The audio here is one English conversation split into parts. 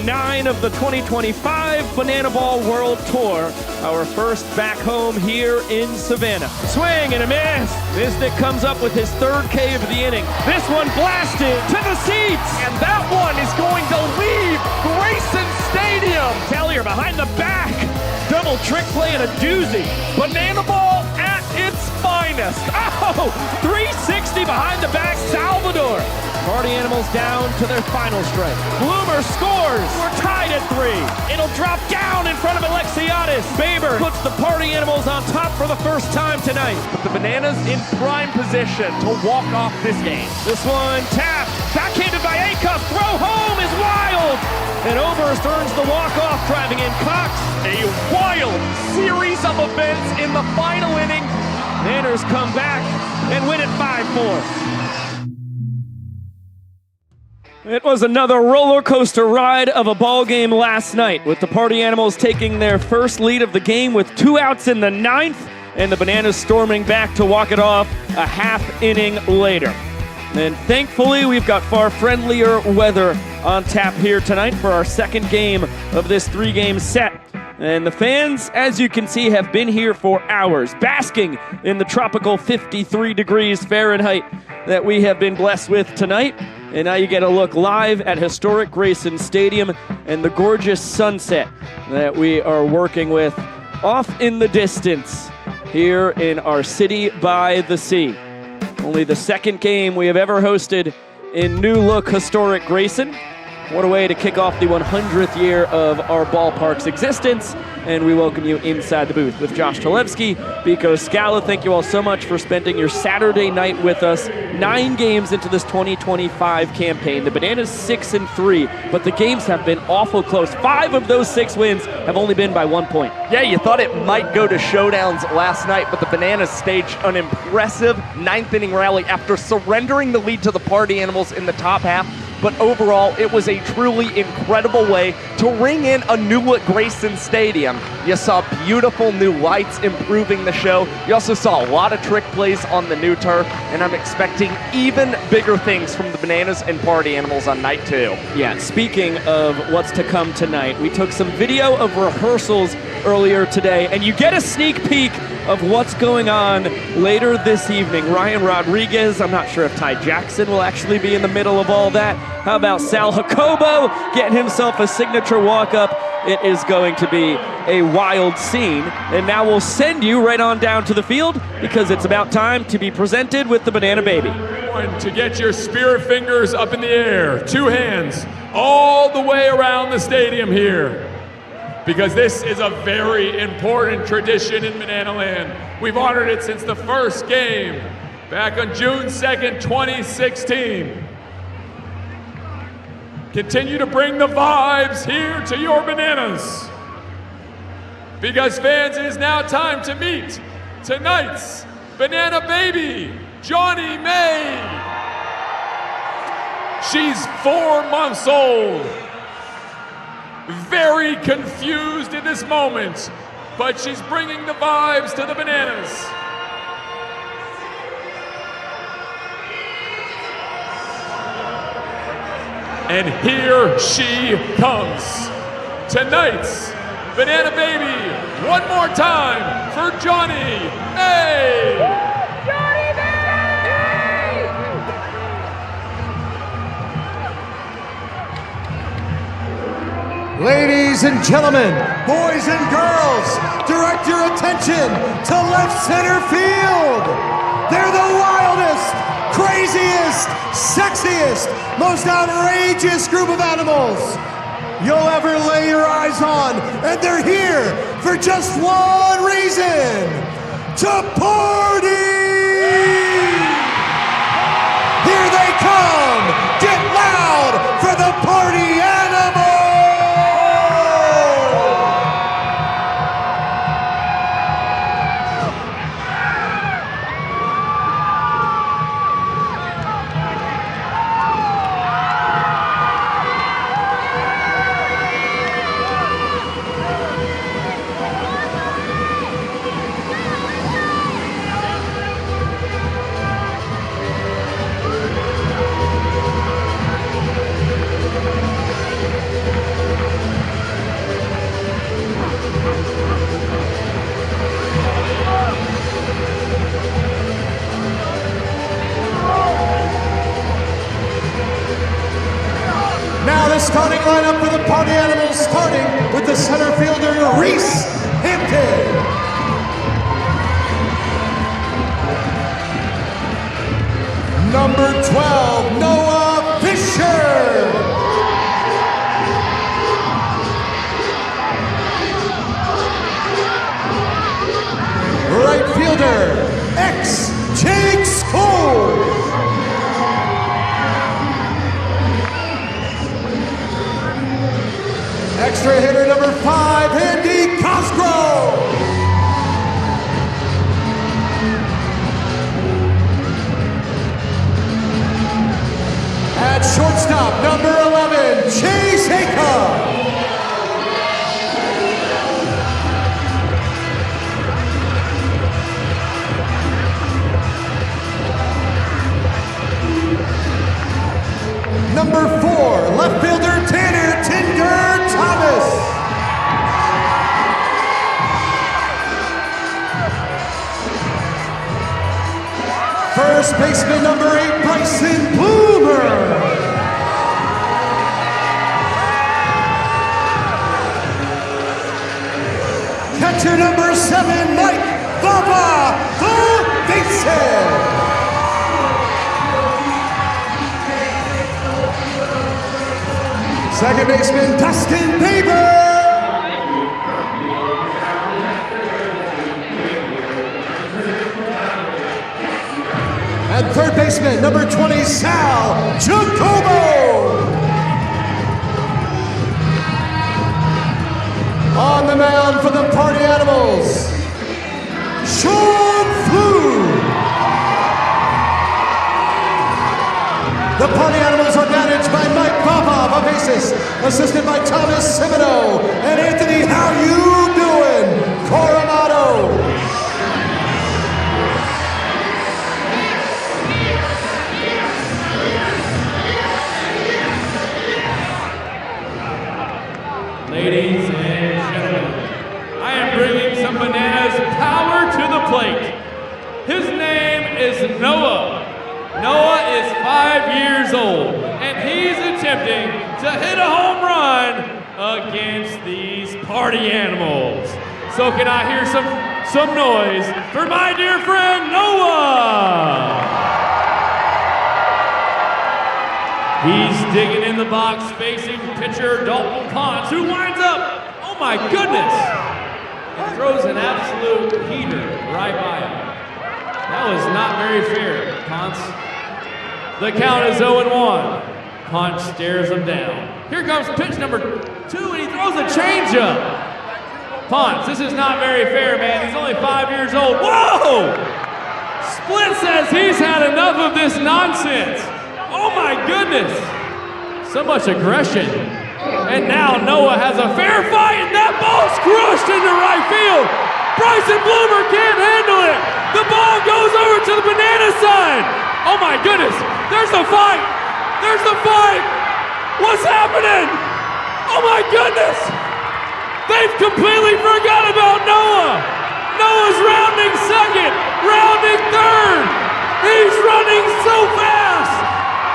9 of the 2025 Banana Ball World Tour. Our first back home here in Savannah. Swing and a miss. Misnick comes up with his third K of the inning. This one blasted to the seats. And that one is going to leave Grayson Stadium. Tellier behind the back. Double trick play and a doozy. Banana Ball at its finest. Oh, 360 behind the back, Salvador. Party Animals down to their final strike. Bloomer scores. We're tied at 3. It'll drop down in front of Alexiadis. Baber puts the Party Animals on top for the first time tonight. But the Bananas in prime position to walk off this game. This one tapped, backhanded by Acuff. Throw home is wild. And Oberst earns the walk-off, driving in Cox. A wild series of events in the final inning. Manners come back and win it 5-4. It was another roller coaster ride of a ball game last night, with the Party Animals taking their first lead of the game with 2 outs in the 9th, and the Bananas storming back to walk it off a half inning later. And thankfully, we've got far friendlier weather on tap here tonight for our second game of this 3-game set. And the fans, as you can see, have been here for hours, basking in the tropical 53 degrees Fahrenheit that we have been blessed with tonight. And now you get a look live at historic Grayson Stadium and the gorgeous sunset that we are working with off in the distance here in our city by the sea. Only the second game we have ever hosted in new look historic Grayson. What a way to kick off the 100th year of our ballpark's existence. And we welcome you inside the booth with Josh Talevsky, Biko Scala. Thank you all so much for spending your Saturday night with us. 9 games into this 2025 campaign. The Bananas 6-3, but the games have been awful close. 5 of those 6 wins have only been by 1 point. Yeah, you thought it might go to showdowns last night, but the Bananas staged an impressive 9th inning rally after surrendering the lead to the Party Animals in the top half. But overall, it was a truly incredible way to ring in a new look Grayson Stadium. You saw beautiful new lights improving the show. You also saw a lot of trick plays on the new turf, and I'm expecting even bigger things from the Bananas and Party Animals on night 2. Yeah, speaking of what's to come tonight, we took some video of rehearsals earlier today, and you get a sneak peek of what's going on later this evening. Ryan Rodriguez, I'm not sure if Ty Jackson will actually be in the middle of all that. How about Sal Jacobo getting himself a signature walk-up? It is going to be a wild scene. And now we'll send you right on down to the field because it's about time to be presented with the Banana Baby. To get your spirit fingers up in the air, 2 hands, all the way around the stadium here. Because this is a very important tradition in Banana Land. We've honored it since the first game back on June 2nd, 2016. Continue to bring the vibes here to your Bananas. Because fans, it is now time to meet tonight's Banana Baby, Johnny May. She's 4 months old. Very confused in this moment, but she's bringing the vibes to the Bananas. And here she comes. Tonight's Banana Baby, one more time for Johnny May. Johnny May! Ladies and gentlemen, boys and girls, direct your attention to left center field. They're the wildest, craziest, sexiest, most outrageous group of animals you'll ever lay your eyes on. And they're here for just one reason, to party! Here they come! Get loud for the Party Animals! starting lineup for the Party Animals, starting with the center fielder, Reese Hampton. Number 12, Noah Fisher. Right fielder, Jake Scholes. Extra hitter number 5, Andy Cosgrove. At shortstop, number 11, Chase Haycott. Number 4, left fielder Tanner Tinder Thomas. First baseman number 8, Bryson Bloomer. Catcher number 7, Mike Baba the Basehead. Second baseman, Dustin Baber. And third baseman, number 20, Sal Jacobo. On the mound for the Party Animals, Sean Flew. The Party Animals are managed by Mike Baba of Bases, assisted by Thomas Semino and Anthony, how you doing, Coronado. Ladies and gentlemen, I am bringing some Bananas power to the plate. His name is Noah. Noah is 5 years old, and he's attempting to hit a home run against these Party Animals. So can I hear some noise for my dear friend Noah? He's digging in the box, facing pitcher Dalton Ponce, who winds up, oh my goodness, and throws an absolute heater right by him. That was not very fair, Ponce. The count is 0-1. Ponce stares him down. Here comes pitch number 2, and he throws a changeup. Ponce, this is not very fair, man. He's only 5 years old. Whoa! Split says he's had enough of this nonsense. Oh my goodness! So much aggression. And now Noah has a fair fight, and that ball's crushed into right field. Bryson Bloomer can't handle it. The ball goes over to the Banana side. Oh my goodness, there's the fight. There's the fight. What's happening? Oh my goodness. They've completely forgot about Noah. Noah's rounding second, rounding third. He's running so fast.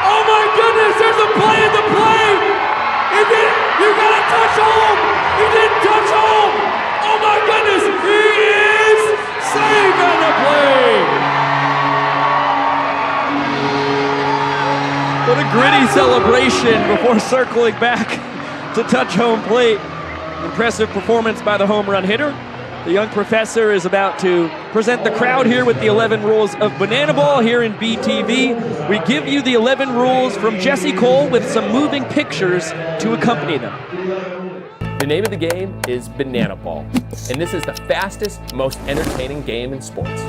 Oh my goodness, there's a play in the plate. You gotta touch home. He didn't touch home. Oh my goodness, he is safe on the play. What a gritty celebration before circling back to touch home plate. Impressive performance by the home run hitter. The young professor is about to present the crowd here with the 11 rules of Banana Ball here in BTV. We give you the 11 rules from Jesse Cole with some moving pictures to accompany them. The name of the game is Banana Ball, and this is the fastest, most entertaining game in sports.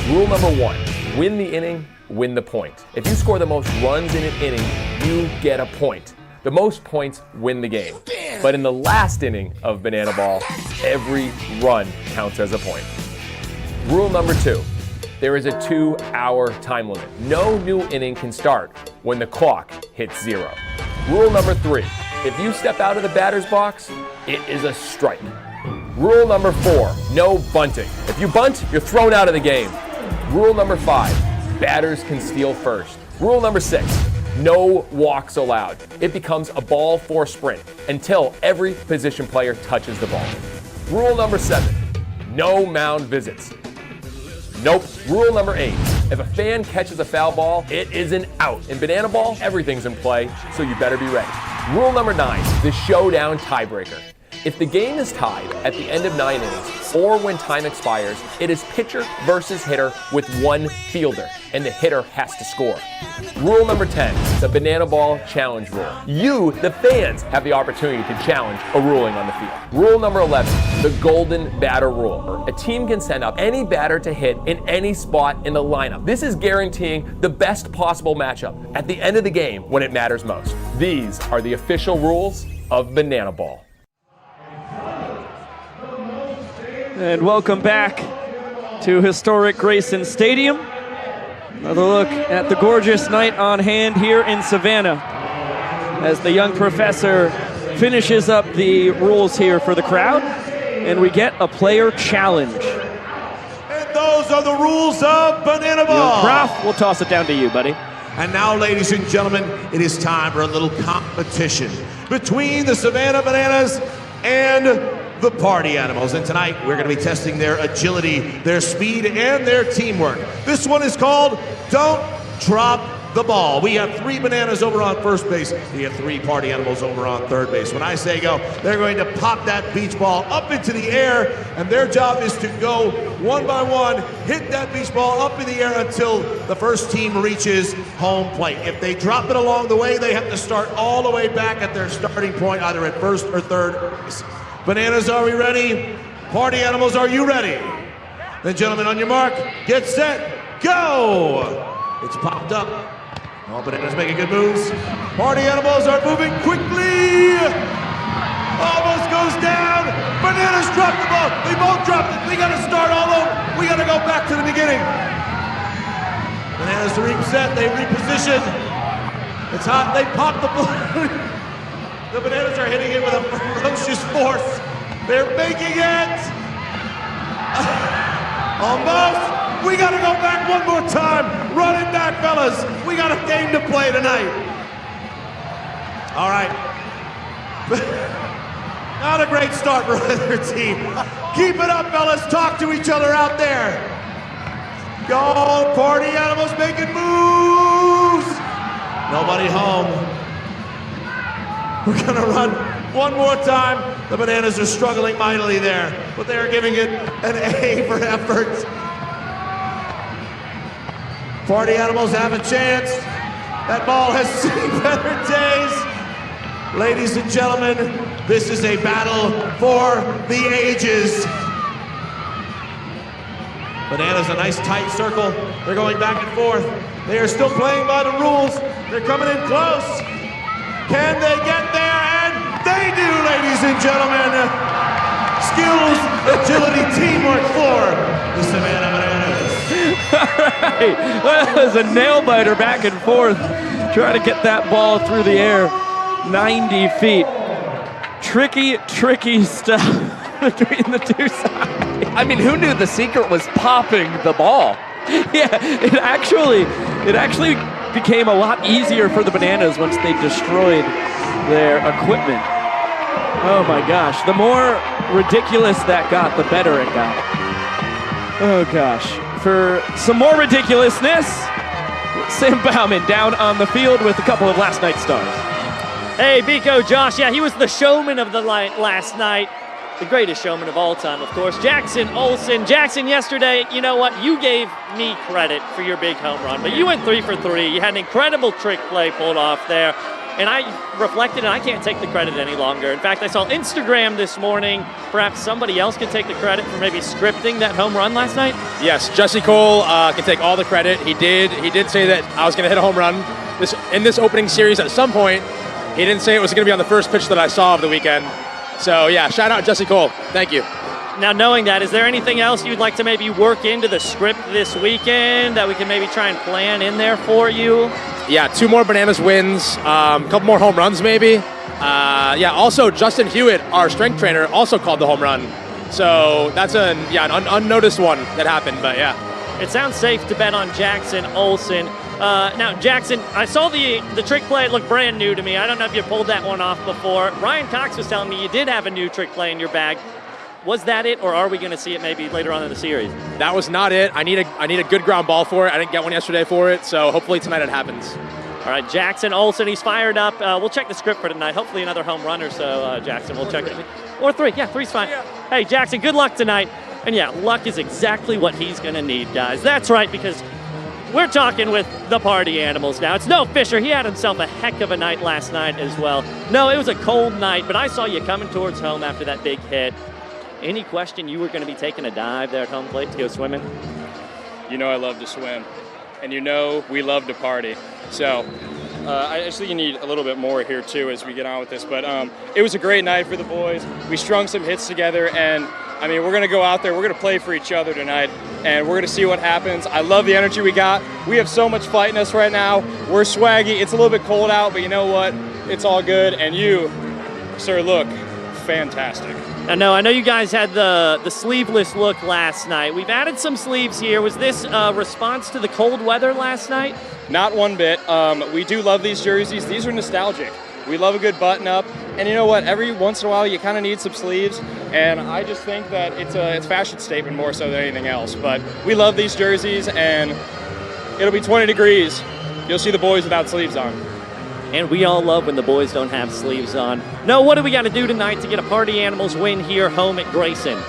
Rule number 1, win the inning, win the point. If you score the most runs in an inning, you get a point. The most points win the game. But in the last inning of Banana Ball, every run counts as a point. Rule number 2, there is a 2-hour time limit. No new inning can start when the clock hits 0. Rule number 3, if you step out of the batter's box, it is a strike. Rule number 4, no bunting. If you bunt, you're thrown out of the game. Rule number 5, batters can steal first. Rule number 6, No walks allowed. It becomes a ball for sprint until every position player touches the ball. Rule number 7, no mound visits. Nope. Rule number 8, if a fan catches a foul ball, it is an out. In banana ball, everything's in play, so you better be ready. Rule number 9, the showdown tiebreaker. If the game is tied at the end of 9 innings or when time expires, it is pitcher versus hitter with one fielder, and the hitter has to score. Rule number 10, the banana ball challenge rule. You, the fans, have the opportunity to challenge a ruling on the field. Rule number 11, the golden batter rule. A team can send up any batter to hit in any spot in the lineup. This is guaranteeing the best possible matchup at the end of the game when it matters most. These are the official rules of banana ball. And welcome back to historic Grayson Stadium. Another look at the gorgeous night on hand here in Savannah as the young professor finishes up the rules here for the crowd, and we get a player challenge. And those are the rules of banana ball. Prof, we'll toss it down to you, buddy. And now, ladies and gentlemen, it is time for a little competition between the Savannah Bananas and the Party Animals. And tonight, we're going to be testing their agility, their speed, and their teamwork. This one is called Don't Drop the Ball. We have 3 bananas over on first base. We have 3 Party Animals over on third base. When I say go, they're going to pop that beach ball up into the air, and their job is to go one by one, hit that beach ball up in the air until the first team reaches home plate. If they drop it along the way, they have to start all the way back at their starting point, either at first or third base. Bananas, are we ready? Party Animals, are you ready? Then, gentlemen, on your mark, get set, go! It's popped up. All bananas making good moves. Party Animals are moving quickly. Almost goes down. Bananas dropped the ball. They both dropped it. We got to start all over. We got to go back to the beginning. Bananas reset. They reposition. It's hot. They pop the balloon. The bananas are hitting it with a ferocious force. They're making it. Almost. We got to go back one more time. Run it back, fellas. We got a game to play tonight. All right. Not a great start for either team. Keep it up, fellas. Talk to each other out there. Go, Party Animals making moves. Nobody home. We're gonna run one more time. The bananas are struggling mightily there, but they are giving it an A for effort. Party Animals have a chance. That ball has seen better days. Ladies and gentlemen, this is a battle for the ages. Bananas, a nice tight circle. They're going back and forth. They are still playing by the rules. They're coming in close. Can they get there? And they do, ladies and gentlemen. Skills, agility, teamwork for the Savannah Bananas. All right, that was a nail-biter back and forth. Trying to get that ball through the air, 90 feet. Tricky stuff between the two sides. I mean, who knew the secret was popping the ball? Yeah, it actually became a lot easier for the bananas once they destroyed their equipment. Oh my gosh, the more ridiculous that got, the better it got. Oh gosh. For some more ridiculousness, Sam Bauman down on the field with a couple of last night's stars. Hey, Biko, Josh, yeah, he was the showman of the night last night. The greatest showman of all time, of course. Jackson Olsen. Jackson, yesterday, you know what? You gave me credit for your big home run, but you went 3 for 3. You had an incredible trick play pulled off there. And I reflected, and I can't take the credit any longer. In fact, I saw Instagram this morning. Perhaps somebody else could take the credit for maybe scripting that home run last night? Yes, Jesse Cole can take all the credit. He did say that I was going to hit a home run in this opening series at some point. He didn't say it was going to be on the first pitch that I saw of the weekend. So, yeah, shout out Jesse Cole. Thank you. Now, knowing that, is there anything else you'd like to maybe work into the script this weekend that we can maybe try and plan in there for you? Yeah, 2 more Bananas wins, a couple more home runs maybe. Yeah, also Justin Hewitt, our strength trainer, also called the home run. So that's an unnoticed one that happened, but yeah. It sounds safe to bet on Jackson Olsen. Now, Jackson, I saw the trick play. It looked brand new to me. I don't know if you pulled that one off before. Ryan Cox was telling me you did have a new trick play in your bag. Was that it, or are we going to see it maybe later on in the series? That was not it. I need a good ground ball for it. I didn't get one yesterday for it, so hopefully tonight it happens. All right, Jackson Olsen, he's fired up. We'll check the script for tonight. Hopefully another home run or so, Jackson. We'll check it. Or 3. Yeah, 3's fine. Hey, Jackson, good luck tonight. And yeah, luck is exactly what he's going to need, guys. That's right, because we're talking with the party animals now. It's no Fisher. He had himself a heck of a night last night as well. No, it was a cold night, but I saw you coming towards home after that big hit. Any question you were going to be taking a dive there at home plate to go swimming? You know I love to swim, and you know we love to party. So I just think you need a little bit more here too as we get on with this. But it was a great night for the boys. We strung some hits together, and I mean, we're going to go out there, we're going to play for each other tonight, and we're going to see what happens. I love the energy we got. We have so much fight in us right now. We're swaggy. It's a little bit cold out, but you know what? It's all good. And you, sir, look fantastic. I know you guys had the sleeveless look last night. We've added some sleeves here. Was this a response to the cold weather last night? Not one bit. We do love these jerseys. These are nostalgic. We love a good button-up. And you know what? Every once in a while, you kind of need some sleeves. And I just think that it's a fashion statement more so than anything else. But we love these jerseys, and it'll be 20 degrees. You'll see the boys without sleeves on. And we all love when the boys don't have sleeves on. No, what do we got to do tonight to get a Party Animals win here home at Grayson?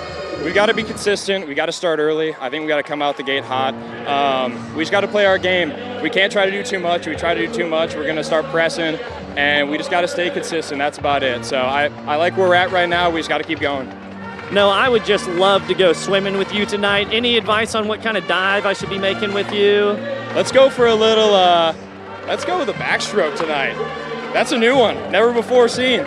We got to be consistent. We got to start early. I think we got to come out the gate hot. We just got to play our game. We can't try to do too much. We try to do too much, we're going to start pressing, and we just got to stay consistent. That's about it. So I like where we're at right now. We just got to keep going. No, I would just love to go swimming with you tonight. Any advice on what kind of dive I should be making with you? Let's go for a little, let's go with a backstroke tonight. That's a new one, never before seen.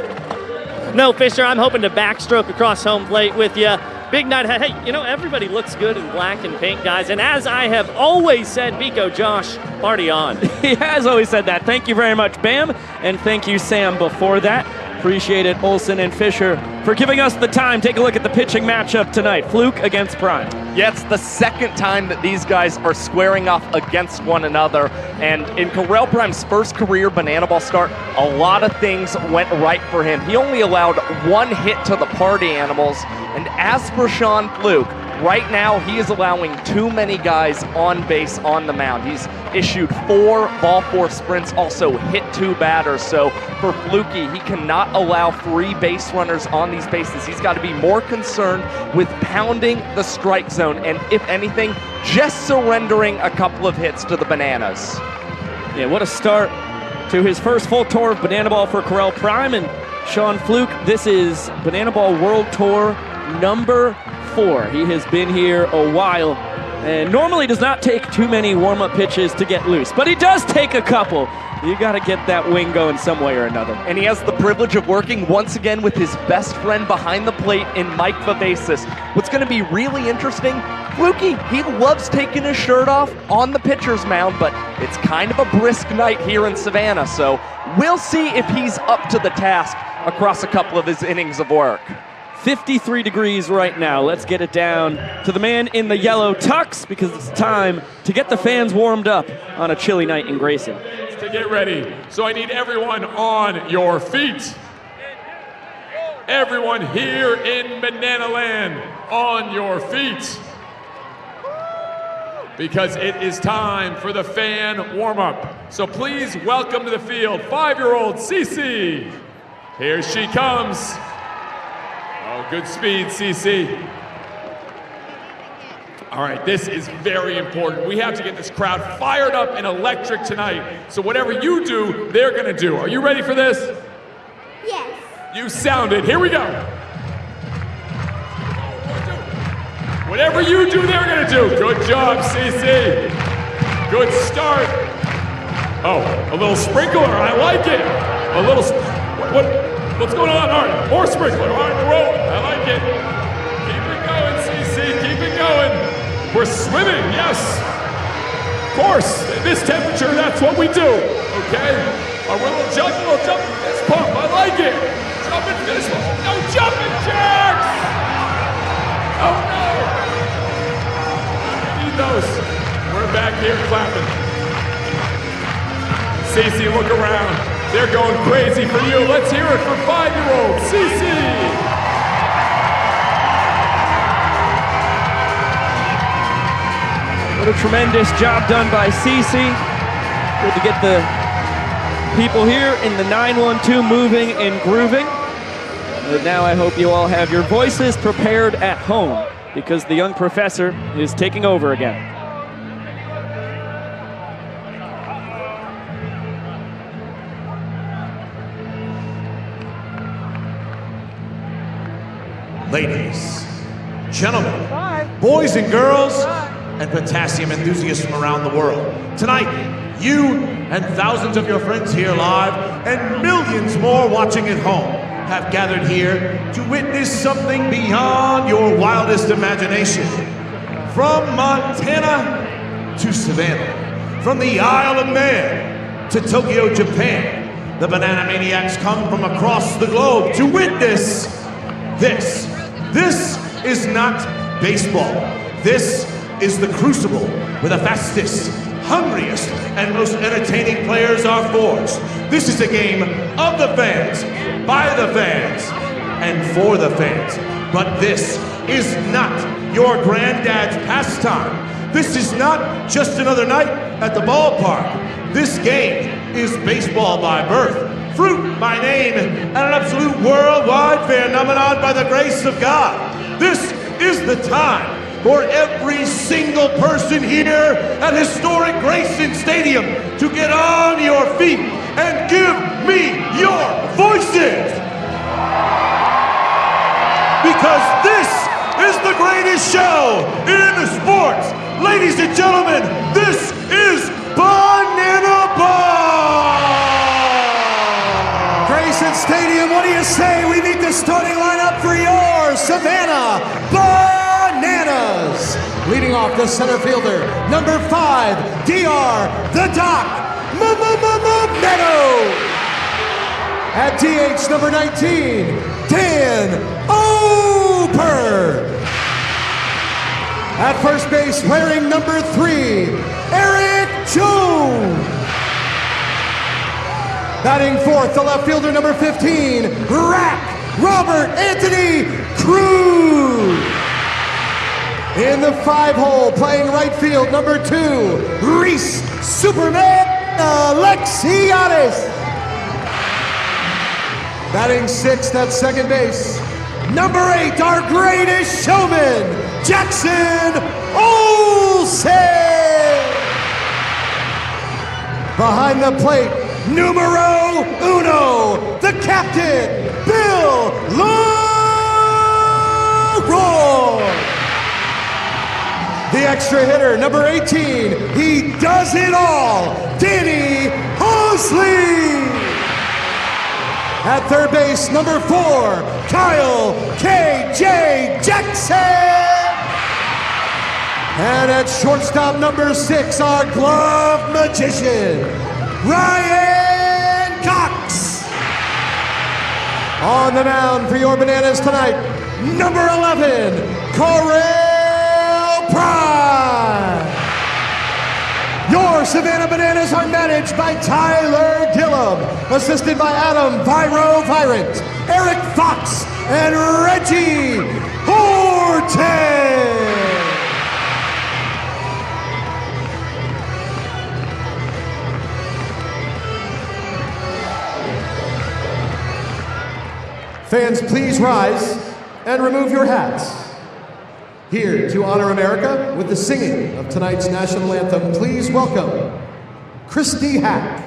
No, Fisher, I'm hoping to backstroke across home plate with you. Big night ahead. Hey, you know, everybody looks good in black and pink, guys. And as I have always said, Biko, Josh, party on. He has always said that. Thank you very much, Bam. And thank you, Sam, before that. Appreciate it, Olsen and Fisher, for giving us the time. Take a look at the pitching matchup tonight. Fluke against Prime. Yeah, it's the second time that these guys are squaring off against one another. And in Corral Prime's first career banana ball start, a lot of things went right for him. He only allowed one hit to the Party Animals. And as for Sean Fluke, right now he is allowing too many guys on base on the mound. He's issued 4 ball force sprints, also hit 2 batters. So for Flukie, he cannot allow free base runners on these bases. He's got to be more concerned with pounding the strike zone and, if anything, just surrendering a couple of hits to the Bananas. Yeah, what a start to his first full tour of banana ball for Corral Prime. And Sean Fluke, this is Banana Ball World Tour number 4. He has been here a while and normally does not take too many warm-up pitches to get loose, but he does take a couple. You got to get that wing going some way or another. And he has the privilege of working once again with his best friend behind the plate in Mike Vivacis. What's going to be really interesting, Flukie, he loves taking his shirt off on the pitcher's mound, but it's kind of a brisk night here in Savannah, so we'll see if he's up to the task across a couple of his innings of work. 53 degrees right now. Let's get it down to the man in the yellow tux because it's time to get the fans warmed up on a chilly night in Grayson. To get ready. So I need everyone on your feet. Everyone here in Banana Land on your feet. Because it is time for the fan warm-up. So please welcome to the field 5-year-old CeCe. Here she comes. Oh, good speed, CeCe. All right, this is very important. We have to get this crowd fired up and electric tonight. So whatever you do, they're gonna do. Are you ready for this? Yes. You sounded. Here we go. Whatever you do, they're gonna do. Good job, CeCe. Good start. Oh, a little sprinkler. I like it. A little. What's going on? All right, more sprinkler. All right, we're rolling. I like it. Keep it going, CeCe. Keep it going. We're swimming. Yes. Of course. At this temperature, that's what we do. Okay. We're a little jumping fist pump. I like it. Jumping fist pump. No jumping jacks. Oh no. those. We're back here clapping. CeCe, look around. They're going crazy for you. Let's hear it for 5-year-old CeCe. What a tremendous job done by CeCe. Good to get the people here in the 912 moving and grooving. But now I hope you all have your voices prepared at home because the young professor is taking over again. Ladies, gentlemen, boys and girls, and potassium enthusiasts from around the world. Tonight, you and thousands of your friends here live and millions more watching at home have gathered here to witness something beyond your wildest imagination. From Montana to Savannah, from the Isle of Man to Tokyo, Japan, the Banana Maniacs come from across the globe to witness this. This is not baseball. This is the crucible where the fastest, hungriest, and most entertaining players are forged. This is a game of the fans, by the fans, and for the fans. But this is not your granddad's pastime. This is not just another night at the ballpark. This game is baseball by birth, fruit by name, and an absolute worldwide phenomenon by the grace of God. This is the time for every single person here at historic Grayson Stadium to get on your feet and give me your voices. Because this is the greatest show in sports. Ladies and gentlemen, this is Banana Ball! Grayson Stadium, what do you say? We need the starting lineup for your Savannah Bananas. Leading off the center fielder, number 5, DR, the Doc, Meadow. At DH, number 19, Dan Oper. At first base, wearing number 3, Eric Jones. Batting fourth, the left fielder, number 15, Robert Anthony Cruz. In the 5-hole, playing right field, number 2, Reese Superman Alexiadis. Batting sixth at second base, number 8, our greatest showman, Jackson Olsen. Behind the plate, numero uno, the captain, Bill Leroy. The extra hitter, number 18, he does it all, Danny Hosley. At third base, number 4, Kyle K.J. Jackson. And at shortstop, number 6, our glove magician, Ryan Cox. On the mound for your Bananas tonight, number 11, Correll Prime. Your Savannah Bananas are managed by Tyler Gillum, assisted by Adam Virant, Eric Fox, and Reggie Horton. Fans, please rise and remove your hats. Here to honor America with the singing of tonight's national anthem, please welcome Christy Hack.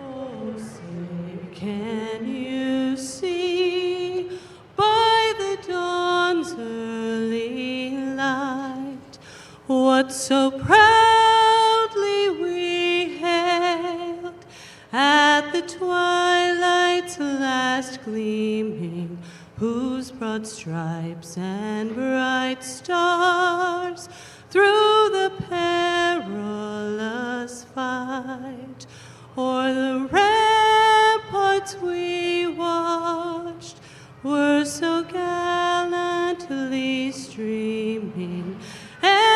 Oh, say, can you see by the dawn's early light what so proudly we hailed at the twilight's last gleaming, whose broad stripes and bright stars through the perilous fight o'er the ramparts we watched were so gallantly streaming. And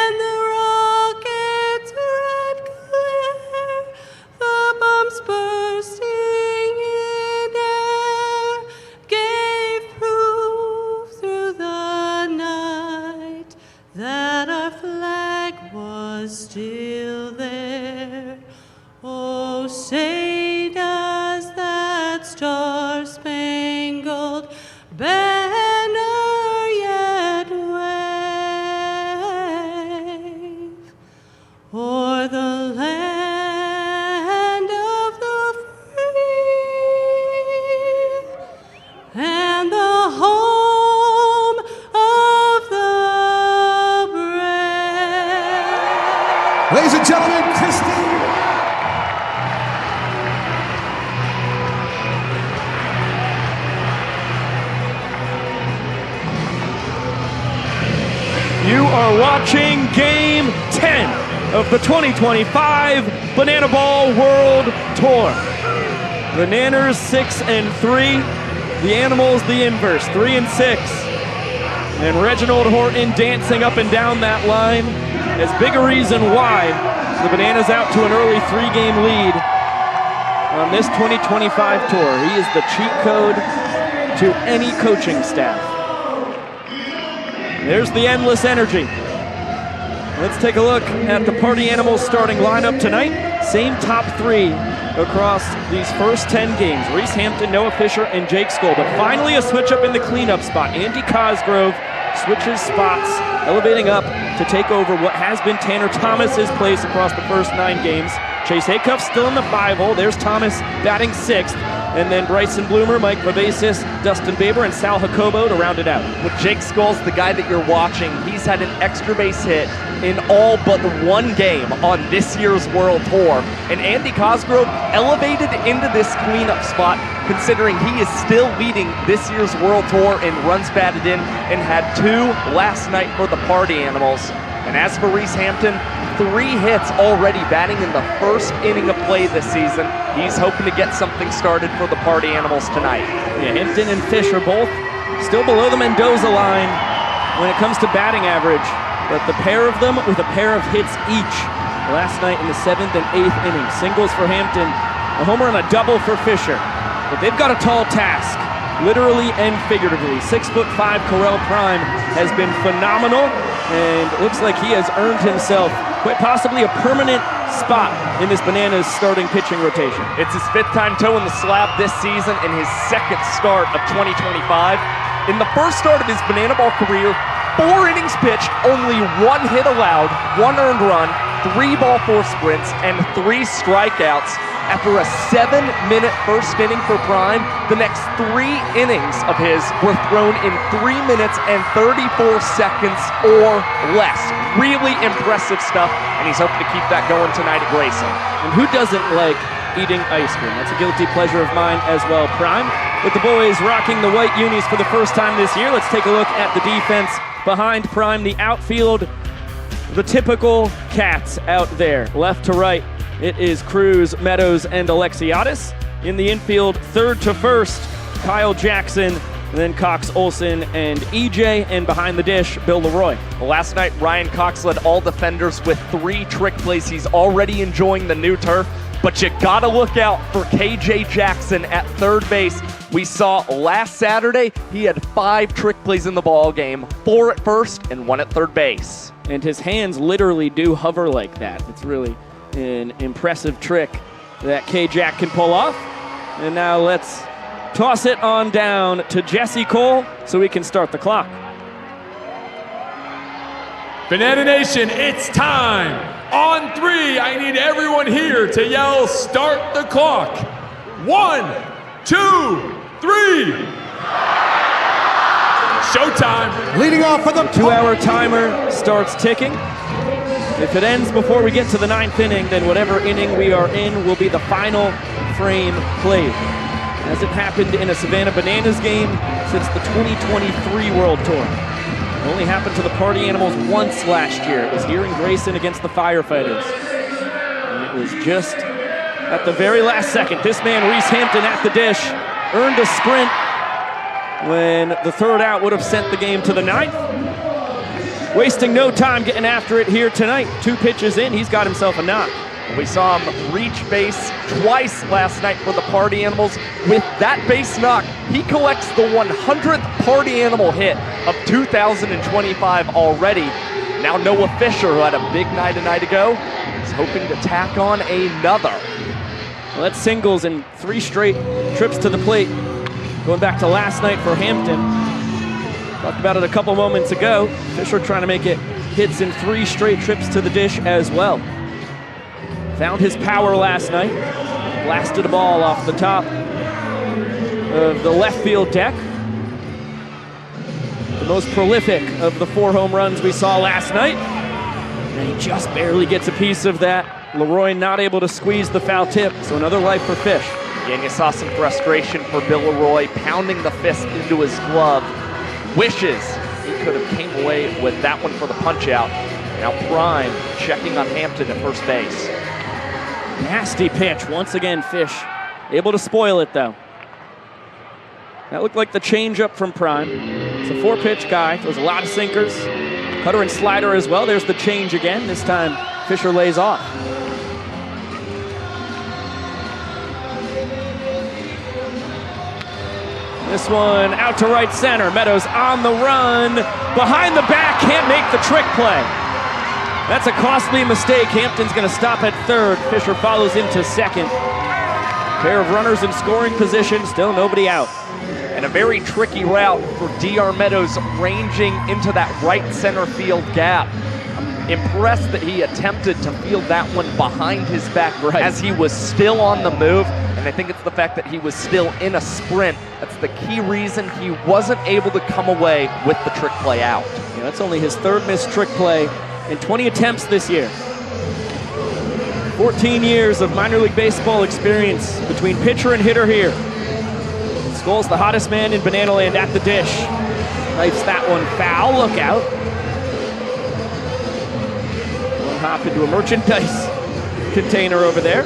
was still there. Oh, say does that star-spangled banner yet wave o'er the land of the free and the home of the brave? Ladies and gentlemen, Christy. You are watching Game 10 of the 2025 Banana Ball World Tour. Bananas 6-3, the Animals the inverse, 3-6. And Reginald Horton dancing up and down that line as big a reason why the Bananas out to an early 3-game lead on this 2025 tour. He is the cheat code to any coaching staff. There's the endless energy. Let's take a look at the Party Animals starting lineup tonight. Same top 3 across these first 10 games. Reese Hampton, Noah Fisher, and Jake Skoll. But finally a switch up in the cleanup spot. Andy Cosgrove switches spots, elevating up to take over what has been Tanner Thomas's place across the first 9 games. Chase Haycuff still in the 5-hole. There's Thomas batting 6th. And then Bryson Bloomer, Mike Vivacis, Dustin Baber, and Sal Jacobo to round it out. With Jake Skoll's the guy that you're watching. He's had an extra base hit in all but 1 game on this year's World Tour. And Andy Cosgrove elevated into this cleanup spot, considering he is still leading this year's World Tour in runs batted in and had 2 last night for the Party Animals. And as for Reese Hampton, 3 hits already batting in the first inning of play this season. He's hoping to get something started for the Party Animals tonight. Yeah, Hampton and Fish are both still below the Mendoza line when it comes to batting average, but the pair of them with a pair of hits each last night in the 7th and 8th innings. Singles for Hampton, a homer and a double for Fisher. But they've got a tall task, literally and figuratively. 6'5" Correll Prime has been phenomenal, and it looks like he has earned himself quite possibly a permanent spot in this Bananas starting pitching rotation. It's his 5th time toeing the slab this season and his 2nd start of 2025. In the first start of his Banana Ball career, 4 innings pitched, only 1 hit allowed, 1 earned run, 3 ball 4 sprints, and 3 strikeouts. After a 7-minute first inning for Prime, the next 3 innings of his were thrown in 3 minutes and 34 seconds or less. Really impressive stuff, and he's hoping to keep that going tonight at Grayson. And who doesn't like eating ice cream? That's a guilty pleasure of mine as well. Prime, with the boys rocking the white unis for the first time this year. Let's take a look at the defense behind Prime. The outfield, the typical cats out there, left to right. It is Cruz, Meadows, and Alexiadis. In the infield, 3rd to 1st, Kyle Jackson, then Cox, Olson, and EJ, and behind the dish, Bill Leroy. Well, last night, Ryan Cox led all defenders with 3 trick plays. He's already enjoying the new turf, but you gotta look out for KJ Jackson at 3rd base. We saw last Saturday, he had 5 trick plays in the ball game, 4 at first and 1 at 3rd base. And his hands literally do hover like that. It's really an impressive trick that K-Jack can pull off. And now let's toss it on down to Jesse Cole so we can start the clock. Banana Nation, it's time. On 3, I need everyone here to yell, start the clock. 1, 2, 3. Showtime. Leading off for the 2-hour timer starts ticking. If it ends before we get to the 9th inning, then whatever inning we are in will be the final frame played. As it happened in a Savannah Bananas game since the 2023 World Tour. It only happened to the Party Animals once last year. It was here in Grayson against the Firefighters. And it was just at the very last second. This man, Reese Hampton, at the dish, earned a sprint when the 3rd out would have sent the game to the 9th. Wasting no time getting after it here tonight. 2 pitches in, he's got himself a knock. We saw him reach base twice last night for the Party Animals. With that base knock, he collects the 100th Party Animal hit of 2025 already. Now Noah Fisher, who had a big night a night ago, is hoping to tack on another. Well, that's singles and 3 straight trips to the plate. Going back to last night for Hampton. Talked about it a couple moments ago. Fisher trying to make it hits in 3 straight trips to the dish as well. Found his power last night. Blasted a ball off the top of the left field deck. The most prolific of the 4 home runs we saw last night. And he just barely gets a piece of that. Leroy not able to squeeze the foul tip, so another life for Fish. Again, you saw some frustration for Bill Leroy, pounding the fist into his glove. Wishes he could have came away with that one for the punch out. Now Prime checking on Hampton at first base. Nasty pitch, once again Fish. Able to spoil it though. That looked like the changeup from Prime. It's a 4-pitch guy, throws a lot of sinkers. Cutter and slider as well. There's the change again. This time Fisher lays off. This one out to right center. Meadows on the run. Behind the back, can't make the trick play. That's a costly mistake. Hampton's going to stop at third. Fisher follows into second. Pair of runners in scoring position, still nobody out. And a very tricky route for DR Meadows, ranging into that right center field gap. I'm impressed that he attempted to field that one behind his back as he was still on the move. And I think it's the fact that he was still in a sprint. That's the key reason he wasn't able to come away with the trick play out. Yeah, that's only his 3rd missed trick play in 20 attempts this year. 14 years of minor league baseball experience between pitcher and hitter here. Skoll's the hottest man in Banana Land at the dish. Knifes that one foul, look out. One hop into a merchandise container over there.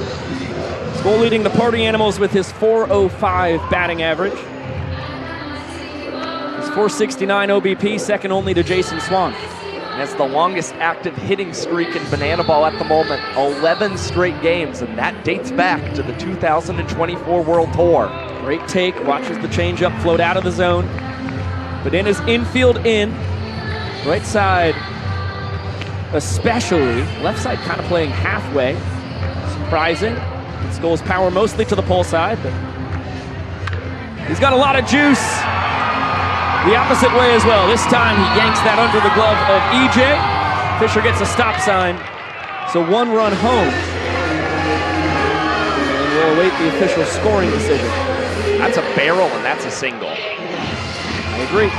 Skoll leading the Party Animals with his .405 batting average. His .469 OBP, second only to Jason Swan. And has the longest active hitting streak in Banana Ball at the moment, 11 straight games, and that dates back to the 2024 World Tour. Great take, watches the changeup float out of the zone. Banana's infield in, right side especially. Left side kind of playing halfway. Surprising. Skoll's power mostly to the pull side, but he's got a lot of juice the opposite way as well. This time he yanks that under the glove of EJ. Fisher gets a stop sign, so 1 run home. And we'll await the official scoring decision. That's a barrel and that's a single. I agree.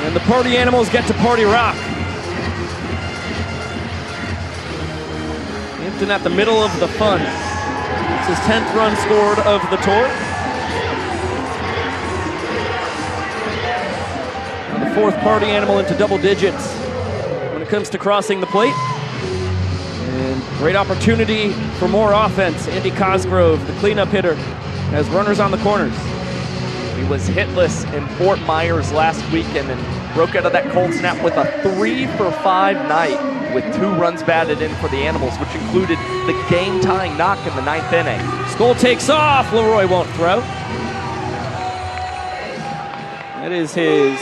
And the Party Animals get to Party Rock. Hampton at the middle of the fun. It's his 10th run scored of the tour. And the 4th Party Animal into double digits when it comes to crossing the plate. And great opportunity for more offense. Andy Cosgrove, the cleanup hitter, has runners on the corners. He was hitless in Fort Myers last weekend and broke out of that cold snap with a 3-for-5 night with 2 runs batted in for the Animals, which included the game-tying knock in the 9th inning. Skoll takes off. Leroy won't throw. That is his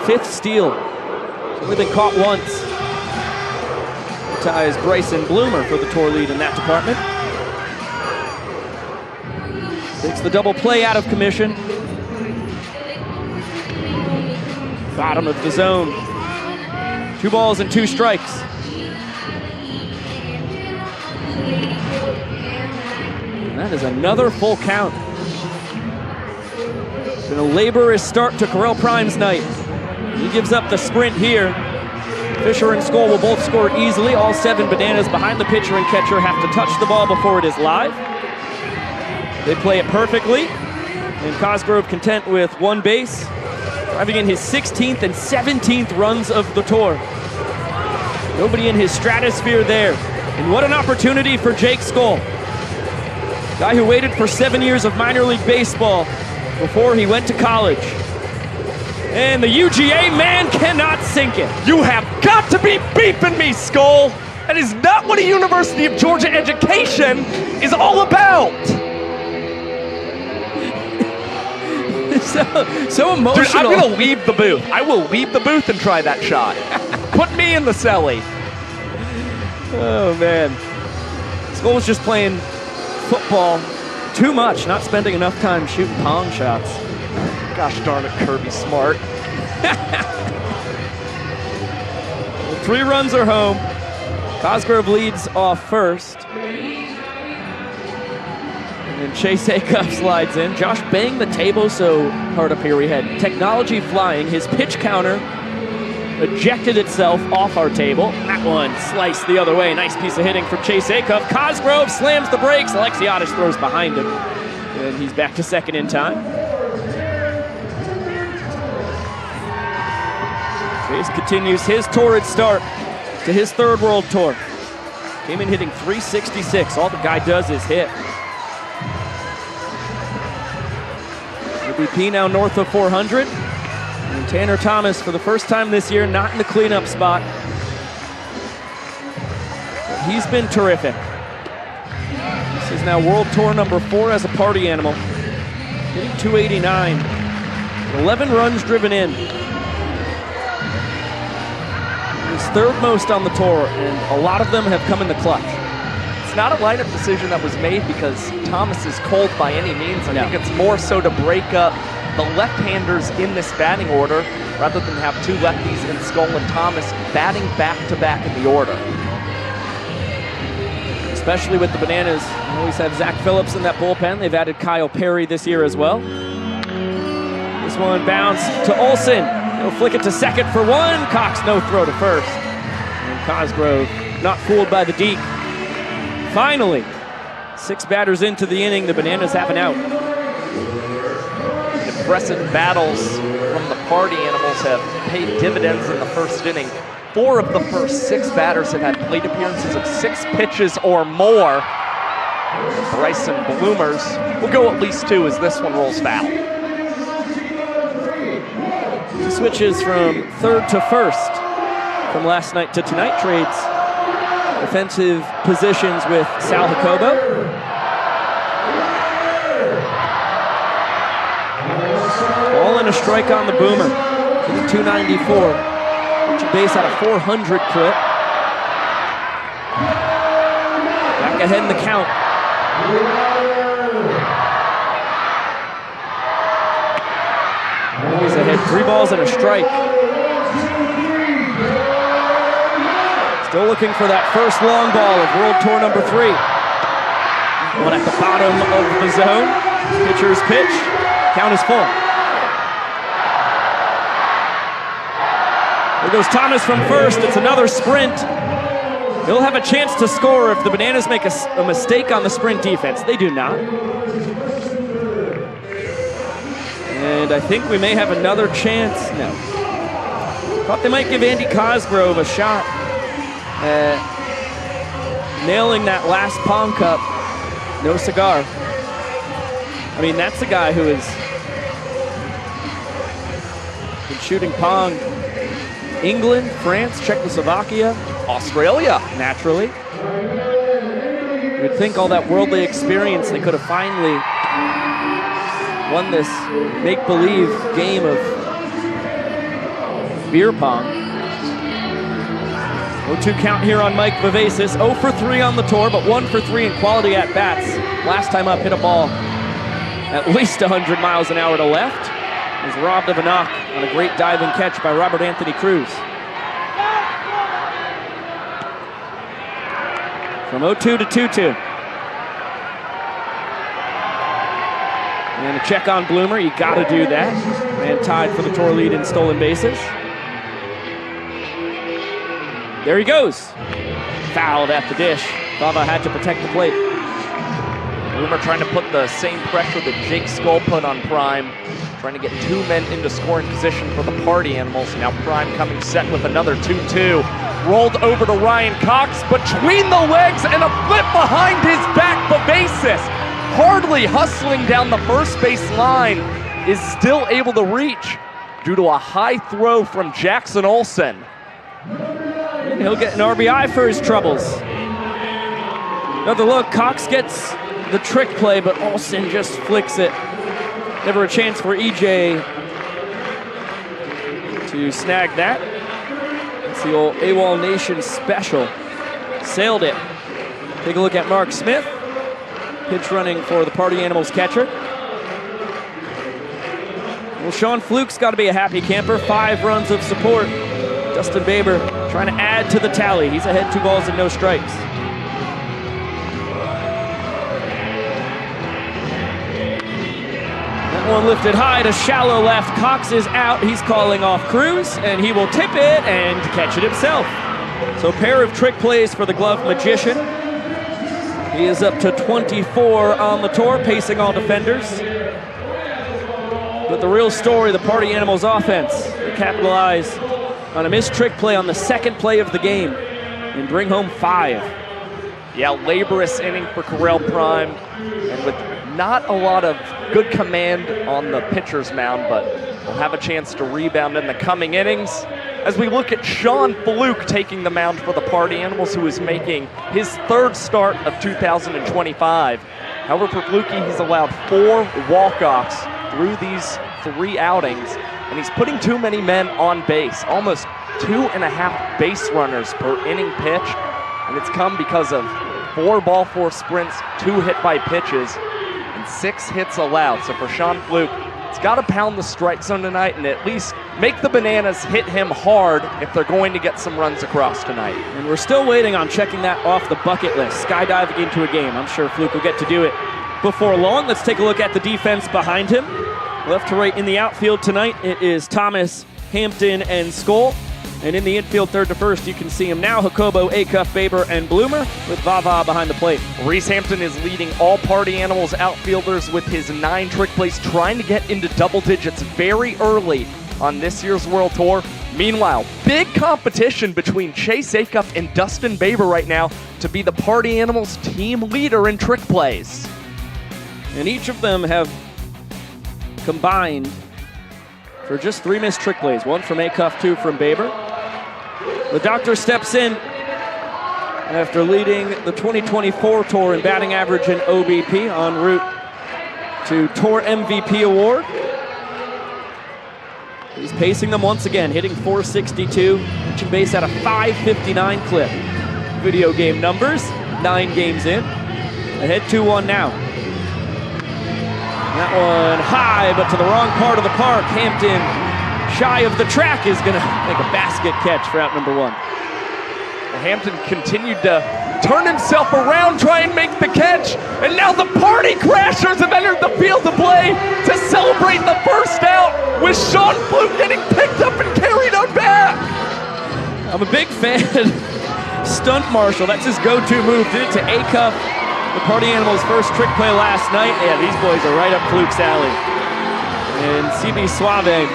5th steal. He's only been caught once. Ties Grayson Bloomer for the tour lead in that department. Takes the double play out of commission. Bottom of the zone. 2 balls and 2 strikes. And that is another full count. It's been a laborious start to Correll Prime's night. He gives up the sprint here. Fisher and Skoll will both score easily. All 7 Bananas behind the pitcher and catcher have to touch the ball before it is live. They play it perfectly, and Cosgrove content with 1 base, driving in his 16th and 17th runs of the tour. Nobody in his stratosphere there. And what an opportunity for Jake Skoll. Guy who waited for 7 years of minor league baseball before he went to college. And the UGA man cannot sink it. You have got to be beeping me, Skoll! That is not what a University of Georgia education is all about! So emotional. Dude, I'm going to leave the booth. I will leave the booth and try that shot. Put me in the celly. Oh, man. Skull was just playing football too much, not spending enough time shooting pong shots. Gosh darn it, Kirby Smart. 3 runs are home. Cosgrove leads off first. And Chase Acuff slides in. Josh banged the table so hard up here. We had technology flying. His pitch counter ejected itself off our table. That one sliced the other way. Nice piece of hitting from Chase Acuff. Cosgrove slams the brakes. Alexiadis throws behind him. And he's back to second in time. Chase continues his torrid start to his 3rd World Tour. Came in hitting .366. All the guy does is hit. MVP now north of 400. And Tanner Thomas, for the first time this year, not in the cleanup spot. But he's been terrific. This is now World Tour number 4 as a party animal. Hitting .289. 11 runs driven in. He's 3rd most on the tour, and a lot of them have come in the clutch. It's not a lineup decision that was made because Thomas is cold by any means. I think it's more so to break up the left-handers in this batting order rather than have 2 lefties in Skull and Thomas batting back-to-back in the order. Especially with the Bananas. They always have Zach Phillips in that bullpen. They've added Kyle Perry this year as well. This one bounced to Olsen. He'll flick it to second for 1. Cox no throw to first. And Cosgrove not fooled by the deke. Finally, 6 batters into the inning, the Bananas have an out. Impressive battles from the party animals have paid dividends in the first inning. 4 of the first 6 batters have had plate appearances of 6 pitches or more. Grayson Bloomers will go at least 2 as this one rolls foul. He switches from 3rd to 1st from last night to tonight. Trades defensive positions with Sal Jacobo. Ball and a strike on the boomer. Hitting .294. Reaching base at a .400 clip. Back ahead in the count. He's ahead, 3 balls and a strike. Still looking for that first long ball of World Tour number 3. One at the bottom of the zone. Pitcher's pitch. Count is full. There goes Thomas from first. It's another sprint. He'll have a chance to score if the Bananas make a mistake on the sprint defense. They do not. And I think we may have another chance. No. Thought they might give Andy Cosgrove a shot at nailing that last Pong Cup. No cigar. I mean, that's a guy who has been shooting Pong. England, France, Czechoslovakia, Australia, naturally. You'd think all that worldly experience, they could have finally won this make-believe game of beer pong. 0-2 count here on Mike Vivacis. 0 for 3 on the tour, but 1 for 3 in quality at-bats. Last time up, hit a ball at least 100 miles an hour to left. Was robbed of a knock on a great diving catch by Robert Anthony Cruz. From 0-2 to 2-2. And a check on Bloomer, you gotta do that. Man tied for the tour lead in stolen bases. There he goes. Fouled at the dish. Bava had to protect the plate. Bloomer trying to put the same pressure that Jake Skull put on Prime. Trying to get 2 men into scoring position for the party animals. Now Prime coming set with another 2-2. Rolled over to Ryan Cox, between the legs and a flip behind his back. Vivacis, hardly hustling down the first base line, is still able to reach due to a high throw from Jackson Olsen. And he'll get an RBI for his troubles. Another look, Cox gets the trick play, but Olsen just flicks it Never a chance for EJ to snag that. It's the old AWOL Nation special. Sailed it. Take a look at Mark Smith. Pitch running for the Party Animals catcher. Well, Sean Fluke's got to be a happy camper. 5 runs of support. Dustin Baber trying to add to the tally. He's ahead 2 balls and no strikes. That one lifted high to shallow left. Cox is out. He's calling off Cruz, and he will tip it and catch it himself. So a pair of trick plays for the glove magician. He is up to 24 on the tour, pacing all defenders. But the real story, the Party Animals offense. They capitalize on a missed trick play on the second play of the game and bring home 5. Yeah, laborious inning for Correll Prime, and with not a lot of good command on the pitcher's mound, but we'll have a chance to rebound in the coming innings. As we look at Sean Fluke taking the mound for the Party Animals, who is making his 3rd start of 2025. However, for Fluke, he's allowed 4 walk-offs through these 3 outings, and he's putting too many men on base, almost 2.5 base runners per inning pitch, and it's come because of 4 ball 4 sprints, 2 hit by pitches, and 6 hits allowed. So for Sean Fluke, it's got to pound the strike zone tonight and at least make the Bananas hit him hard if they're going to get some runs across tonight. And we're still waiting on checking that off the bucket list, skydiving into a game. I'm sure Fluke will get to do it before long. Let's take a look at the defense behind him. Left to right in the outfield tonight, it is Thomas, Hampton, and Skoll. And in the infield, 3rd to 1st, you can see him now, Jacobo, Acuff, Baber, and Bloomer, with Vava behind the plate. Reese Hampton is leading all Party Animals outfielders with his 9 trick plays, trying to get into double digits very early on this year's World Tour. Meanwhile, big competition between Chase Acuff and Dustin Baber right now to be the Party Animals team leader in trick plays. And each of them have combined for just 3 missed trick plays. 1 from Acuff, 2 from Baber. The doctor steps in after leading the 2024 Tour in batting average and OBP, en route to Tour MVP award. He's pacing them once again, hitting .462, reaching base at a .559 clip. Video game numbers, 9 games in. Ahead 2-1 now. That one high, but to the wrong part of the park. Hampton, shy of the track, is going to make a basket catch for out number 1. Well, Hampton continued to turn himself around, try and make the catch, and now the Party Crashers have entered the field of play to celebrate the first out, with Sean Fluke getting picked up and carried on back. I'm a big fan. Stunt Marshal, that's his go-to move. Did it to Acuff, the Party Animals' first trick play last night. Yeah, these boys are right up Fluke's alley. And CB Suave,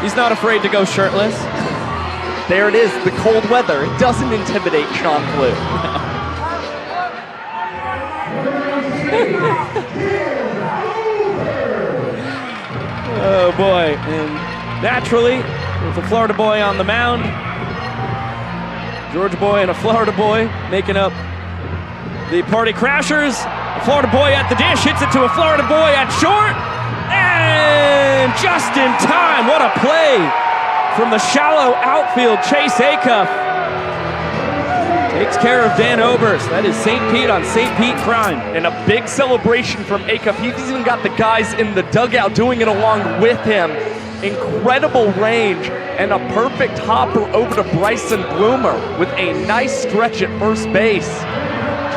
he's not afraid to go shirtless. There it is, the cold weather. It doesn't intimidate Sean Fluke. Oh boy, and naturally, with a Florida boy on the mound, Georgia boy and a Florida boy making up the Party Crashers. A Florida boy at the dish, hits it to a Florida boy at short, and just in time, what a play from the shallow outfield. Chase Acuff takes care of Dan Oberst. That is St. Pete on St. Pete crime. And a big celebration from Acuff. He's even got the guys in the dugout doing it along with him. Incredible range and a perfect hopper over to Bryson Bloomer with a nice stretch at first base.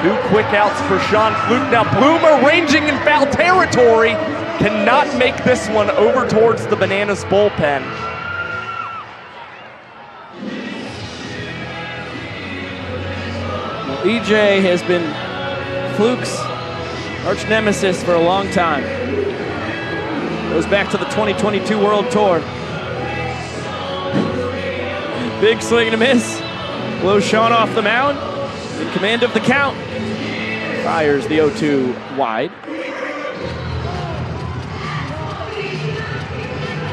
2 quick outs for Sean Fluke. Now Bloomer, ranging in foul territory, cannot make this one over towards the Bananas bullpen. EJ has been Fluke's arch nemesis for a long time. Goes back to the 2022 World Tour. Big swing and a miss. Blows Sean off the mound. In command of the count. Fires the 0-2 wide.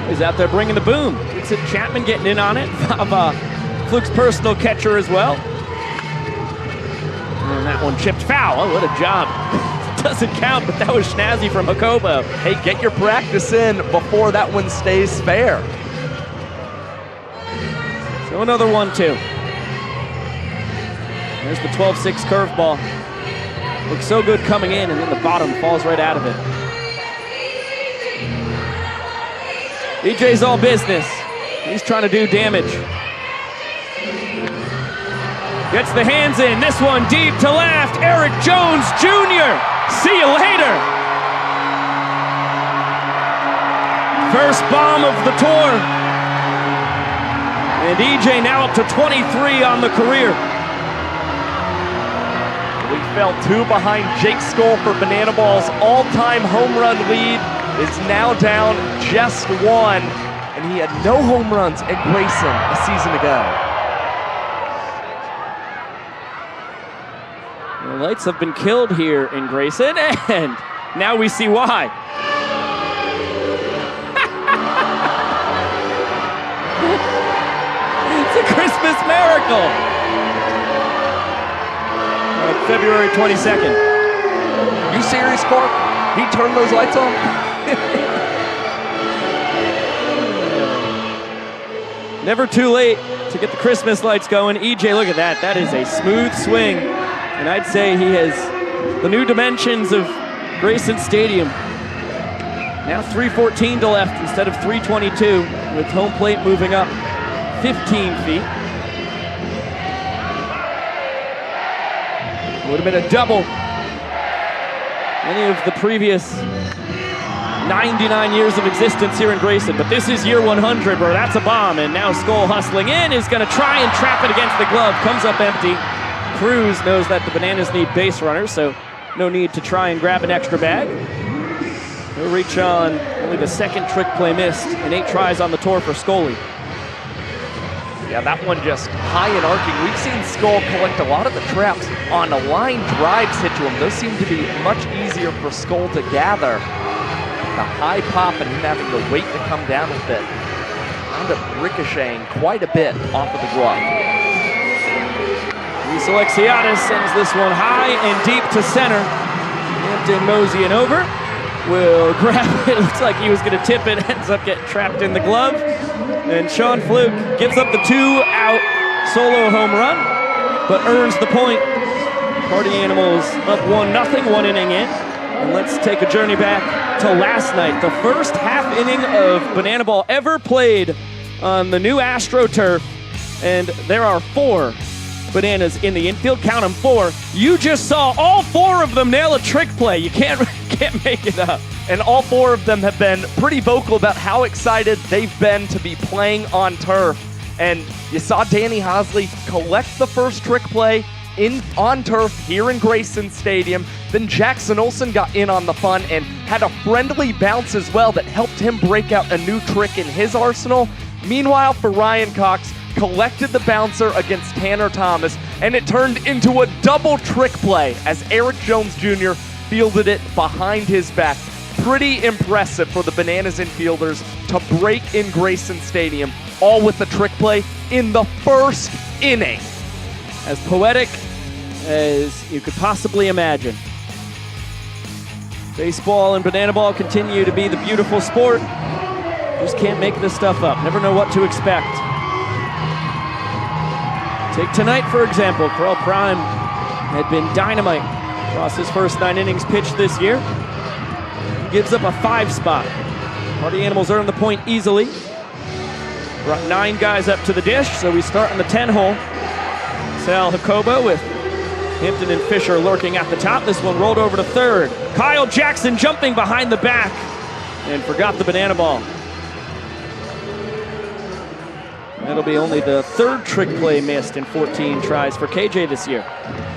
He's out there bringing the boom. It's a Chapman getting in on it. Fluke's personal catcher as well. And that one chipped foul. Oh, what a job. doesn't count, but that was snazzy from Jacobo. Hey, get your practice in before that one stays fair. So another 1-2. There's the 12-6 curveball. Looks so good coming in, and then the bottom falls right out of it. EJ's all business. He's trying to do damage. Gets the hands in. This one deep to left. Eric Jones Jr. See you later. First bomb of the tour. And EJ now up to 23 on the career. We fell 2 behind Jake Skoll for Banana Ball's all-time home run lead. Is now down just 1. And he had no home runs at Grayson a season ago. The lights have been killed here in Grayson, and now we see why. It's a Christmas miracle. February 22nd. You serious, Clark? He turned those lights on? Never too late to get the Christmas lights going. EJ, look at that. That is a smooth swing. And I'd say he has the new dimensions of Grayson Stadium. Now 3:14 to left instead of 3:22, with home plate moving up 15 feet. Would have been a double any of the previous 99 years of existence here in Grayson, but this is year 100, where that's a bomb, and now Skoll hustling in is going to try and trap it against the glove. Comes up empty. Cruz knows that the Bananas need base runners, so no need to try and grab an extra bag. He'll reach on. Only the second trick play missed, and 8 tries on the tour for Scully. Yeah, that one just high and arcing. We've seen Skoll collect a lot of the traps on the line drives hit to him. Those seem to be much easier for Skoll to gather. The high pop and him having to wait to come down with it. Wound up ricocheting quite a bit off of the glove. Luis Alexiadis sends this one high and deep to center. Hampton moseying over. Will grab it. Looks like he was going to tip it. Ends up getting trapped in the glove. And Sean Fluke gives up the 2-out solo home run, but earns the point. Party Animals up 1-0, 1 inning in. And let's take a journey back to last night. The first half inning of Banana Ball ever played on the new AstroTurf. And there are 4 Bananas in the infield. Count them, 4. You just saw all 4 of them nail a trick play. You can't make it up. And all 4 of them have been pretty vocal about how excited they've been to be playing on turf. And you saw Danny Hosley collect the first trick play on turf here in Grayson Stadium. Then Jackson Olsen got in on the fun and had a friendly bounce as well that helped him break out a new trick in his arsenal. Meanwhile, for Ryan Cox, collected the bouncer against Tanner Thomas, and it turned into a double trick play as Eric Jones Jr. fielded it behind his back. Pretty impressive for the Bananas infielders to break in Grayson Stadium, all with the trick play in the first inning. As poetic as you could possibly imagine. Baseball and Banana Ball continue to be the beautiful sport. Just can't make this stuff up. Never know what to expect. Take tonight, for example. Carl Prime had been dynamite across his first 9 innings pitched this year. He gives up a 5 spot. Party Animals earn the point easily. Brought 9 guys up to the dish, so we start on the 10 hole. Sal Jacobo with Hampton and Fisher lurking at the top. This one rolled over to third. Kyle Jackson jumping behind the back and forgot the Banana Ball. That'll be only the 3rd trick play missed in 14 tries for KJ this year.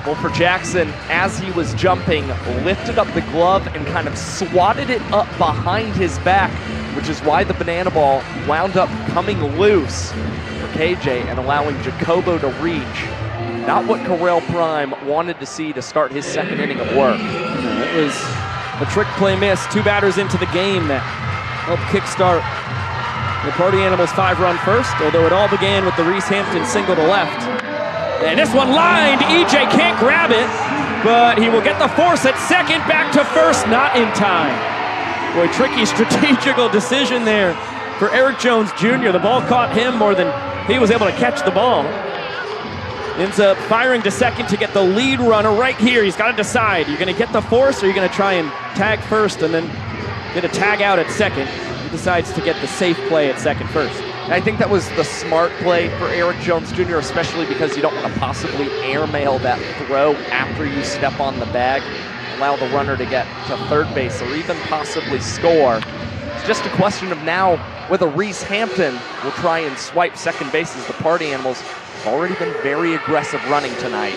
Well, for Jackson, as he was jumping, lifted up the glove and kind of swatted it up behind his back, which is why the Banana Ball wound up coming loose for KJ and allowing Jacobo to reach. Not what Carell Prime wanted to see to start his 2nd inning of work. It was a trick play miss, 2 batters into the game that helped kickstart the Party Animals 5-run first, although it all began with the Reese Hampton single to left. And this one lined, EJ can't grab it. but he will get the force at second, back to first, not in time. Boy, tricky strategical decision there for Eric Jones Jr. The ball caught him more than he was able to catch the ball. Ends up firing to second to get the lead runner right here. He's got to decide. You're going to get the force, or you're going to try and tag first and then get a tag out at second. He decides to get the safe play at second first. I think that was the smart play for Eric Jones Jr., especially because you don't want to possibly airmail that throw after you step on the bag. Allow the runner to get to third base or even possibly score. It's just a question of now whether Reese Hampton will try and swipe second base, as the Party Animals have already been very aggressive running tonight.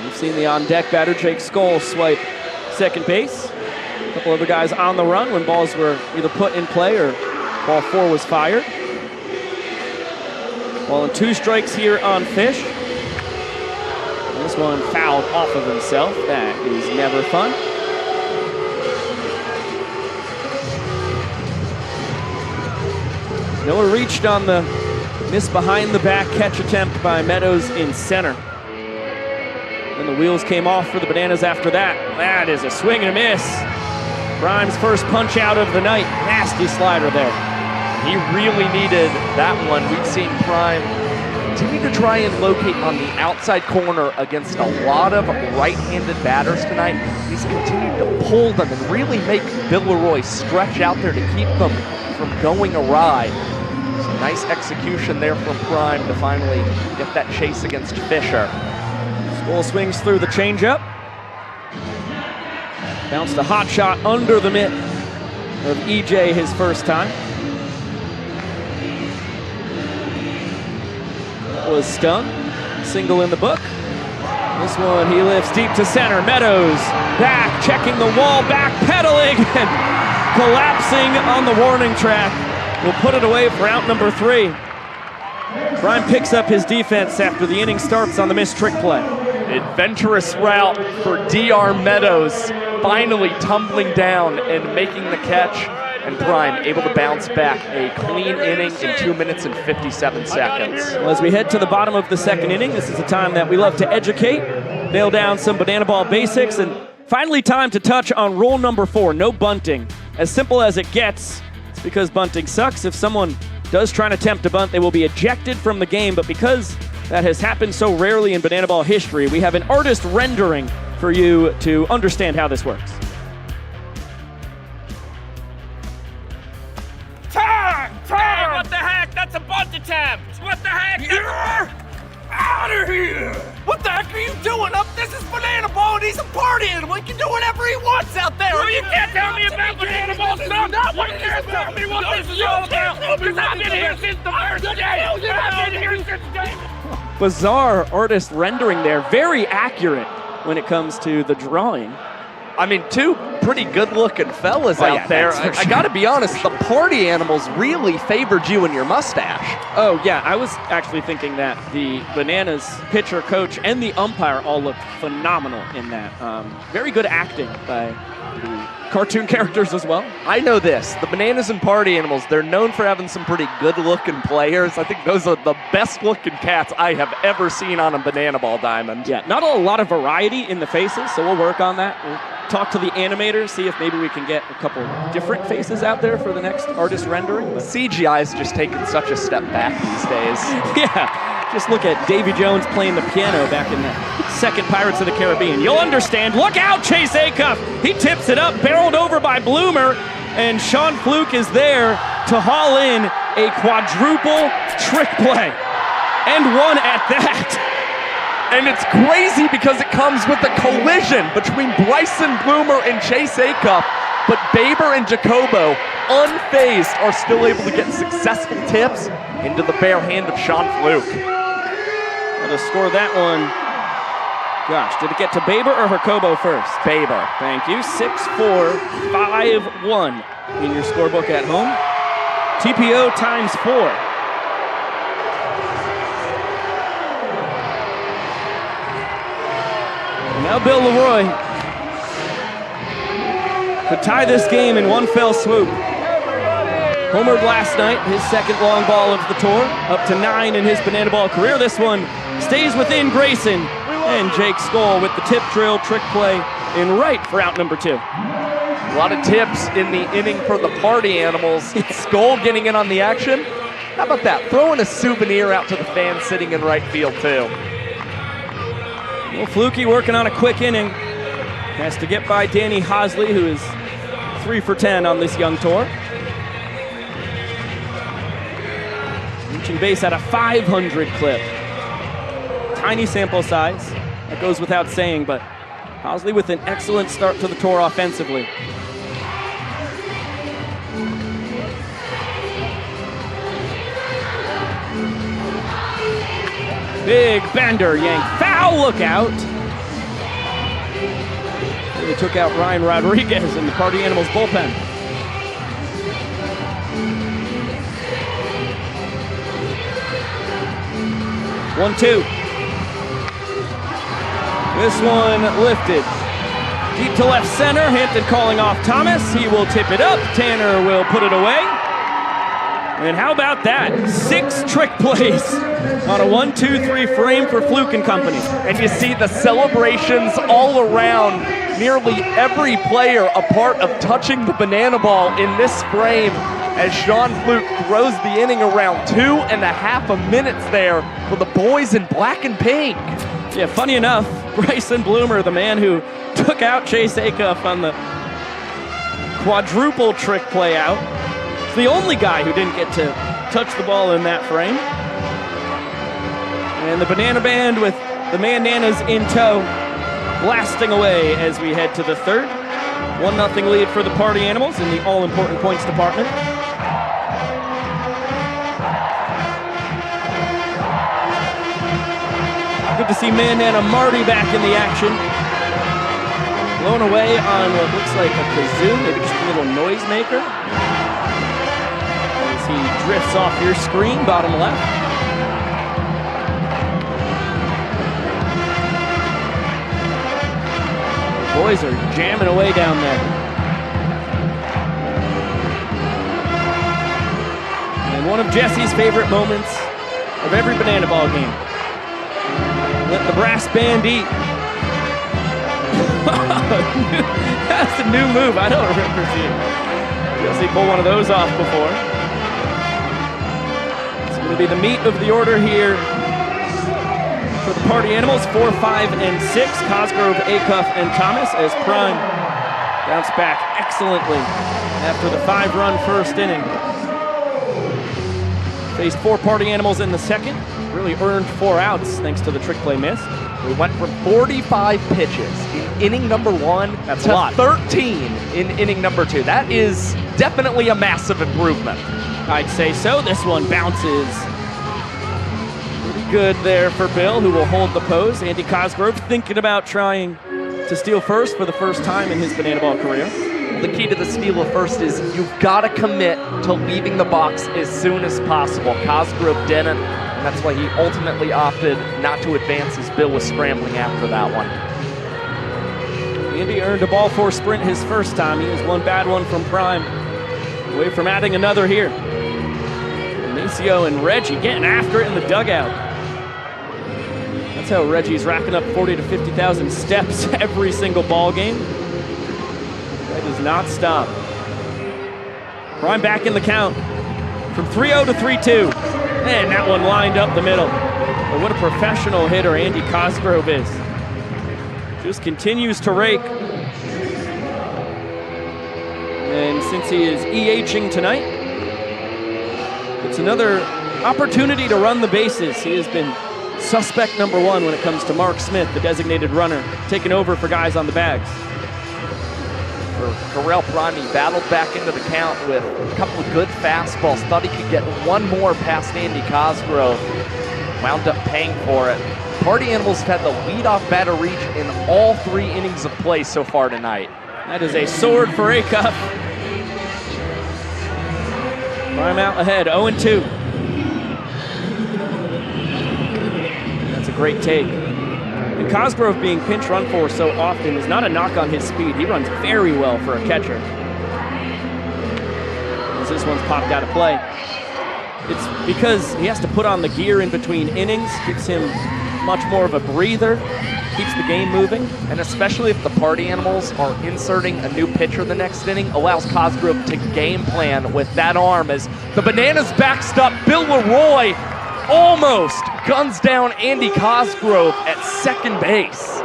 You've seen the on-deck batter Jake Skoll swipe second base. A couple other guys on the run when balls were either put in play or ball 4 was fired. Ball and 2 strikes here on Fish. This one fouled off of himself. That is never fun. Miller reached on the miss behind the back catch attempt by Meadows in center. Then the wheels came off for the Bananas after that. That is a swing and a miss. Grimes' first punch out of the night. Nasty slider there. He really needed that one. We've seen Prime continue to try and locate on the outside corner against a lot of right-handed batters tonight. He's continued to pull them and really make Bill Leroy stretch out there to keep them from going awry. So nice execution there from Prime to finally get that chase against Fisher. Skoll swings through the changeup. Bounced a hot shot under the mitt of EJ his first time. Was stung. Single in the book. This one he lifts deep to center. Meadows back, checking the wall, back pedaling, and collapsing on the warning track. Will put it away for out number 3. Prime picks up his defense after the inning starts on the missed trick play. Adventurous route for DR Meadows, finally tumbling down and making the catch. And Prime able to bounce back a clean inning in 2 minutes and 57 seconds. Well, as we head to the bottom of the second inning, this is a time that we love to educate, nail down some banana ball basics, and finally time to touch on rule number 4, no bunting. As simple as it gets, it's because bunting sucks. If someone does try and attempt to bunt, they will be ejected from the game, but because that has happened so rarely in banana ball history, we have an artist rendering for you to understand how this works. Hey, what the heck? That's a bunt attempt! What the heck? You're out of here! What the heck are you doing up? This is banana ball and he's a party animal. He can do whatever he wants out there. Well, you can't tell me about banana ball stuff. You can't tell me what this is all about. Because I've been here since the first day. I've been here since day. Bizarre artist rendering there. Very accurate when it comes to the drawing. I mean, 2 pretty good-looking fellas out there. I gotta be honest, the Party Animals really favored you and your mustache. Oh, yeah, I was actually thinking that the Bananas pitcher, coach, and the umpire all looked phenomenal in that. Very good acting by the cartoon characters as well. I know this. The Bananas and Party Animals, they're known for having some pretty good-looking players. I think those are the best-looking cats I have ever seen on a banana ball diamond. Yeah, not a lot of variety in the faces, so we'll work on that. We'll talk to the animators, see if maybe we can get a couple different faces out there for the next artist rendering. But CGI's just taken such a step back these days. Yeah, just look at Davy Jones playing the piano back in the second Pirates of the Caribbean. You'll understand. Look out, Chase Acuff. He tips it up, barreled over by Bloomer, and Sean Fluke is there to haul in a quadruple trick play. And one at that. And it's crazy because it comes with a collision between Bryson Bloomer and Chase Acuff, but Baber and Jacobo, unfazed, are still able to get successful tips into the bare hand of Sean Fluke. Well, to score that one, gosh, did it get to Baber or Jacobo first? Baber. Thank you. 6-4, 5-1 in your scorebook at home. TPO times 4. Now Bill Leroy could tie this game in one fell swoop. Homered last night, his second long ball of the tour, up to 9 in his banana ball career. This one stays within Grayson, And Jake Skoll with the tip drill trick play in right for out number 2. A lot of tips in the inning for the party animals. Skoll getting in on the action. How about that? Throwing a souvenir out to the fans sitting in right field, too. Well, Fluky working on a quick inning. Has to get by Danny Hosley, who is 3 for 10 on this young tour. Reaching base at a 500 clip. Tiny sample size. That goes without saying, but Hosley with an excellent start to the tour offensively. Big bender yank, foul, look out. They took out Ryan Rodriguez in the Party Animals bullpen. One, two. This one lifted. Deep to left center, Hampton calling off Thomas. He will tip it up, Tanner will put it away. And how about that? 6 trick plays on a 1-2-3 frame for Fluke and company. And you see the celebrations all around. Nearly every player a part of touching the banana ball in this frame as Sean Fluke throws the inning around 2.5 minutes there for the boys in black and pink. Yeah, funny enough, Bryson Bloomer, the man who took out Chase Acuff on the quadruple trick play out, is the only guy who didn't get to touch the ball in that frame. And the Banana Band with the Mandanas in tow, blasting away as we head to the third. 1-0 lead for the Party Animals in the all-important points department. Good to see Mandana Marty back in the action. Blown away on what looks like a kazoo, maybe just a little noisemaker. As he drifts off your screen, bottom left. Boys are jamming away down there. And one of Jesse's favorite moments of every banana ball game. Let the brass band eat. That's a new move. I don't remember seeing Jesse pull one of those off before. It's going to be the meat of the order here for the Party Animals. 4, 5, and 6. Cosgrove, Acuff, and Thomas as Prime bounced back excellently after the 5-run first inning. Faced 4 Party Animals in the second. Really earned 4 outs thanks to the trick play miss. We went from 45 pitches in inning number 1 That's to a lot. 13 in inning number 2. That is definitely a massive improvement. I'd say so. This one bounces pretty good there for Bill, who will hold the pose. Andy Cosgrove thinking about trying to steal first for the first time in his banana ball career. The key to the steal of first is you've got to commit to leaving the box as soon as possible. Cosgrove didn't, and that's why he ultimately opted not to advance as Bill was scrambling after that one. Andy earned a ball 4 sprint his first time. He was one bad one from Prime. Away from adding another here. Maceo and Reggie getting after it in the dugout. That's how Reggie's racking up 40 to 50,000 steps every single ball game. That does not stop. Prime back in the count from 3-0 to 3-2. And that one lined up the middle. But what a professional hitter Andy Cosgrove is. Just continues to rake. And since he is EHing tonight, it's another opportunity to run the bases. He has been suspect number 1 when it comes to Mark Smith, the designated runner, taking over for guys on the bags. Terrell Prime battled back into the count with a couple of good fastballs. Thought he could get one more past Andy Cosgrove. Wound up paying for it. Party Animals have had the leadoff batter reach in all 3 innings of play so far tonight. That is a sword for Acuff. Prime out ahead, 0-2. That's a great take. And Cosgrove being pinch run for so often is not a knock on his speed. He runs very well for a catcher. As this one's popped out of play. It's because he has to put on the gear in between innings, gives him much more of a breather. keeps the game moving. And especially if the Party Animals are inserting a new pitcher the next inning, allows Cosgrove to game plan with that arm as the Bananas backstop. Bill Leroy almost guns down Andy Cosgrove at second base.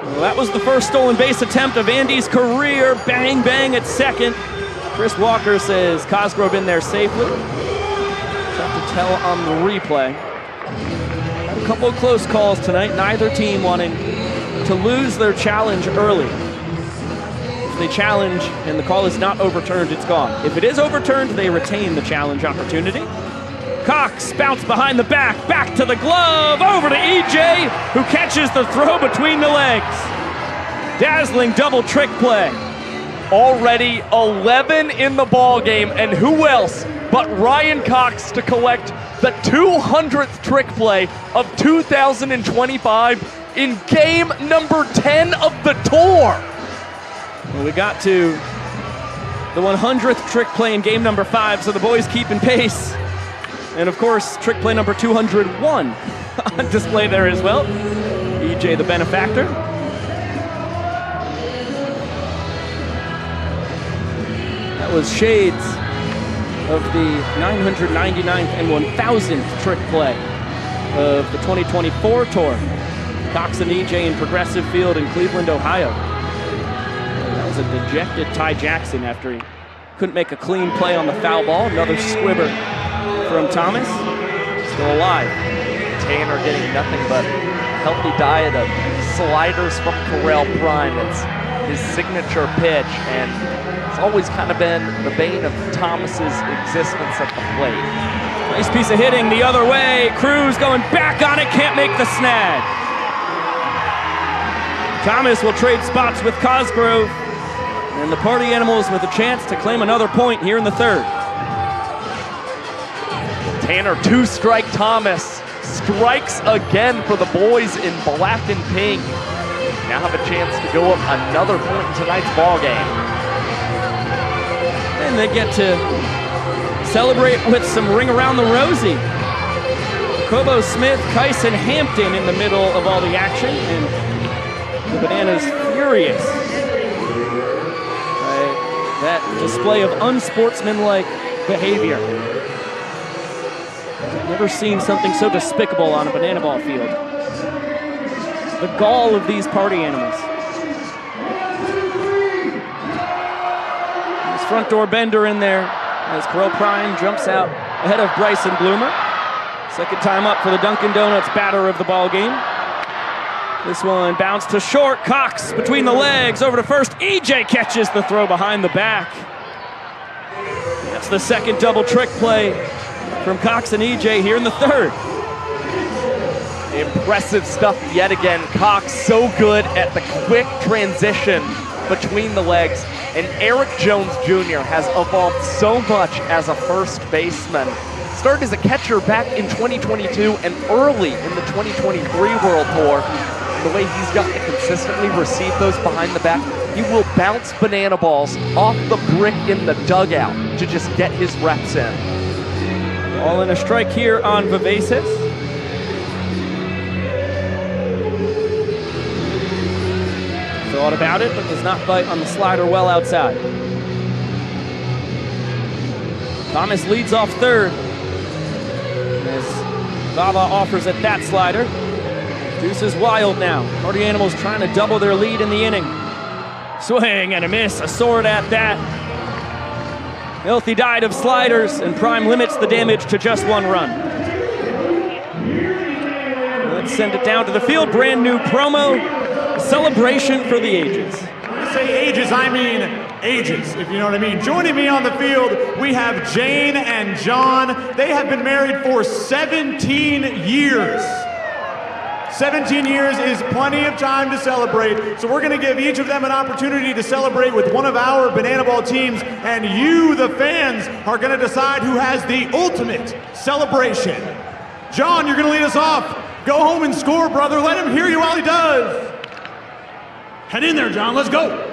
Well, that was the first stolen base attempt of Andy's career. Bang, bang at second. Chris Walker says Cosgrove in there safely. Tough to tell on the replay. Had a couple of close calls tonight. Neither team wanting to lose their challenge early. If they challenge and the call is not overturned, it's gone. If it is overturned, they retain the challenge opportunity. Cox bounced behind the back to the glove, over to EJ, who catches the throw between the legs. Dazzling double trick play. Already 11 in the ball game, and who else but Ryan Cox to collect the 200th trick play of 2025 in game number 10 of the tour. Well, we got to the 100th trick play in game number 5, so the boys keeping pace. And of course, trick play number 201 on display there as well. EJ the benefactor. That was shades of the 999th and 1000th trick play of the 2024 tour. Cox and EJ in Progressive Field in Cleveland, Ohio. That was a dejected Ty Jackson after he couldn't make a clean play on the foul ball. Another squibber from Thomas, still alive. Tanner getting nothing but a healthy diet of sliders from Corral Prime. It's his signature pitch, and it's always kind of been the bane of Thomas's existence at the plate. Nice piece of hitting the other way. Cruz going back on it, can't make the snag. Thomas will trade spots with Cosgrove, and the Party Animals with a chance to claim another point here in the third. Tanner, two-strike Thomas, strikes again for the boys in black and pink. Now have a chance to go up another point in tonight's ball game. And they get to celebrate with some Ring Around the Rosie. Kobo Smith, Kyson Hampton in the middle of all the action, and the Bananas furious by that display of unsportsmanlike behavior. Never seen something so despicable on a banana ball field. The gall of these Party Animals. This front door bender in there as Corral Prime jumps out ahead of Bryson Bloomer. Second time up for the Dunkin' Donuts batter of the ball game. This one bounced to short. Cox between the legs, over to first. EJ catches the throw behind the back. That's the second double trick play from Cox and EJ here in the third. Impressive stuff yet again. Cox so good at the quick transition between the legs. And Eric Jones Jr. has evolved so much as a first baseman. Started as a catcher back in 2022 and early in the 2023 World Tour. The way he's got to consistently receive those behind the back, he will bounce banana balls off the brick in the dugout to just get his reps in. All in a strike here on Vivaces. Thought about it, but does not bite on the slider well outside. Thomas leads off third as Vava offers at that slider. Deuce is wild now. Party Animals trying to double their lead in the inning. Swing and a miss, a sword at that. Healthy diet of sliders, and Prime limits the damage to just one run. Let's send it down to the field. Brand new promo. Celebration for the ages. When I say ages, I mean ages, if you know what I mean. Joining me on the field, we have Jane and John. They have been married for 17 years. 17 years is plenty of time to celebrate, so we're going to give each of them an opportunity to celebrate with one of our Banana Ball teams, and you, the fans, are going to decide who has the ultimate celebration. John, you're going to lead us off. Go home and score, brother. Let him hear you while he does. Head in there, John. Let's go.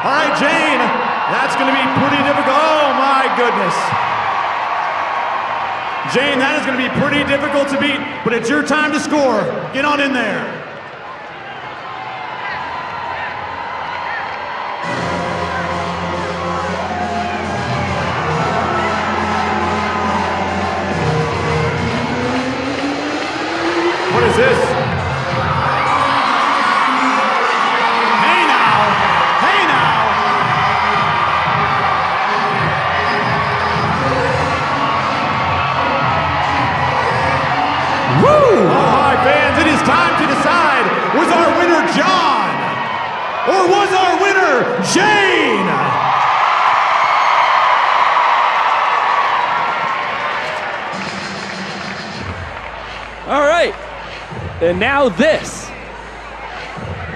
All right, Jane, that's going to be pretty difficult. Oh, my goodness. Jane, that is going to be pretty difficult to beat, but it's your time to score. Get on in there. What is this? Hey now! Hey now! Woo! All right, fans, it is time to decide, was our winner John? Or was our winner Jane? All right. And now this.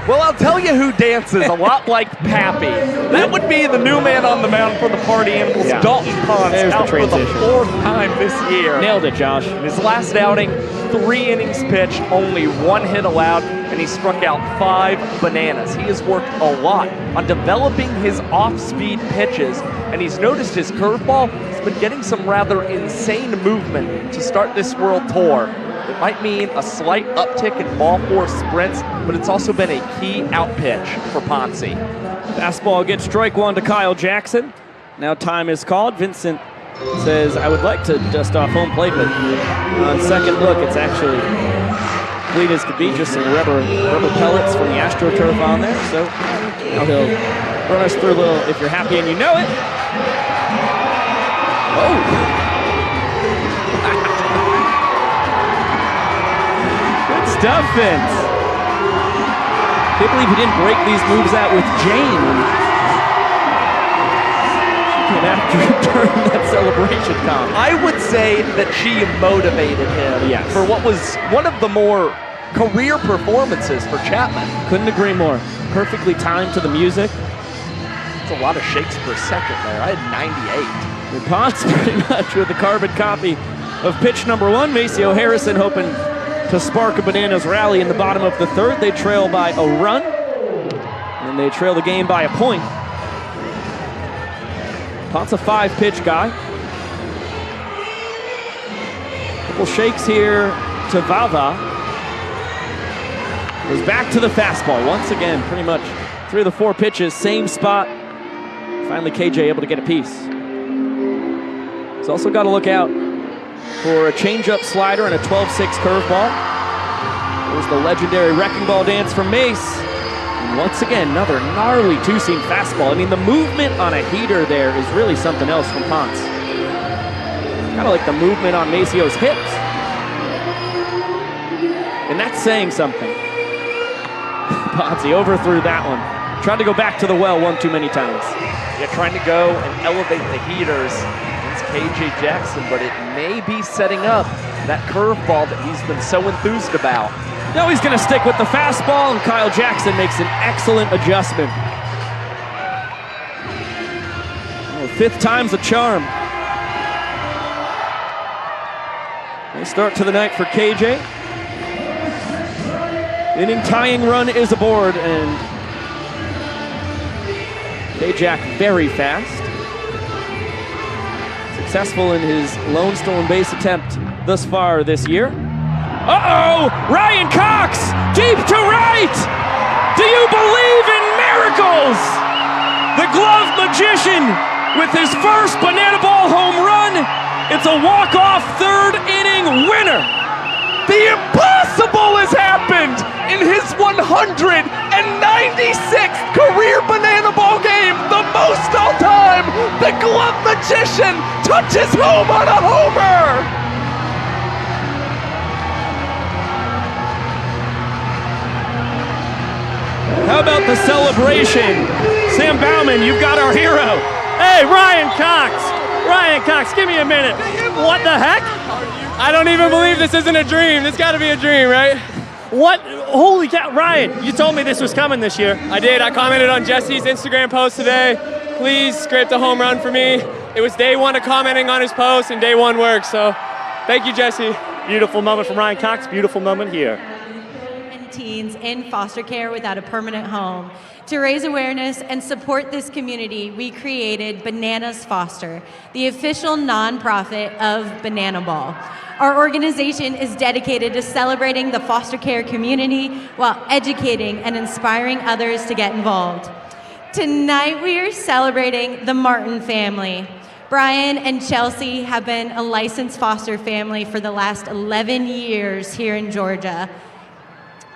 Well, I'll tell you who dances a lot like Pappy. That would be the new man on the mound for the Party Animals, Yeah. Dalton Ponce, There's the out for the transition. 4th time this year. Nailed it, Josh. In his last outing, 3 innings pitched, only 1 hit allowed, and he struck out 5 bananas. He has worked a lot on developing his off-speed pitches, and he's noticed his curveball has been getting some rather insane movement to start this World Tour. It might mean a slight uptick in ball force sprints, but it's also been a key out pitch for Ponce. Fastball gets strike 1 to Kyle Jackson. Now time is called. Vincent says, I would like to dust off home plate, but on second look, it's actually clean as could be, just some rubber pellets from the AstroTurf on there. So now he'll run us through a little, if you're happy and you know it. Oh. Stuff, Vince. Can't believe he didn't break these moves out with Jane. She came after him during that celebration comp. I would say that she motivated him for what was one of the more career performances for Chapman. Couldn't agree more. Perfectly timed to the music. It's a lot of shakes per second there. I had 98. And Ponce pretty much with the carbon copy of pitch number 1. Maceo Harrison hoping to spark a Bananas rally in the bottom of the 3rd. They trail by a run, and they trail the game by a point. Ponce a 5-pitch guy. Couple shakes here to Vava. Goes back to the fastball once again, pretty much 3 of the 4 pitches, same spot. Finally, KJ able to get a piece. He's also got to look out for a changeup slider and a 12-6 curveball. There's the legendary wrecking ball dance from Mace. And once again, another gnarly 2-seam fastball. I mean, the movement on a heater there is really something else from Ponce. Kind of like the movement on Maceo's hips. And that's saying something. Ponce overthrew that one. Tried to go back to the well one too many times. Yeah, trying to go and elevate the heaters. KJ Jackson, but it may be setting up that curveball that he's been so enthused about. Now he's going to stick with the fastball, and Kyle Jackson makes an excellent adjustment. Well, 5th time's a charm. Nice start to the night for KJ. Inning tying run is aboard, and K-Jack very fast. Successful in his lone stolen base attempt thus far this year. Uh-oh! Ryan Cox! Deep to right! Do you believe in miracles? The glove magician with his first Banana Ball home run. It's a walk-off 3rd inning winner. The impossible has happened in his 196th career Banana Ball game, the most all time. The glove magician touches home on a homer. How about the celebration? Sam Bauman, you've got our hero. Hey, Ryan Cox! Ryan Cox, give me a minute. What the heck? I don't even believe this isn't a dream. This got to be a dream, right? What? Holy cow. Ryan, you told me this was coming this year. I did. I commented on Jesse's Instagram post today. Please scrape the home run for me. It was day 1 of commenting on his post, and day 1 worked. So thank you, Jesse. Beautiful moment from Ryan Cox. Beautiful moment here. of teens in foster care without a permanent home. To raise awareness and support this community, we created Bananas Foster, the official nonprofit of Banana Ball. Our organization is dedicated to celebrating the foster care community while educating and inspiring others to get involved. Tonight we are celebrating the Martin family. Brian and Chelsea have been a licensed foster family for the last 11 years here in Georgia.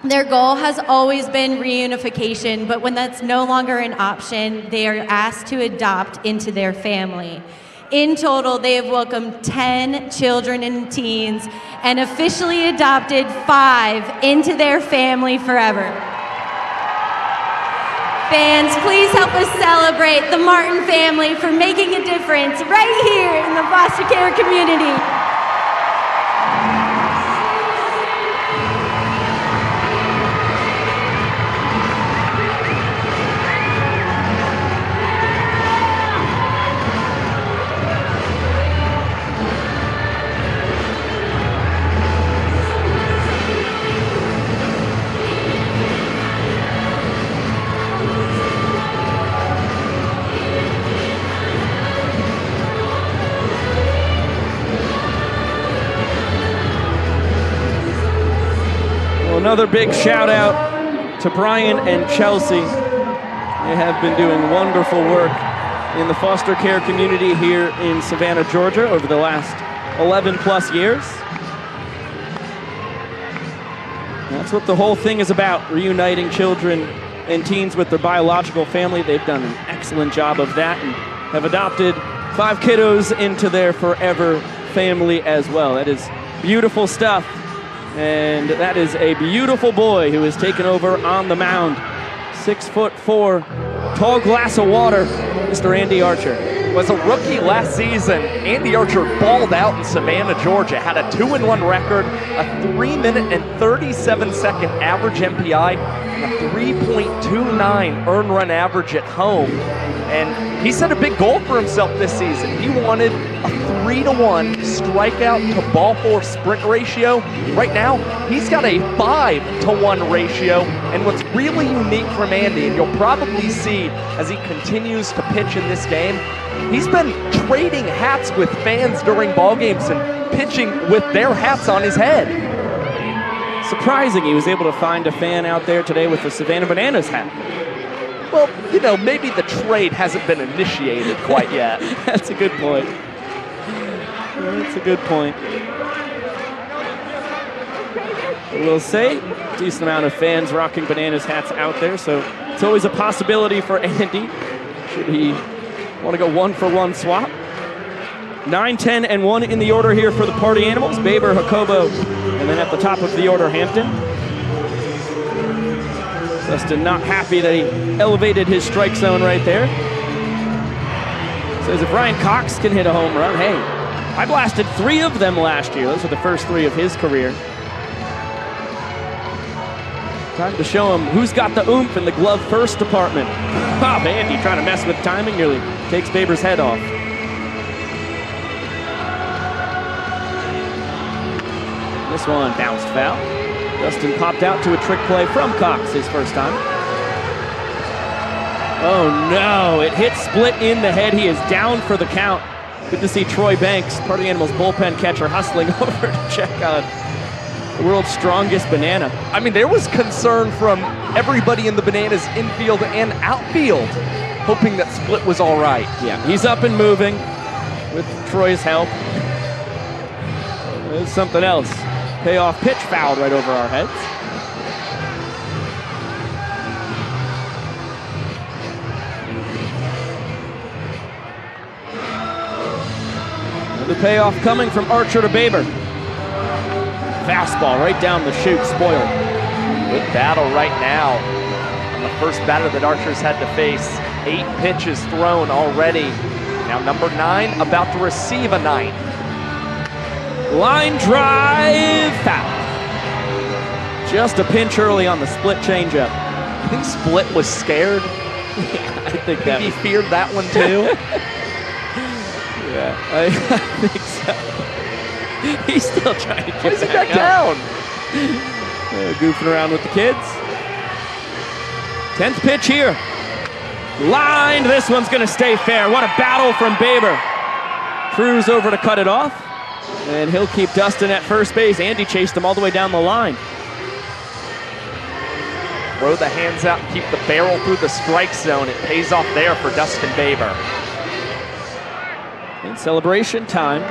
Their goal has always been reunification, but when that's no longer an option, they are asked to adopt into their family. In total, they have welcomed 10 children and teens and officially adopted 5 into their family forever. Fans, please help us celebrate the Martin family for making a difference right here in the foster care community. Another big shout out to Brian and Chelsea. They have been doing wonderful work in the foster care community here in Savannah, Georgia over the last 11 plus years. That's what the whole thing is about, reuniting children and teens with their biological family. They've done an excellent job of that and have adopted 5 kiddos into their forever family as well. That is beautiful stuff. And that is a beautiful boy who has taken over on the mound. 6'4", tall glass of water, Mr. Andy Archer. Was a rookie last season. Andy Archer balled out in Savannah, Georgia, had a 2-1 record, a 3-minute and 37-second average MPI, and a 3.29 earned run average at home. And he set a big goal for himself this season. He wanted a 3-to-1 strikeout to ball force sprint ratio. Right now, he's got a 5-to-1 ratio. And what's really unique from Andy, and you'll probably see as he continues to pitch in this game, he's been trading hats with fans during ball games and pitching with their hats on his head. Surprising he was able to find a fan out there today with the Savannah Bananas hat. Well, you know, maybe the trade hasn't been initiated quite yet. That's a good point. That's a good point. We'll say, decent amount of fans rocking Bananas hats out there, so it's always a possibility for Andy, should he want to go 1-for-1 swap. 9, 10, and 1 in the order here for the Party Animals. Baber, Jacobo, and then at the top of the order, Hampton. Dustin not happy that he elevated his strike zone right there. Says if Ryan Cox can hit a home run, hey, I blasted 3 of them last year. Those are the first 3 of his career. Time to show him who's got the oomph in the glove first department. Oh, Andy trying to mess with timing, nearly takes Baber's head off. This one bounced foul. Dustin popped out to a trick play from Cox his first time. Oh no, it hit Split in the head. He is down for the count. Good to see Troy Banks, Party Animals bullpen catcher, hustling over to check on the world's strongest banana. I mean, there was concern from everybody in the Bananas infield and outfield, hoping that Split was all right. Yeah, he's up and moving with Troy's help. There's something else. Payoff pitch fouled right over our heads. Another payoff coming from Archer to Baber. Fastball right down the chute, spoiled. Good battle right now. The first batter that Archer's had to face. 8 pitches thrown already. Now number 9 about to receive a 9th. Line drive foul. Just a pinch early on the Split changeup. I think Split was scared. Yeah, I think that he feared that one too. Yeah, I think so. He's still trying to get back down. They're goofing around with the kids. 10th pitch here. Lined, this one's gonna stay fair. What a battle from Baber. Cruz over to cut it off. And he'll keep Dustin at first base. Andy chased him all the way down the line. Throw the hands out and keep the barrel through the strike zone. It pays off there for Dustin Baber. In celebration time.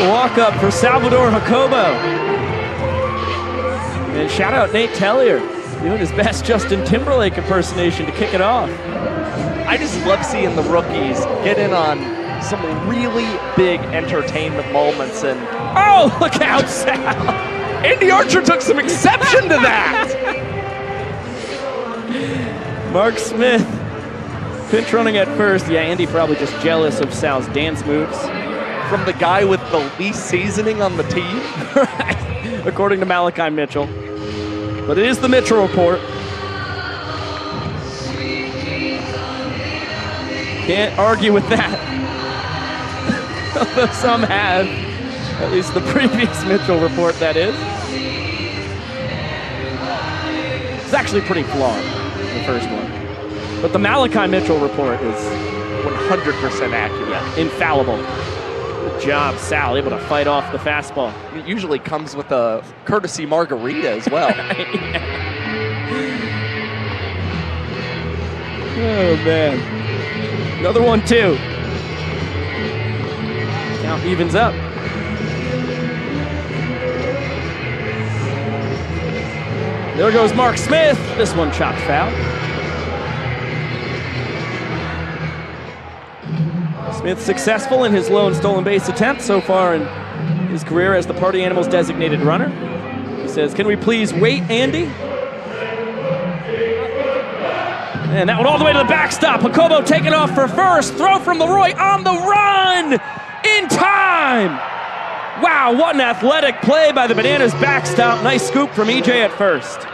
Walk up for Salvador Jacobo. And shout out Nate Tellier, doing his best Justin Timberlake impersonation to kick it off. I just love seeing the rookies get in on some really big entertainment moments. And oh, look out, Sal! Andy Archer took some exception to that. Mark Smith, pinch running at first. Yeah, Andy probably just jealous of Sal's dance moves. From the guy with the least seasoning on the team. Right, according to Malachi Mitchell. But it is the Mitchell report. Can't argue with that. Although some have. At least the previous Mitchell report, that is. It's actually pretty flawed, the first one. But the Malachi Mitchell report is 100% accurate. Infallible. Good job, Sal, able to fight off the fastball. It usually comes with a courtesy margarita as well. Oh, man. Another one, too. Count evens up. There goes Mark Smith. This one chopped foul. Smith successful in his lone stolen base attempt so far in his career as the Party Animals designated runner. He says, "Can we please wait, Andy?" And that one all the way to the backstop. Jacobo taking off for first. Throw from Leroy on the run! In time! Wow, what an athletic play by the Bananas backstop. Nice scoop from EJ at first.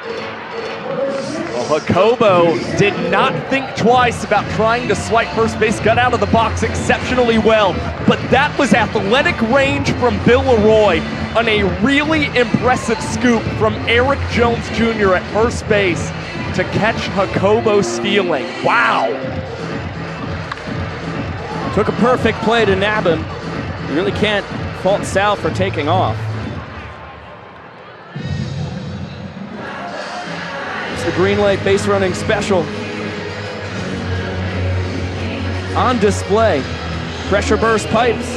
Well, Jacobo did not think twice about trying to swipe first base, got out of the box exceptionally well. But that was athletic range from Bill Leroy on a really impressive scoop from Eric Jones Jr. at first base to catch Jacobo stealing. Wow. Took a perfect play to nab him. You really can't fault Sal for taking off. It's the Green Light base running special. On display. Pressure burst pipes.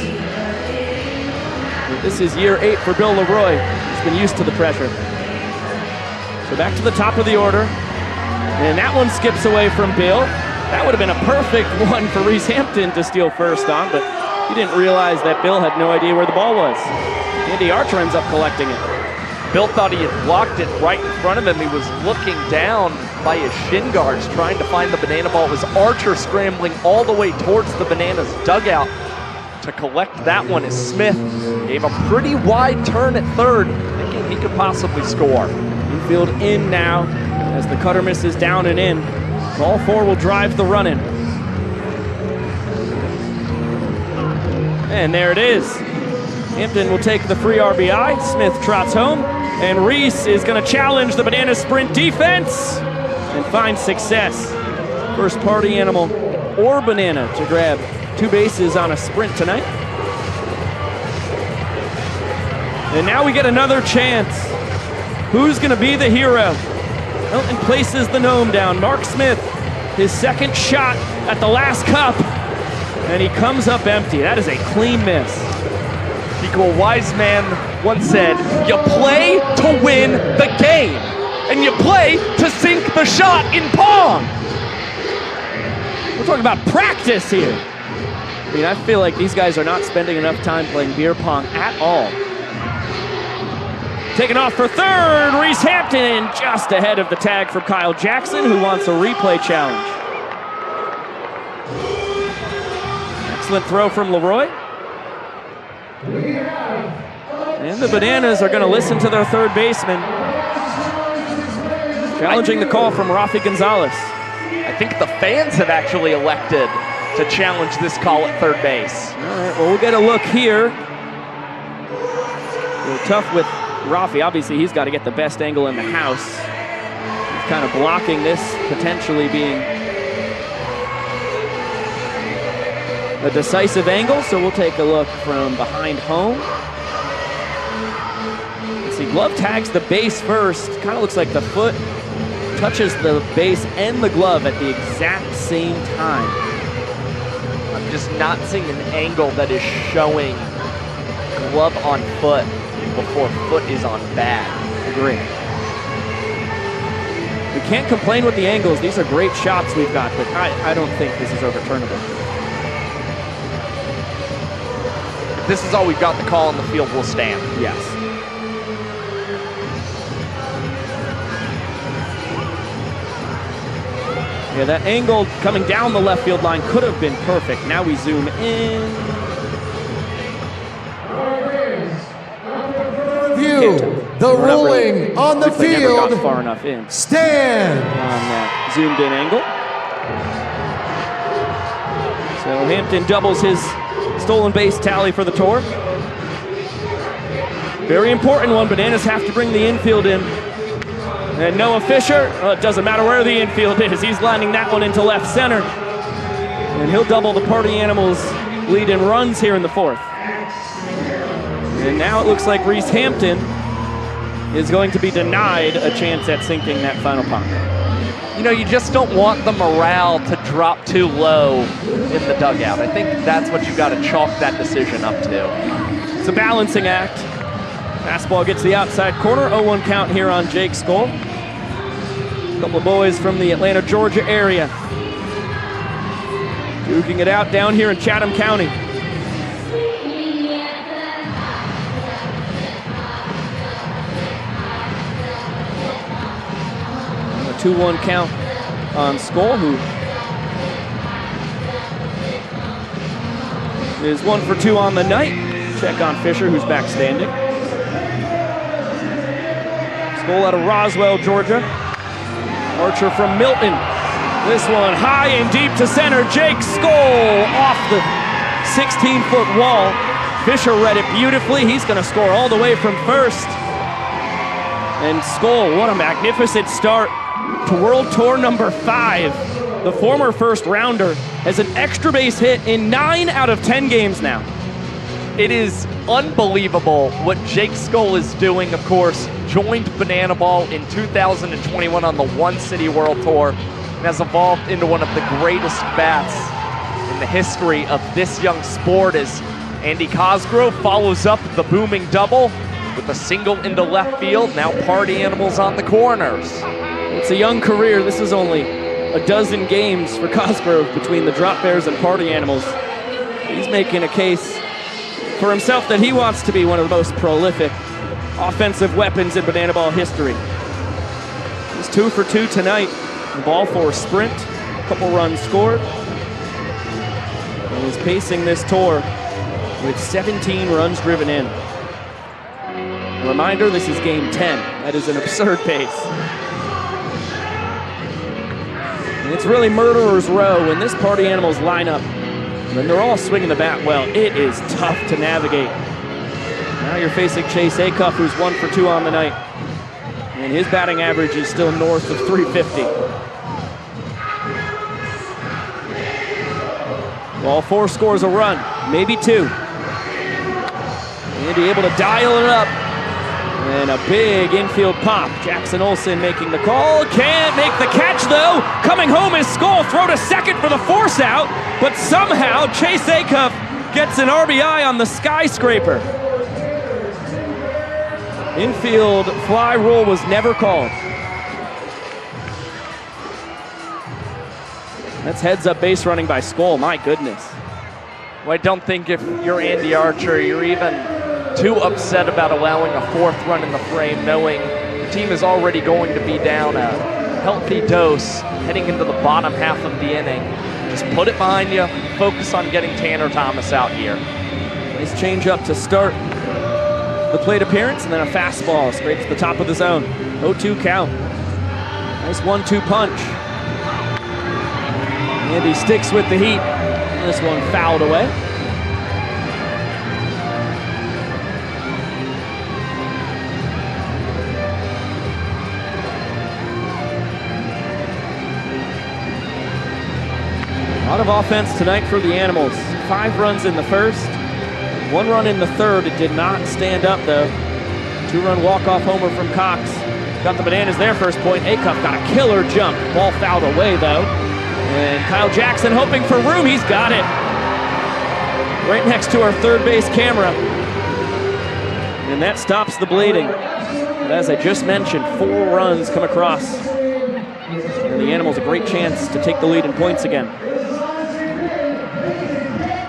This is year 8 for Bill Leroy. He's been used to the pressure. So back to the top of the order. And that one skips away from Bill. That would have been a perfect one for Reese Hampton to steal first on, but he didn't realize that Bill had no idea where the ball was. Andy Archer ends up collecting it. Bill thought he had blocked it right in front of him. He was looking down by his shin guards trying to find the banana ball. It was Archer scrambling all the way towards the Bananas dugout to collect that one as Smith gave a pretty wide turn at third, thinking he could possibly score. Infield in now as the cutter misses down and in. All 4 will drive the run in. And there it is. Hampton will take the free RBI. Smith trots home. And Reese is going to challenge the Banana sprint defense and find success. First party animal or Banana to grab 2 bases on a sprint tonight. And now we get another chance. Who's going to be the hero? Milton places the gnome down. Mark Smith, his second shot at the last cup, and he comes up empty. That is a clean miss. A wise man once said, you play to win the game, and you play to sink the shot in Pong. We're talking about practice here. I mean, I feel like these guys are not spending enough time playing beer pong at all. Taking off for third, Reese Hampton, just ahead of the tag from Kyle Jackson, who wants a replay challenge. Excellent throw from Leroy. And the Bananas are going to listen to their third baseman. Challenging the call from Rafi Gonzalez. I think the fans have actually elected to challenge this call at third base. All right, well, we'll get a look here. Tough with Rafi. Obviously, he's got to get the best angle in the house. He's kind of blocking this, potentially being a decisive angle, so we'll take a look from behind home. Let's see, glove tags the base first. Kind of looks like the foot touches the base and the glove at the exact same time. I'm just not seeing an angle that is showing glove on foot before foot is on bat. Agree. We can't complain with the angles. These are great shots we've got, but I don't think this is overturnable. If this is all we've got, the call on the field will stand. Yes. Yeah, that angle coming down the left field line could have been perfect. Now we zoom in. Review the ruling on the field. Never got far enough in. Stand on that zoomed in angle. So Hampton doubles his stolen base tally for the tour. Very important one. Bananas have to bring the infield in. And Noah Fisher, it doesn't matter where the infield is, he's lining that one into left center. And he'll double the Party Animals' lead in runs here in the fourth. And now it looks like Reese Hampton is going to be denied a chance at sinking that final pond. You know, you just don't want the morale to drop too low in the dugout. I think that's what you got to chalk that decision up to. It's a balancing act. Fastball gets the outside corner. 0-1 count here on Jake Skoll. A couple of boys from the Atlanta, Georgia area duking it out down here in Chatham County. A 2-1 count on Skoll, who is 1 for 2 on the night. Check on Fisher, who's back standing. Skoll out of Roswell, Georgia. Archer from Milton. This one high and deep to center. Jake Skoll off the 16-foot wall. Fisher read it beautifully. He's going to score all the way from first. And Skoll, what a magnificent start to World Tour number 5. The former first rounder has an extra base hit in 9 out of 10 games now. It is unbelievable what Jake Skoll is doing. Of course, joined Banana Ball in 2021 on the One City World Tour and has evolved into one of the greatest bats in the history of this young sport as Andy Cosgrove follows up the booming double with a single into left field. Now Party Animals on the corners. It's a young career. This is only a dozen games for Cosgrove between the Drop Bears and Party Animals. He's making a case for himself that he wants to be one of the most prolific offensive weapons in Banana Ball history. He's 2 for 2 tonight. The ball for a sprint, a couple runs scored. And he's pacing this tour with 17 runs driven in. A reminder, this is game 10. That is an absurd pace. And it's really murderer's row when this Party Animals line up. And they're all swinging the bat well. It is tough to navigate Now you're facing Chase Acuff, who's 1 for 2 on the night. And his batting average is still north of 350. All 4 scores a run, maybe 2. Andy able to dial it up. And a big infield pop. Jackson Olsen making the call. Can't make the catch though. Coming home is Skull. Throw to second for the force out. But somehow Chase Acuff gets an RBI on the skyscraper. Infield fly rule was never called. That's heads up base running by Skull. My goodness. Well, I don't think if you're Andy Archer, you're even too upset about allowing a 4th run in the frame, knowing the team is already going to be down a healthy dose heading into the bottom half of the inning. Just put it behind you, focus on getting Tanner Thomas out here. Nice change up to start the plate appearance, and then a fastball scrapes the top of the zone. 0-2 count. Nice 1-2 punch. Andy sticks with the heat. This one fouled away. A lot of offense tonight for the Animals. 5 runs in the first, 1 run in the third. It did not stand up though. 2-run walk-off homer from Cox. Got the Bananas their first point. Acuff got a killer jump. Ball fouled away though. And Kyle Jackson hoping for room. He's got it. Right next to our third base camera. And that stops the bleeding. But as I just mentioned, 4 runs come across. And the Animals a great chance to take the lead in points again.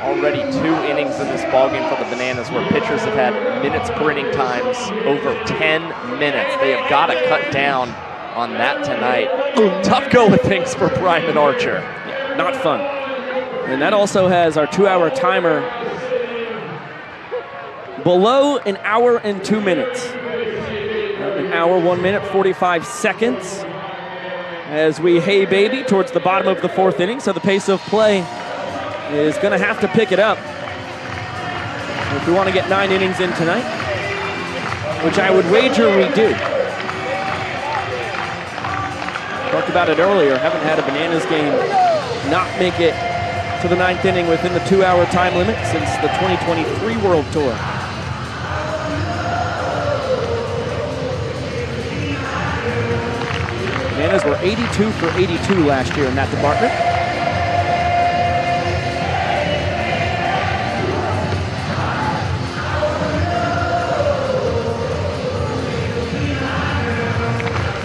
Already 2 innings in this ballgame for the Bananas where pitchers have had minutes per inning times over 10 minutes. They have got to cut down on that tonight. Tough go with things for Bryman Archer. Yeah, not fun. And that also has our 2-hour timer below 1 hour and 2 minutes. 1 hour, 1 minute, 45 seconds. As we hey baby towards the bottom of the 4th inning, so the pace of play is going to have to pick it up if we want to get 9 innings in tonight, which I would wager we do. Talked about it earlier, haven't had a Bananas game not make it to the 9th inning within the 2-hour time limit since the 2023 World Tour. Bananas were 82 for 82 last year in that department.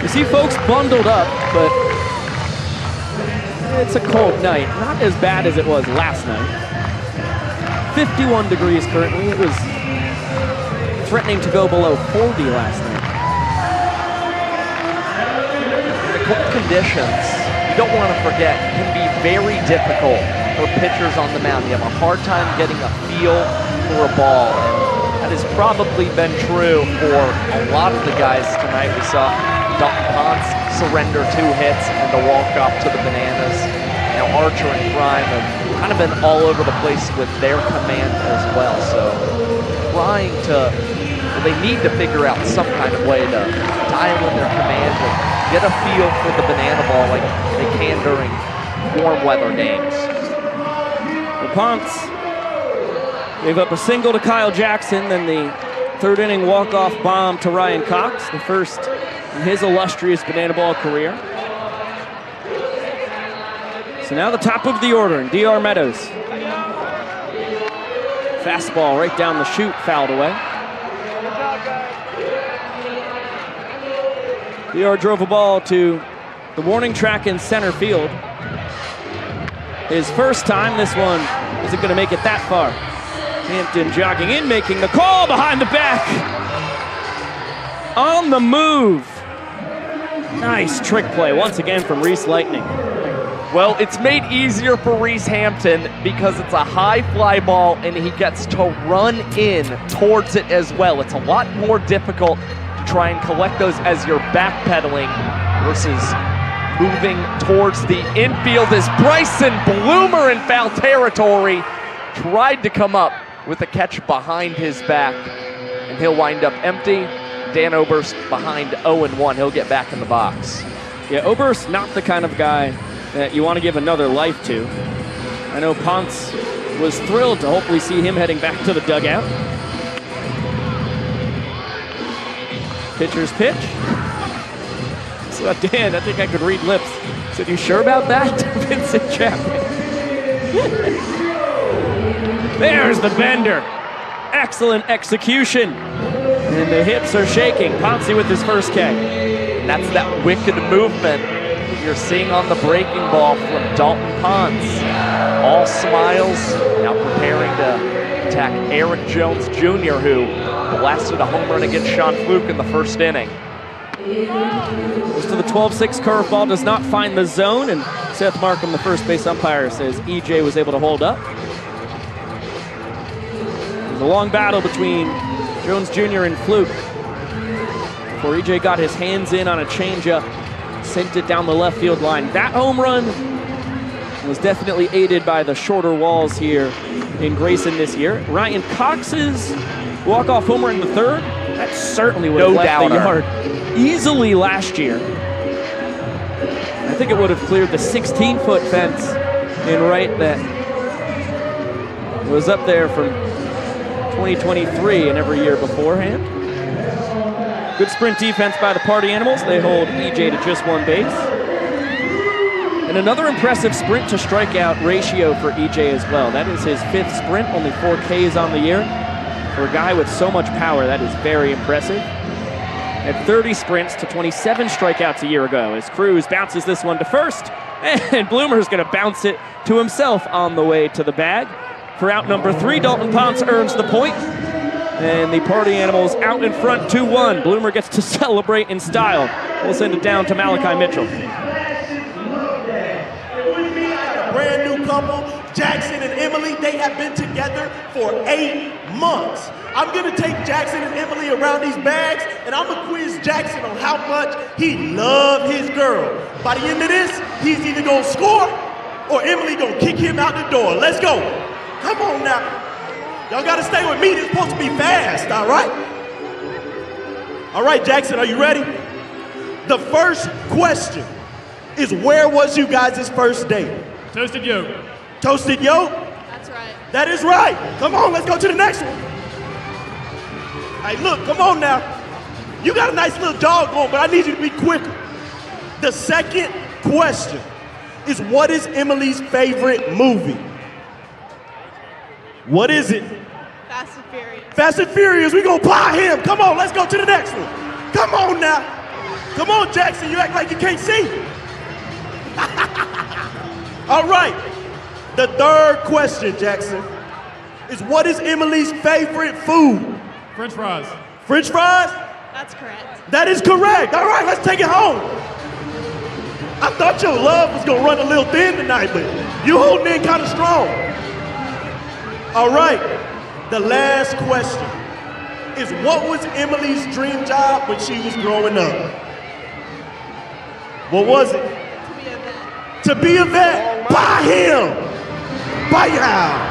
You see folks bundled up, but it's a cold night. Not as bad as it was last night. 51 degrees currently. It was threatening to go below 40 last night. The cold conditions, you don't want to forget, can be very difficult for pitchers on the mound. You have a hard time getting a feel for a ball. And that has probably been true for a lot of the guys tonight. We saw Dalton Ponce surrender 2 hits and the walk-off to the Bananas. Now Archer and Prime have kind of been all over the place with their command as well. So trying to, well, they need to figure out some kind of way to dial in their command and get a feel for the banana ball like they can during warm weather games. Well, Ponce gave up a single to Kyle Jackson, then the 3rd inning walk-off bomb to Ryan Cox, the first in his illustrious banana ball career. So now the top of the order, and DR Meadows. Fastball right down the chute, fouled away. DR drove a ball to the warning track in center field. His first time, this one isn't going to make it that far. Hampton jogging in, making the call behind the back. On the move. Nice trick play once again from Reese Lightning. Well, it's made easier for Reese Hampton because it's a high fly ball and he gets to run in towards it as well. It's a lot more difficult to try and collect those as you're backpedaling versus moving towards the infield as Bryson Bloomer in foul territory tried to come up with a catch behind his back. and he'll wind up empty. Dan Oberst behind 0-1. He'll get back in the box. Yeah, Oberst not the kind of guy that you want to give another life to. I know Ponce was thrilled to hopefully see him heading back to the dugout. Pitcher's pitch. So Dan, I think I could read lips. Said, you sure about that? Vincent Chapman. There's the bender. Excellent execution. And the hips are shaking. Ponce with his first K. And that's that wicked movement you're seeing on the breaking ball from Dalton Ponce. All smiles, now preparing to attack Aaron Jones Jr., who blasted a home run against Sean Fluke in the first inning. Goes to the 12-6 curveball, does not find the zone, and Seth Markham, the first base umpire, says EJ was able to hold up. There's a long battle between Jones Jr. and Fluke before EJ got his hands in on a changeup, sent it down the left field line. That home run was definitely aided by the shorter walls here in Grayson this year. Ryan Cox's walk-off homer in the third, that certainly would have left the yard easily last year. I think it would have cleared the 16-foot fence in right that was up there from 2023 and every year beforehand. Good sprint defense by the Party Animals. They hold EJ to just one base. And another impressive sprint to strikeout ratio for EJ as well. That is his 5th sprint, only 4 Ks on the year. For a guy with so much power, that is very impressive. At 30 sprints to 27 strikeouts a year ago as Cruz bounces this one to first, and Bloomer's going to bounce it to himself on the way to the bag. For out number 3, Dalton Ponce earns the point, and the Party Animals out in front 2-1. Bloomer gets to celebrate in style. We'll send it down to Malachi Mitchell. Brand new couple, Jackson and Emily, they have been together for 8 months. I'm gonna take Jackson and Emily around these bags, and I'm gonna quiz Jackson on how much he loves his girl. By the end of this, he's either gonna score or Emily gonna kick him out the door. Let's go. Come on now. Y'all gotta stay with me. This is supposed to be fast, all right? All right, Jackson, are you ready? The first question is, where was you guys' first date? Toasted yolk. Toasted yolk? That's right. That is right. Come on, let's go to the next one. Hey, look, come on now. You got a nice little dog going, but I need you to be quicker. The second question is, what is Emily's favorite movie? What is it? Fast and Furious. Fast and Furious, we gonna ply him. Come on, let's go to the next one. Come on now. Come on, Jackson, you act like you can't see. All right, the third question, Jackson, is what is Emily's favorite food? French fries. French fries? That's correct. That is correct. All right, let's take it home. I thought your love was gonna run a little thin tonight, but you holding in kind of strong. All right, the last question is, what was Emily's dream job when she was growing up? What was it? To be a vet. By him. By y'all.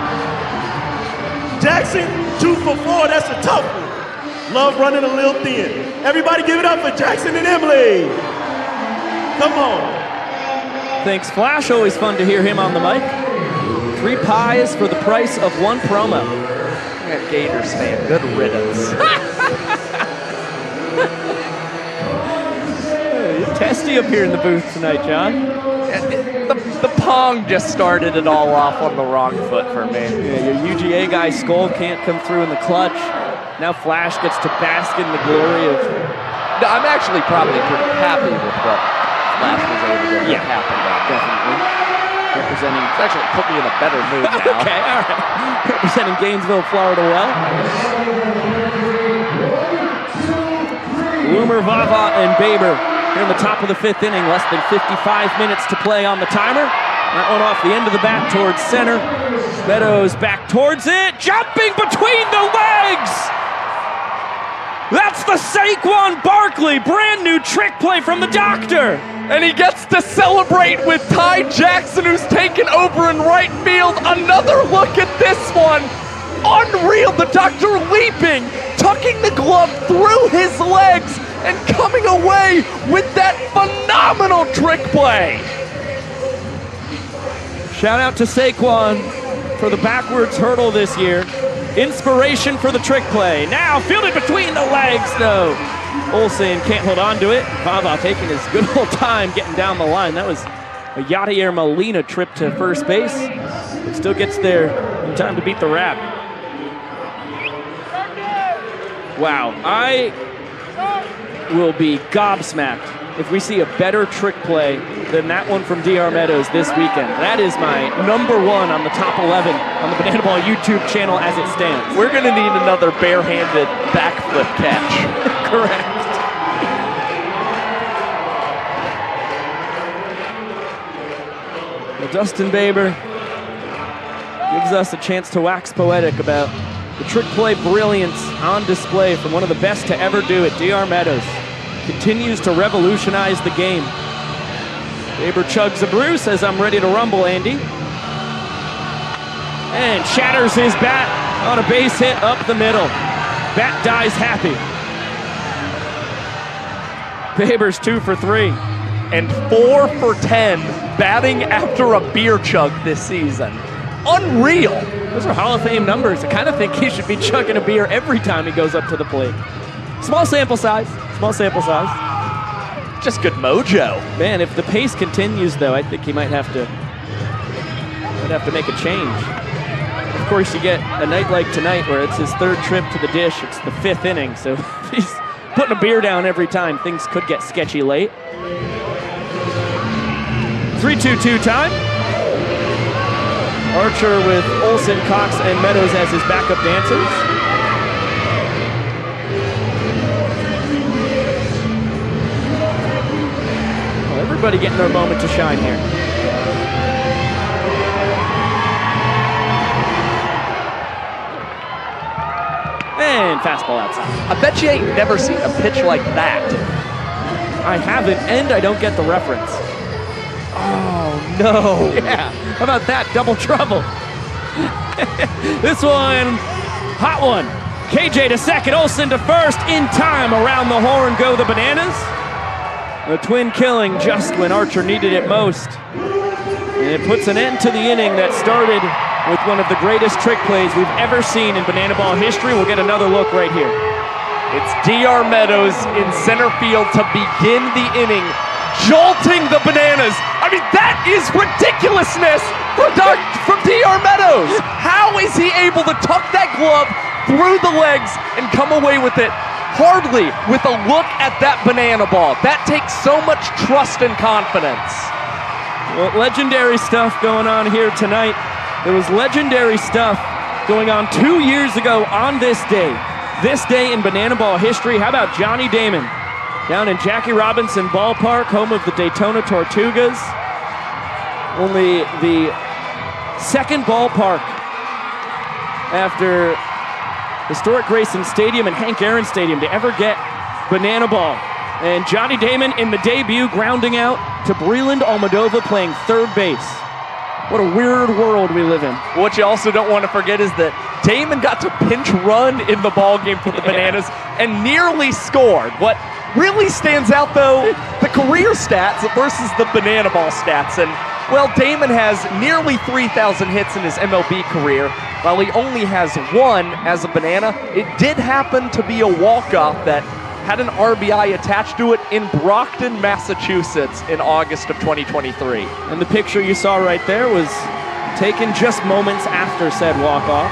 Jackson, 2 for 4, that's a tough one. Love running a little thin. Everybody give it up for Jackson and Emily. Come on. Thanks, Flash. Always fun to hear him on the mic. 3 pies for the price of 1 promo. That Gators fan, good riddance. Testy up here in the booth tonight, John. The pong just started it all off on the wrong foot for me. Yeah, your UGA guy Skull can't come through in the clutch. Now Flash gets to bask in the glory of... No, I'm actually probably pretty happy with what Flash was able to make happen. Definitely. Representing... It's actually put me in a better mood now. Okay, all right. Representing Gainesville, Florida well. Loomer, Vava, and Baber here in the top of the 5th inning. Less than 55 minutes to play on the timer. That one off the end of the bat towards center. Meadows back towards it. Jumping between the legs! That's the Saquon Barkley brand new trick play from the doctor. And he gets to celebrate with Ty Jackson, who's taken over in right field. Another look at this one. Unreal, the doctor leaping, tucking the glove through his legs, and coming away with that phenomenal trick play. Shout out to Saquon for the backwards hurdle this year. Inspiration for the trick play. Now fielded between the legs, though. Olsen can't hold on to it. Vava taking his good old time getting down the line. That was a Yadier Molina trip to first base. But still gets there in time to beat the wrap. Wow, I will be gobsmacked if we see a better trick play than that one from DR Meadows this weekend. That is my #1 on the top 11 on the Banana Ball YouTube channel as it stands. We're gonna need another barehanded backflip catch. Correct. Well, Dustin Baber gives us a chance to wax poetic about the trick play brilliance on display from one of the best to ever do it, DR Meadows. Continues to revolutionize the game. Baber chugs a brew, says, "I'm ready to rumble, Andy." And shatters his bat on a base hit up the middle. Bat dies happy. Baber's 2 for 3. And 4 for 10 batting after a beer chug this season. Unreal. Those are Hall of Fame numbers. I kind of think he should be chugging a beer every time he goes up to the plate. Small sample size. Small sample size. Just good mojo. Man, if the pace continues, though, I think he might have to make a change. Of course, you get a night like tonight where it's his 3rd trip to the dish. It's the 5th inning, so if he's putting a beer down every time, things could get sketchy late. 3-2-2 time. Archer with Olsen, Cox, and Meadows as his backup dancers. Well, everybody getting their moment to shine here. And fastball outside. I bet you ain't never seen a pitch like that. I haven't, and I don't get the reference. Oh, no. Yeah, how about that? Double trouble. This one, hot one. KJ to second, Olsen to first. In time, around the horn go the Bananas. The twin killing just when Archer needed it most. And it puts an end to the inning that started with one of the greatest trick plays we've ever seen in Banana Ball history. We'll get another look right here. It's DR Meadows in center field to begin the inning, jolting the Bananas. I mean, that is ridiculousness from DR Meadows. How is he able to tuck that glove through the legs and come away with it? Hardly with a look at that banana ball. That takes so much trust and confidence. Well, legendary stuff going on here tonight. There was legendary stuff going on 2 years ago on this day. This day in Banana Ball history. How about Johnny Damon down in Jackie Robinson Ballpark, home of the Daytona Tortugas? Only the second ballpark after historic Grayson Stadium and Hank Aaron Stadium to ever get Banana Ball. And Johnny Damon in the debut grounding out to Breland Almodovar playing third base. What a weird world we live in. What you also don't want to forget is that Damon got to pinch run in the ball game for the Bananas and nearly scored. What really stands out, though, the career stats versus the Banana Ball stats. And, well, Damon has nearly 3,000 hits in his MLB career, while he only has 1 as a Banana. It did happen to be a walk-off that had an RBI attached to it in Brockton, Massachusetts in August of 2023. And the picture you saw right there was taken just moments after said walk-off.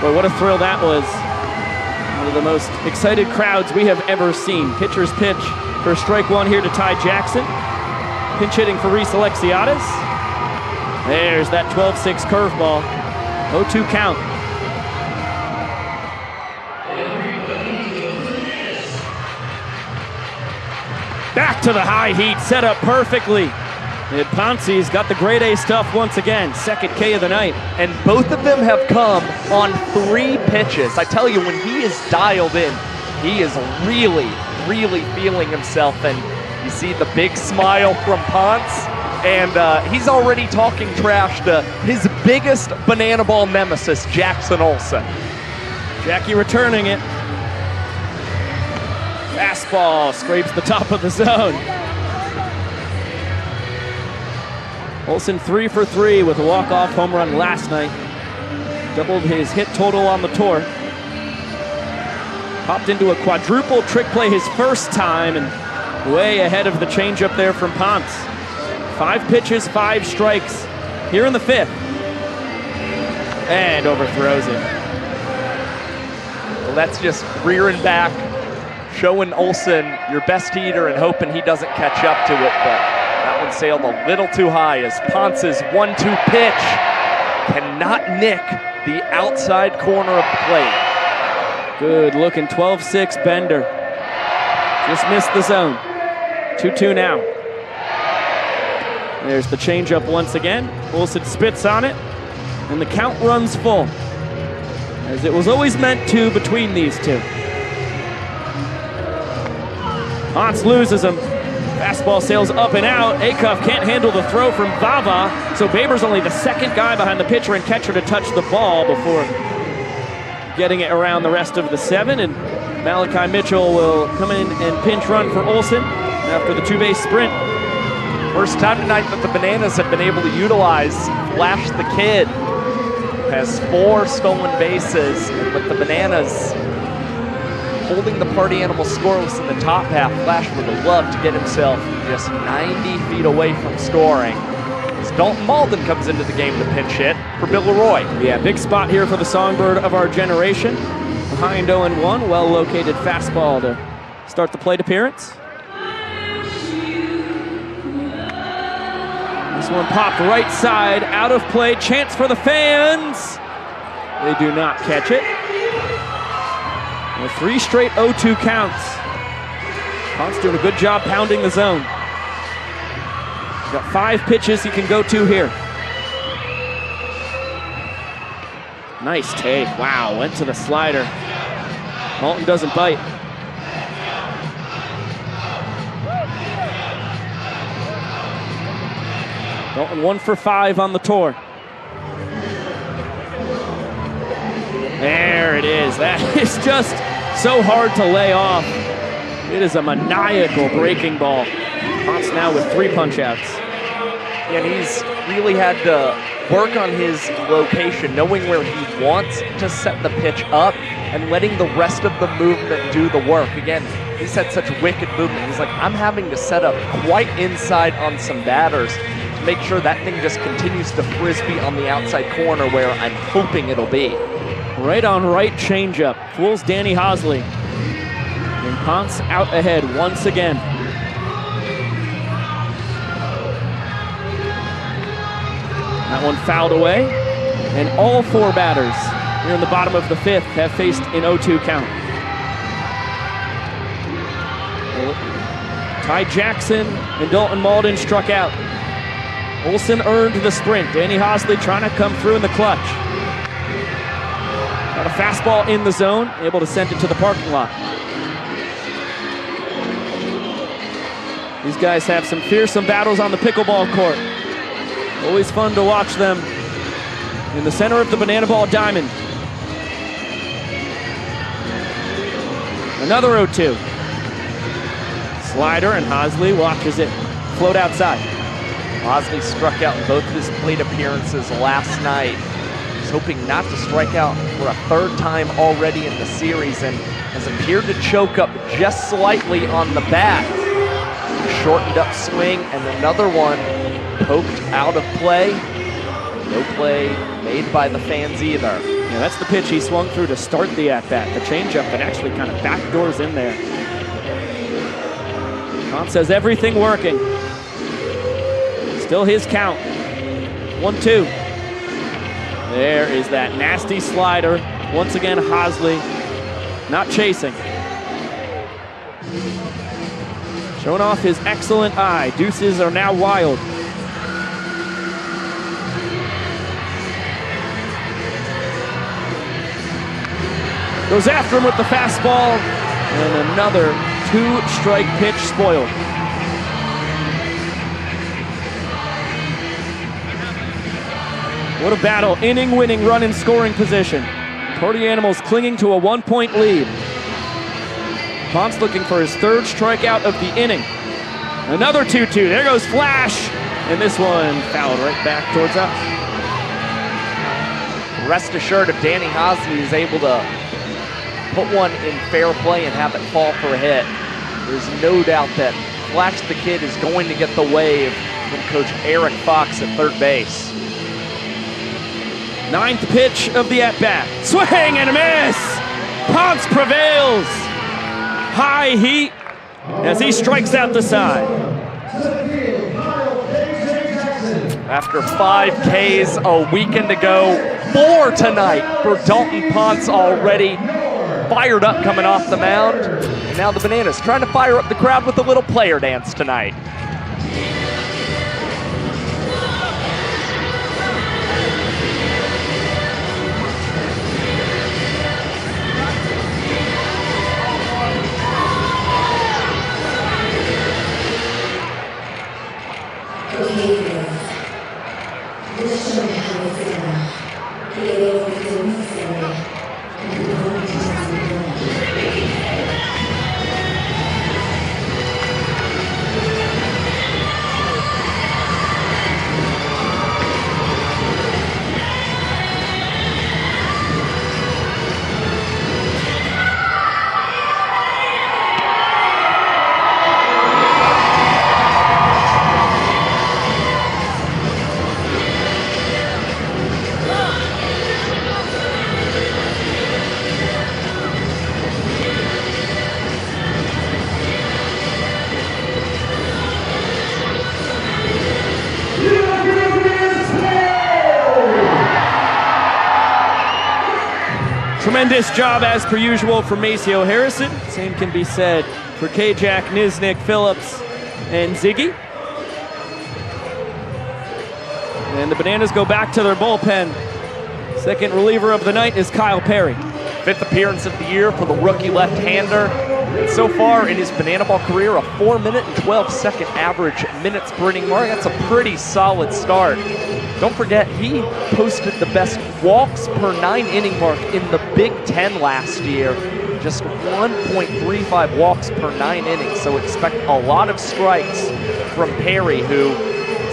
Boy, what a thrill that was. One of the most excited crowds we have ever seen. Pitcher's pitch for strike 1 here to Ty Jackson. Pinch hitting for Reese Alexiadis. There's that 12-6 curveball. 0-2 count. Back to the high heat, set up perfectly. And Ponce's got the grade A stuff once again, second K of the night. And both of them have come on 3 pitches. I tell you, when he is dialed in, he is really, really feeling himself. And you see the big smile from Ponce. And he's already talking trash to his biggest banana ball nemesis, Jackson Olsen. Jackie returning it. Fastball scrapes the top of the zone. Olsen 3 for 3 with a walk-off home run last night. Doubled his hit total on the tour. Popped into a quadruple trick play his first time and way ahead of the changeup there from Ponce. 5 pitches, 5 strikes here in the 5th. And overthrows it. Well, that's just rearing back, showing Olsen your best heater and hoping he doesn't catch up to it, but that one sailed a little too high as Ponce's 1-2 pitch cannot nick the outside corner of the plate. Good looking 12-6 bender. Just missed the zone. 2-2 now. There's the changeup once again. Olsen spits on it, and the count runs full, as it was always meant to between these two. Ponce loses him. Fastball sails up and out. Acuff can't handle the throw from Vava, so Baber's only the second guy behind the pitcher and catcher to touch the ball before getting it around the rest of the 7, and Malachi Mitchell will come in and pinch run for Olsen after the 2-base sprint. First time tonight that the Bananas have been able to utilize Flash the Kid. Has 4 stolen bases, and with the Bananas holding the Party Animal scoreless in the top half, Flash would have loved to get himself just 90 feet away from scoring. As Dalton Malden comes into the game to pinch hit for Bill Leroy. Yeah, big spot here for the songbird of our generation. Behind 0-1, well-located fastball to start the plate appearance. This one popped right side, out of play, chance for the fans. They do not catch it. And 3 straight 0-2 counts. Ponce doing a good job pounding the zone. He's got 5 pitches he can go to here. Nice take, wow, went to the slider. Malton doesn't bite. Dalton 1 for 5 on the tour. There it is. That is just so hard to lay off. It is a maniacal breaking ball. Ponce now with 3 punch-outs. And he's really had to work on his location, knowing where he wants to set the pitch up and letting the rest of the movement do the work. Again, he's had such wicked movement. He's like, I'm having to set up quite inside on some batters to make sure that thing just continues to frisbee on the outside corner where I'm hoping it'll be. Right on right changeup. Fools Danny Hosley. And Ponce out ahead once again. That one fouled away. And all 4 batters here in the bottom of the 5th have faced an 0-2 count. Ty Jackson and Dalton Malden struck out. Olsen earned the sprint. Danny Hosley trying to come through in the clutch. Got a fastball in the zone, able to send it to the parking lot. These guys have some fearsome battles on the pickleball court. Always fun to watch them in the center of the banana ball diamond. Another 0-2. Slider, and Hosley watches it float outside. Hosley struck out in both of his plate appearances last night. He's hoping not to strike out for a 3rd time already in the series and has appeared to choke up just slightly on the bat. Shortened up swing, and another one poked out of play. No play made by the fans either. Yeah, that's the pitch he swung through to start the at-bat. The changeup that actually kind of backdoors in there. Ponce has everything working. Still his count. 1-2. There is that nasty slider. Once again, Hosley not chasing. Showing off his excellent eye. Deuces are now wild. Goes after him with the fastball, and another 2-strike pitch spoiled. What a battle. Inning-winning run in scoring position. Party Animals clinging to a 1-point lead. Ponce looking for his third strikeout of the inning. Another 2-2. There goes Flash. And this one fouled right back towards us. Rest assured, if Danny Hosley is able to put one in fair play and have it fall for a hit, there's no doubt that Flash the Kid is going to get the wave from Coach Eric Fox at third base. 9th pitch of the at-bat. Swing and a miss! Ponce prevails! High heat as he strikes out the side. After 5 Ks a weekend ago, 4 tonight for Dalton Ponce already. Fired up coming off the mound. And now the Bananas trying to fire up the crowd with a little player dance tonight. Tremendous job as per usual for Maceo Harrison. Same can be said for K-Jack, Niznik, Phillips, and Ziggy. And the Bananas go back to their bullpen. Second reliever of the night is Kyle Perry. 5th appearance of the year for the rookie left-hander. And so far in his Banana Ball career, a 4-minute and 12-second average minutes per inning mark. That's a pretty solid start. Don't forget, he posted the best walks per 9-inning mark in the Big Ten last year. Just 1.35 walks per 9 innings. So expect a lot of strikes from Perry, who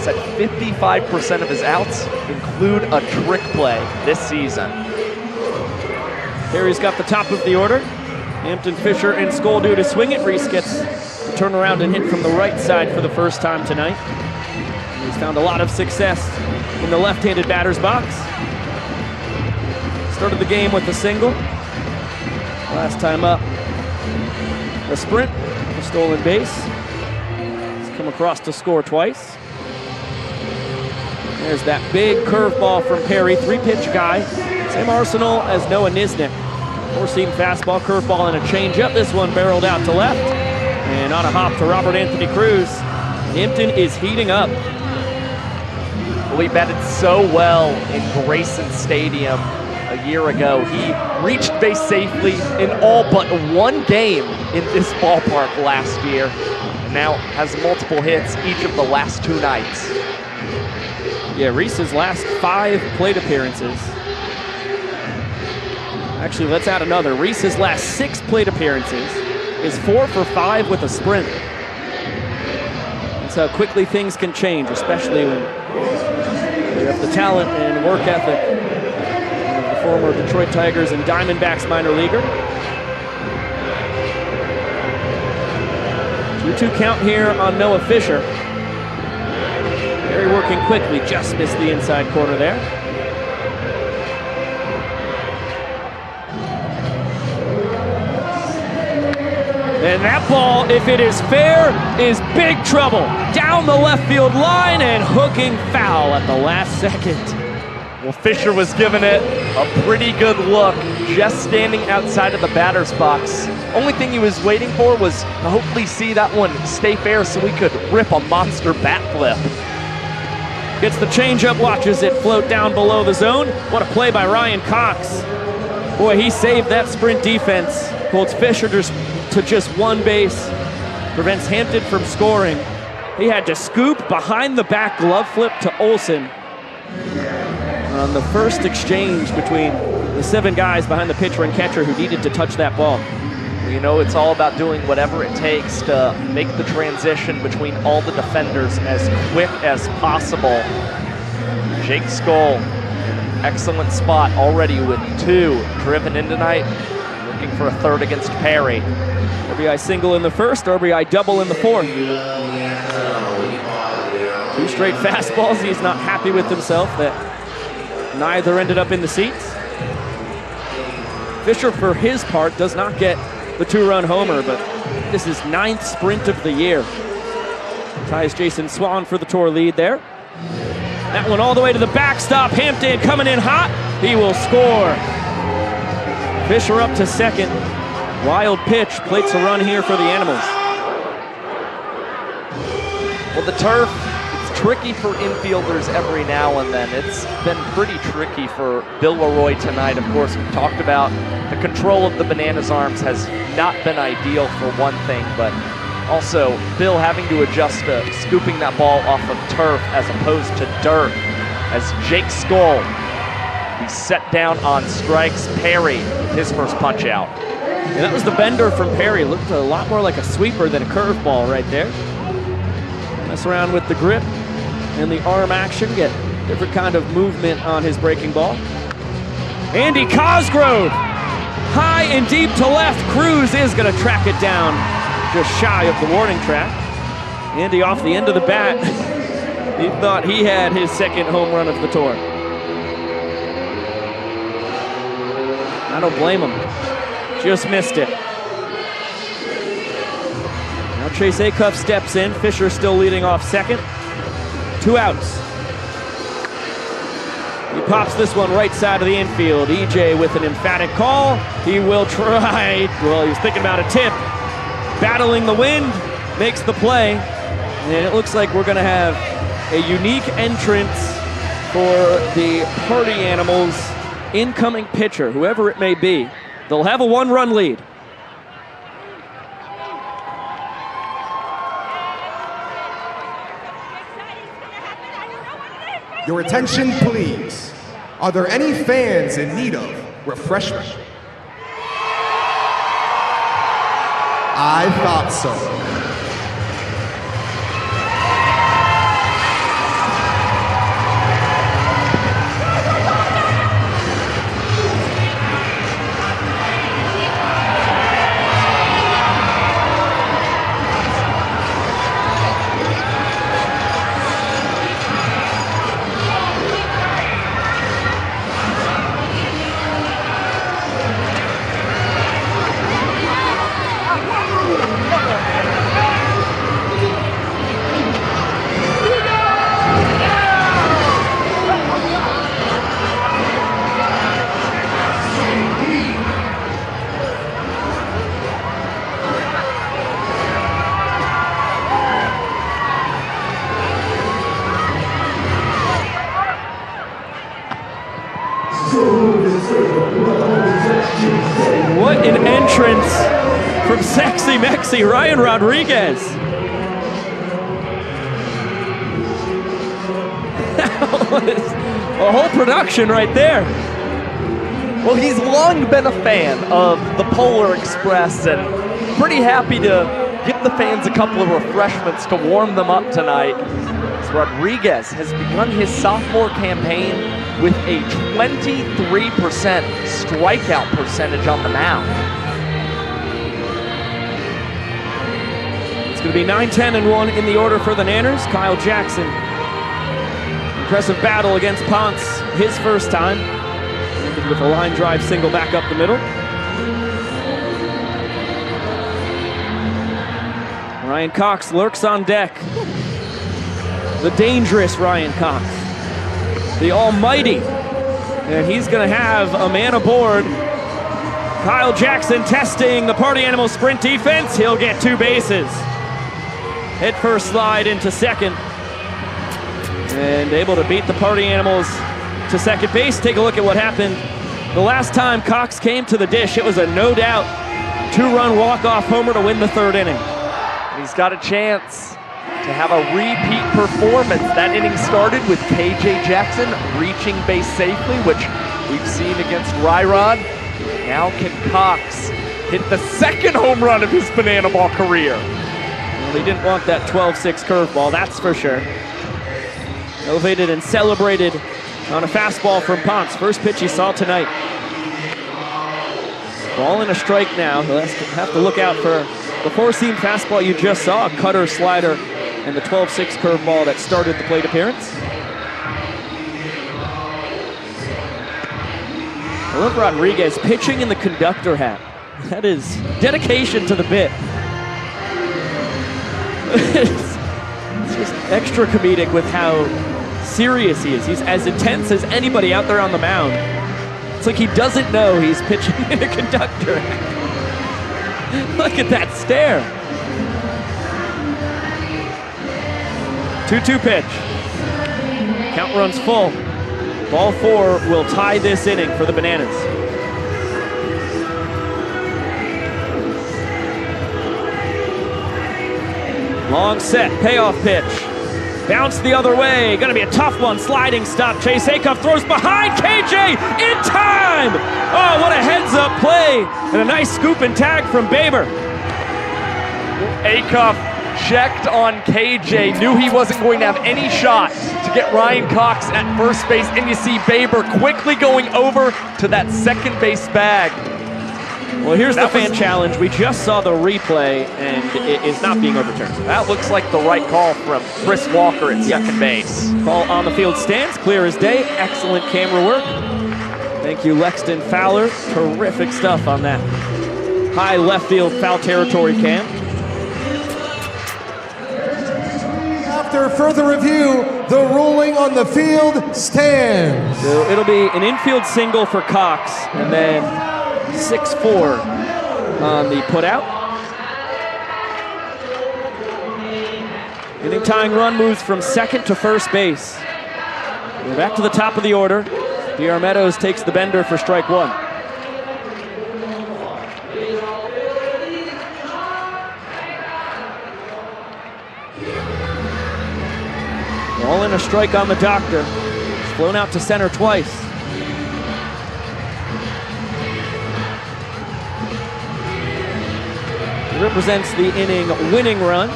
said 55% of his outs include a trick play this season. Perry's got the top of the order. Hampton, Fisher, and Skoll do to swing it. Reese gets the turnaround and hit from the right side for the first time tonight. He's found a lot of success in the left-handed batter's box. Started the game with a single. Last time up, a sprint, a stolen base. He's come across to score twice. There's that big curveball from Perry, 3-pitch guy. Same arsenal as Noah Niznik. 4-seam fastball, curveball, and a changeup. This one barreled out to left. And on a hop to Robert Anthony Cruz. Hampton is heating up. Well, he batted so well in Grayson Stadium a year ago. He reached base safely in all but one game in this ballpark last year. And now has multiple hits each of the last 2 nights. Yeah, Reese's last 5 plate appearances. Actually, let's add another. Reese's last 6 plate appearances is 4 for 5 with a sprint. That's how quickly things can change, especially when you have the talent and work ethic of the former Detroit Tigers and Diamondbacks minor leaguer. 2-2 count here on Noah Fisher. Perry working quickly, just missed the inside corner there. And that ball, if it is fair, is big trouble. Down the left field line and hooking foul at the last second. Well, Fisher was giving it a pretty good look, just standing outside of the batter's box. Only thing he was waiting for was to hopefully see that one stay fair so he could rip a monster bat flip. Gets the changeup, watches it float down below the zone. What a play by Ryan Cox. Boy, he saved that sprint defense. Holds Fisher to just one base. Prevents Hampton from scoring. He had to scoop behind the back glove flip to Olsen. on the first exchange between the 7 guys behind the pitcher and catcher who needed to touch that ball. You know, it's all about doing whatever it takes to make the transition between all the defenders as quick as possible. Jake Skoll, excellent spot already with 2 driven in tonight, looking for a 3rd against Perry. RBI single in the first, RBI double in the fourth. 2 straight fastballs. He's not happy with himself that neither ended up in the seats. Fisher, for his part, does not get the 2-run homer, but this is 9th sprint of the year. Ties Jason Swan for the tour lead there. That one all the way to the backstop. Hampton coming in hot. He will score. Fisher up to second. Wild pitch, plates a run here for the Animals. Well, the turf, it's tricky for infielders every now and then. It's been pretty tricky for Bill Leroy tonight. Of course, we talked about the control of the Bananas arms has not been ideal for one thing, but also Bill having to adjust to scooping that ball off of turf as opposed to dirt. As Jake Skoll, he's set down on strikes. Perry, his first punch out. And that was the bender from Perry. Looked a lot more like a sweeper than a curveball right there. Mess around with the grip and the arm action, get different kind of movement on his breaking ball. Andy Cosgrove, high and deep to left. Cruz is gonna track it down just shy of the warning track. Andy off the end of the bat. He thought he had his 2nd home run of the tour. I don't blame him. Just missed it. Now Chase Acuff steps in. Fisher still leading off second. 2 outs. He pops this one right side of the infield. EJ with an emphatic call. He will try. Well, he was thinking about a tip. Battling the wind, makes the play. And it looks like we're going to have a unique entrance for the Party Animals incoming pitcher, whoever it may be. They'll have a 1-run lead. Your attention, please. Are there any fans in need of refreshment? I thought so. What an entrance from Sexy Mexy Ryan Rodriguez. That was a whole production right there. Well, he's long been a fan of the Polar Express and pretty happy to give the fans a couple of refreshments to warm them up tonight. As Rodriguez has begun his sophomore campaign with a 23% strikeout percentage on the mound. It's going to be 9-10-1 in the order for the Nanners. Kyle Jackson. Impressive battle against Ponce, his first time. With a line drive single back up the middle. Ryan Cox lurks on deck. The dangerous Ryan Cox. The almighty. And he's going to have a man aboard. Kyle Jackson testing the Party Animal sprint defense. He'll get 2 bases. Head first slide into second. And able to beat the Party Animals to second base. Take a look at what happened the last time Cox came to the dish. It was a no doubt 2-run walk-off homer to win the 3rd inning. He's got a chance to have a repeat performance. That inning started with KJ Jackson reaching base safely, which we've seen against Ryrod. Now can Cox hit the second home run of his banana ball career? Well, he didn't want that 12-6 curveball, that's for sure. Elevated and celebrated on a fastball from Ponce. First pitch he saw tonight. Ball and a strike now. He'll have to look out for the four-seam fastball you just saw, a cutter, slider, and the 12-6 curveball that started the plate appearance. I love Rodriguez pitching in the conductor hat. That is dedication to the bit. It's just extra comedic with how serious he is. He's as intense as anybody out there on the mound. It's like he doesn't know he's pitching in a conductor hat. Look at that stare. 2-2 pitch. Count runs full. Ball 4 will tie this inning for the Bananas. Long set, payoff pitch. Bounce the other way, gonna be a tough one. Sliding stop, Chase Acuff throws behind KJ in time! Oh, what a heads up play, and a nice scoop and tag from Baber. Acuff checked on KJ, knew he wasn't going to have any shot to get Ryan Cox at first base, and you see Baber quickly going over to that second base bag. Well, here's the fan challenge. We just saw the replay, and it is not being overturned. That looks like the right call from Chris Walker at second base. Call on the field stands, clear as day. Excellent camera work. Thank you, Lexton Fowler. Terrific stuff on that high left field foul territory cam. After further review, the ruling on the field stands. So it'll be an infield single for Cox, and then 6-4 on the putout. Inning tying run moves from second to first base. We're back to the top of the order. DR Meadows takes the bender for strike 1. Ball and a strike on the doctor. It's flown out to center twice. Represents the inning winning run.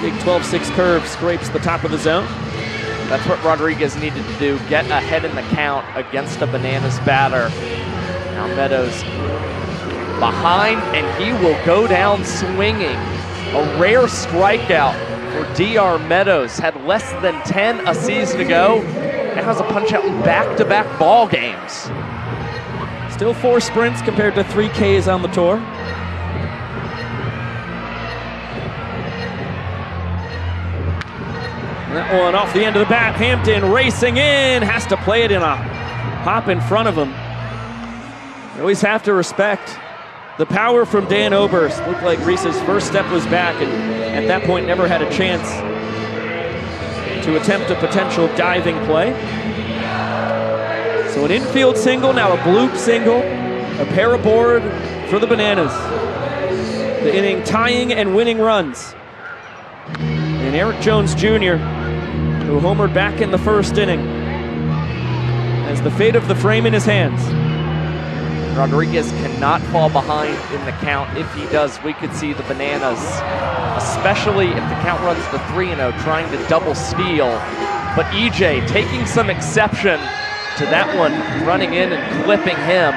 Big 12-6 curve scrapes the top of the zone. That's what Rodriguez needed to do, get ahead in the count against a Bananas batter. Now Meadows behind, and he will go down swinging. A rare strikeout for DR Meadows. Had less than 10 a season ago. Now has a punch out in back-to-back ball games. Still 4 sprints compared to 3 Ks on the tour. That one off the end of the bat. Hampton racing in, has to play it in a hop in front of him. You always have to respect the power from Dan Oberst. Looked like Reese's first step was back, and at that point never had a chance to attempt a potential diving play. So an infield single, now a bloop single, a pair aboard for the Bananas. The inning tying and winning runs. And Eric Jones Jr., who homered back in the first inning, has the fate of the frame in his hands. Rodriguez cannot fall behind in the count. If he does, we could see the Bananas, especially if the count runs to 3-0, trying to double steal. But EJ taking some exception to that one, running in and clipping him.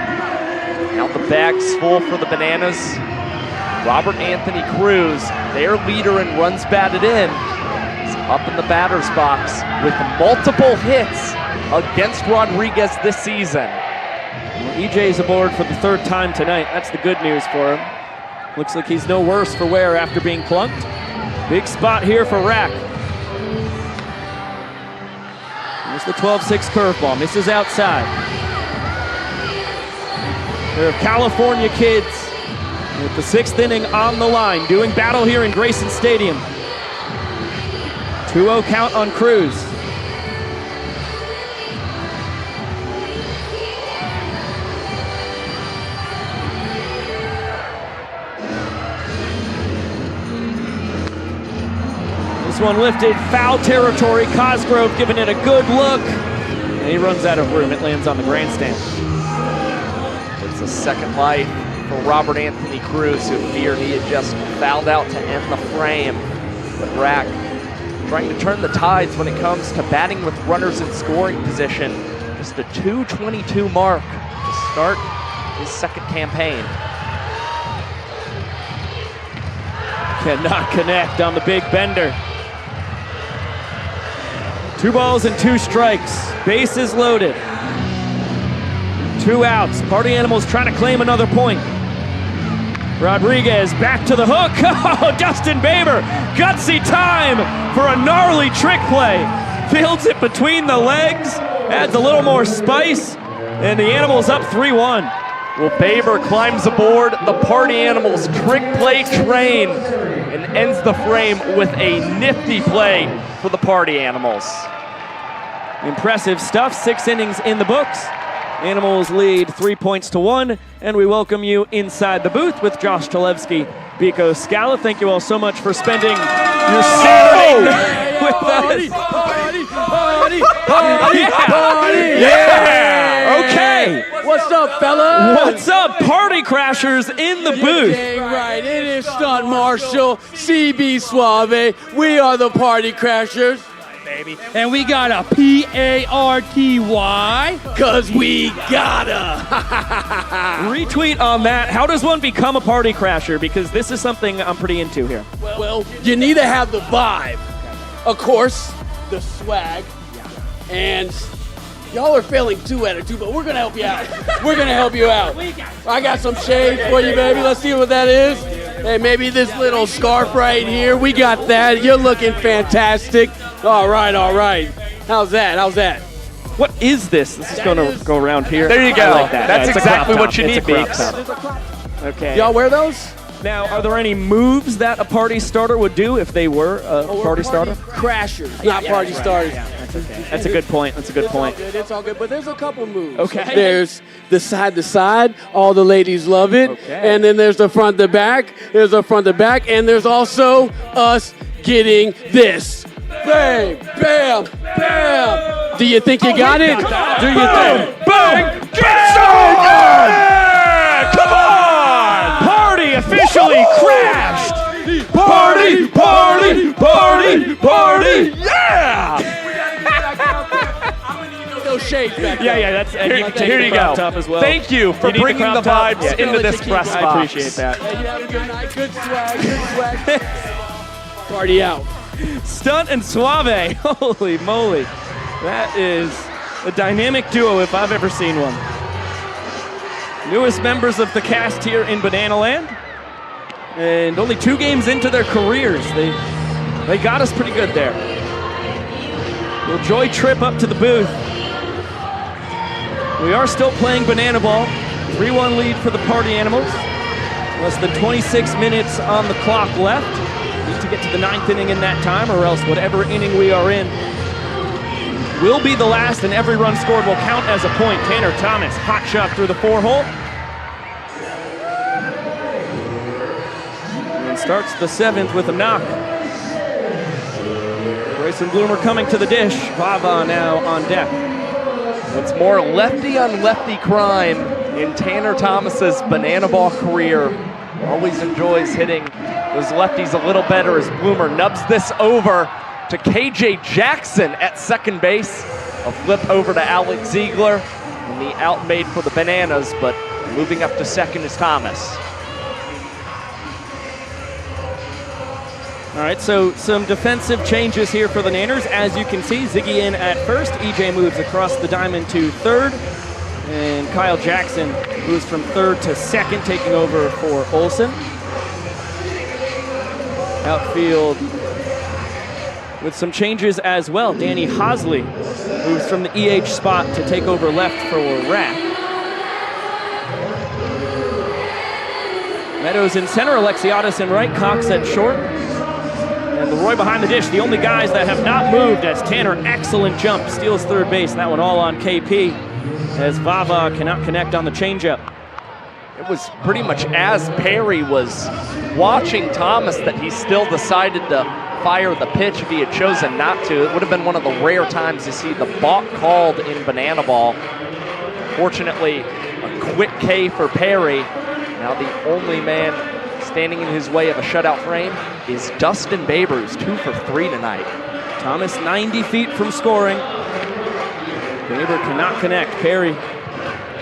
Now the bag's full for the Bananas. Robert Anthony Cruz, their leader in runs batted in, is up in the batter's box with multiple hits against Rodriguez this season. Well, EJ's aboard for the 3rd time tonight. That's the good news for him. Looks like he's no worse for wear after being plunked. Big spot here for Rack. Here's the 12-6 curveball, misses outside. Pair of California kids with the 6th inning on the line, doing battle here in Grayson Stadium. 2-0 count on Cruz. This one lifted, foul territory. Cosgrove giving it a good look. And he runs out of room. It lands on the grandstand. It's a second life for Robert Anthony Cruz, who feared he had just fouled out to end the frame. But Rack trying to turn the tides when it comes to batting with runners in scoring position. Just a 2:22 mark to start his second campaign. Cannot connect on the big bender. 2 balls and 2 strikes. Bases loaded. 2 outs. Party Animals trying to claim another point. Rodriguez back to the hook. Oh, Dustin Baber. Gutsy time for a gnarly trick play. Fields it between the legs. Adds a little more spice. And the Animals up 3-1. Well, Baber climbs aboard the Party Animals trick play train and ends the frame with a nifty play for the Party Animals. Impressive stuff. 6 innings in the books. Animals lead 3-1, and we welcome you inside the booth with Josh Talevsky, Biko Scala. Thank you all so much for spending your Saturday night with us. Yeah! Okay. What's up, fellas? What's up, Party Crashers in the booth? Dang right. It is Stunt Marshall, CB Suave. We are the Party Crashers. Baby. And we got a P-A-R-T-Y, cause we gotta. Retweet on that. How does one become a Party Crasher? Because this is something I'm pretty into here. Well, you need to have the vibe. Of course, the swag. And y'all are failing 2 out of 2, but we're gonna help you out. We're gonna help you out. I got some shades for you, baby. Let's see what that is. Hey, maybe this little scarf right here. We got that. You're looking fantastic. All right, all right. How's that? How's that? What is this? This is going to go around here. There you go. I like that. That's Yeah, exactly what you need, Beaks. Beaks. Okay. Y'all wear those? Now, are there any moves that a party starter would do if they were a party starter? Crashers, not party starters. That's okay. That's a good point. That's a good point. It's all good, but there's a couple moves. Okay. There's the side to side. All the ladies love it. Okay. And then there's the front to back. There's a front to back. And there's also us getting this. Bang, bam, bam. Do you think you got it? Do you think? Bang! Get over! Come on! Party officially crashed! Party! Party! Party! Party! Yeah! Those shades back Yeah, there. yeah, that's and you can take Here the you crop go. top as well. Thank you for need bringing the crop top? vibes into this press box. I appreciate that. Hey, you have a good night. Good swag. Good swag. Party out. Stunt and Suave. Holy moly. That is a dynamic duo if I've ever seen one. Newest members of the cast here in Banana Land. And only 2 games into their careers. They got us pretty good there. Little joy trip up to the booth. We are still playing Banana Ball. 3-1 lead for the Party Animals. Less than 26 minutes on the clock left. Need to get to the 9th inning in that time, or else whatever inning we are in will be the last, and every run scored will count as a point. Tanner Thomas, hot shot through the 4-hole. And starts the 7th with a knock. Grayson Bloomer coming to the dish. Vava now on deck. It's more lefty on lefty crime in Tanner Thomas's Banana Ball career. Always enjoys hitting those lefties a little better as Bloomer nubs this over to KJ Jackson at second base. A flip over to Alex Ziegler, and the out made for the Bananas, but moving up to second is Thomas. All right, so some defensive changes here for the Nanners. As you can see, Ziggy in at first. EJ moves across the diamond to third. And Kyle Jackson moves from third to second, taking over for Olsen. Outfield with some changes as well. Danny Hosley moves from the EH spot to take over left for Rack. Meadows in center, Alexiadis in right, Cox at short. And Leroy behind the dish, the only guys that have not moved as Tanner, excellent jump, steals third base. That one all on KP as Vava cannot connect on the changeup. It was pretty much as Perry was watching Thomas that he still decided to fire the pitch if he had chosen not to. It would have been one of the rare times to see the balk called in banana ball. Fortunately, a quick K for Perry. Now the only man standing in his way of a shutout frame is Dustin Baber, who's 2 for 3 tonight. Thomas 90 feet from scoring. Baber cannot connect. Perry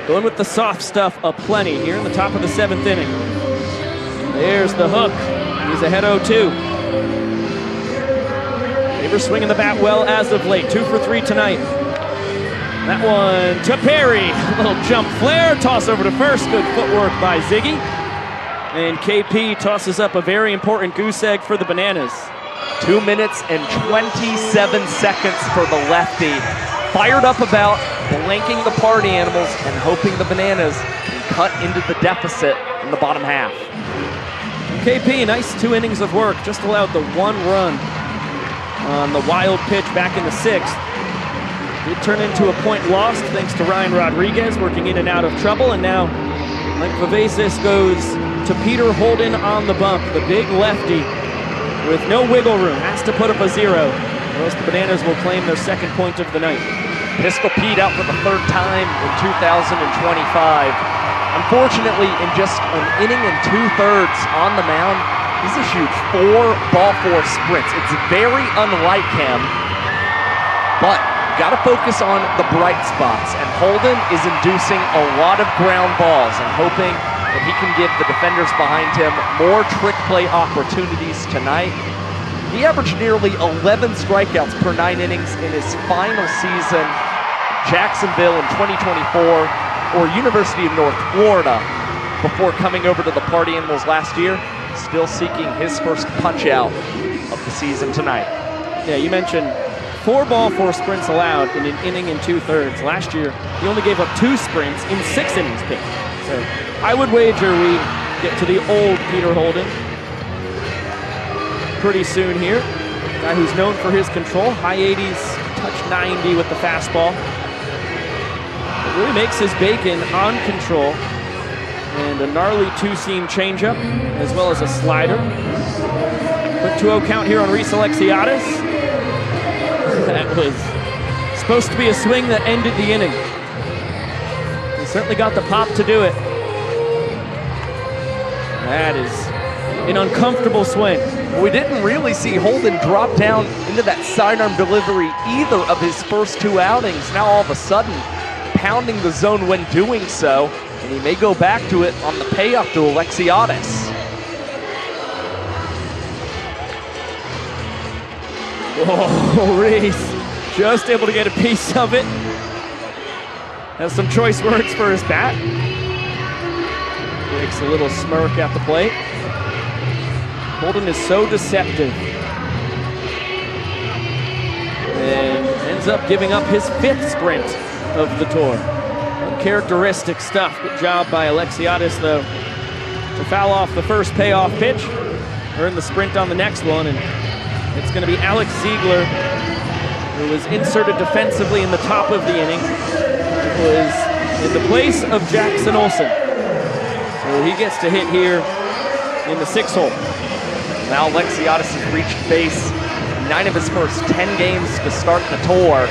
going with the soft stuff aplenty here in the top of the 7th inning. There's the hook. He's ahead 0-2. Baber swinging the bat well as of late. 2 for 3 tonight. That one to Perry. A little jump flare. Toss over to first. Good footwork by Ziggy. And KP tosses up a very important goose egg for the Bananas. 2 minutes and 27 seconds for the lefty. Fired up about blanking the Party Animals and hoping the Bananas can cut into the deficit in the bottom half. KP, nice 2 innings of work. Just allowed the 1 run on the wild pitch back in the 6th. Did turn into a point lost thanks to Ryan Rodriguez working in and out of trouble. And now Mike Vivacis goes to Peter Holden on the bump. The big lefty with no wiggle room has to put up a 0. Or else the Bananas will claim their 2nd point of the night. Pistol Pete out for the 3rd time in 2025. Unfortunately, in just an inning and 2/3 on the mound, he's issued 4 ball 4 sprints. It's very unlike him, but got to focus on the bright spots. And Holden is inducing a lot of ground balls and hoping that he can give the defenders behind him more trick play opportunities tonight. He averaged nearly 11 strikeouts per 9 innings in his final season, Jacksonville in 2024, or University of North Florida, before coming over to the Party Animals last year, still seeking his first punch out of the season tonight. Yeah, you mentioned 4 ball 4 sprints allowed in an inning and 2/3. Last year, he only gave up 2 sprints in 6 innings pitched. So I would wager we get to the old Peter Holden pretty soon here. Guy who's known for his control, high 80s, touch 90 with the fastball. It really makes his bacon on control. And a gnarly 2-seam changeup, as well as a slider. Quick 2-0 count here on Reese Alexiadis. That was supposed to be a swing that ended the inning. He certainly got the pop to do it. That is an uncomfortable swing. We didn't really see Holden drop down into that sidearm delivery either of his first 2 outings. Now all of a sudden, pounding the zone when doing so, and he may go back to it on the payoff to Alexiadis. Oh, Reese, just able to get a piece of it. Has some choice words for his bat. Makes a little smirk at the plate. Holden is so deceptive. And ends up giving up his 5th sprint of the tour. Uncharacteristic stuff. Good job by Alexiadis, though, to foul off the first payoff pitch. Earn the sprint on the next one, and it's going to be Alex Ziegler, who was inserted defensively in the top of the inning. It was in the place of Jackson Olsen. So he gets to hit here in the 6th hole. Now Alexiadis has reached base 9 of his first 10 games to start the tour.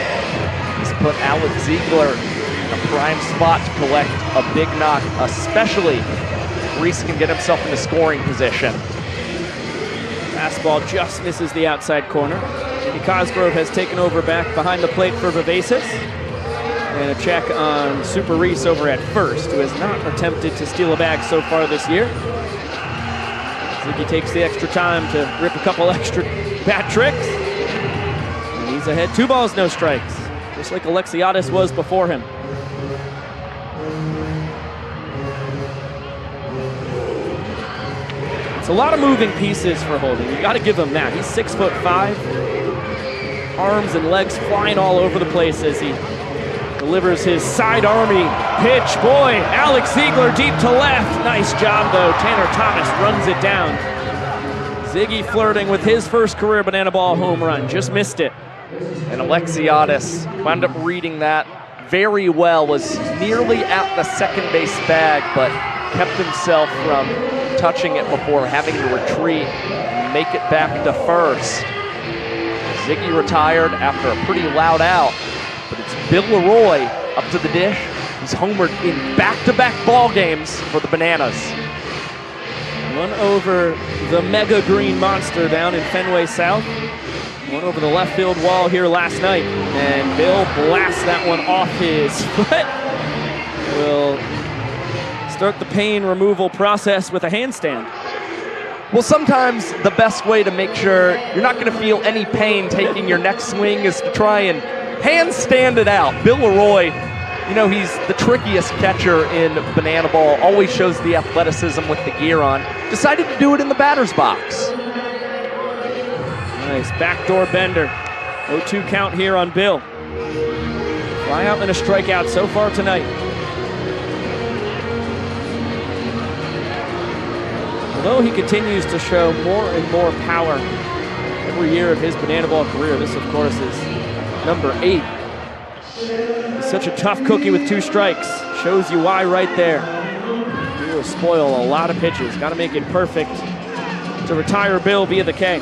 He's put Alex Ziegler in a prime spot to collect a big knock, especially if Reese can get himself into scoring position. Fastball just misses the outside corner. Jimmy Cosgrove has taken over back behind the plate for Vivacis. And a check on Super Reese over at first, who has not attempted to steal a bag so far this year. Ziggy takes the extra time to rip a couple extra bat tricks. And he's ahead 2 balls, no strikes. Just like Alexiadis was before him. It's a lot of moving pieces for Holden. You got to give him that. He's 6'5". Arms and legs flying all over the place as he delivers his side army pitch. Boy, Alex Ziegler deep to left. Nice job, though. Tanner Thomas runs it down. Ziggy flirting with his first career banana ball home run. Just missed it. And Alexiadis wound up reading that very well. Was nearly at the second base bag, but kept himself from touching it before having to retreat. make it back to first. Ziggy retired after a pretty loud out, but it's Bill Leroy up to the dish. He's homered in back-to-back ball games for the Bananas. One over the Mega Green Monster down in Fenway South. One over the left field wall here last night. And Bill blasts that one off his foot. Will start the pain removal process with a handstand. Well, sometimes the best way to make sure you're not going to feel any pain taking your next swing is to try and handstand it out. Bill Leroy, you know, he's the trickiest catcher in banana ball, always shows the athleticism with the gear on. Decided to do it in the batter's box. Nice backdoor bender. 0-2 count here on Bill. Fly out and a strikeout so far tonight. Although he continues to show more and more power every year of his banana ball career, this of course is number 8. He's such a tough cookie with 2 strikes. Shows you why right there. He will spoil a lot of pitches. Got to make it perfect to retire Bill via the K.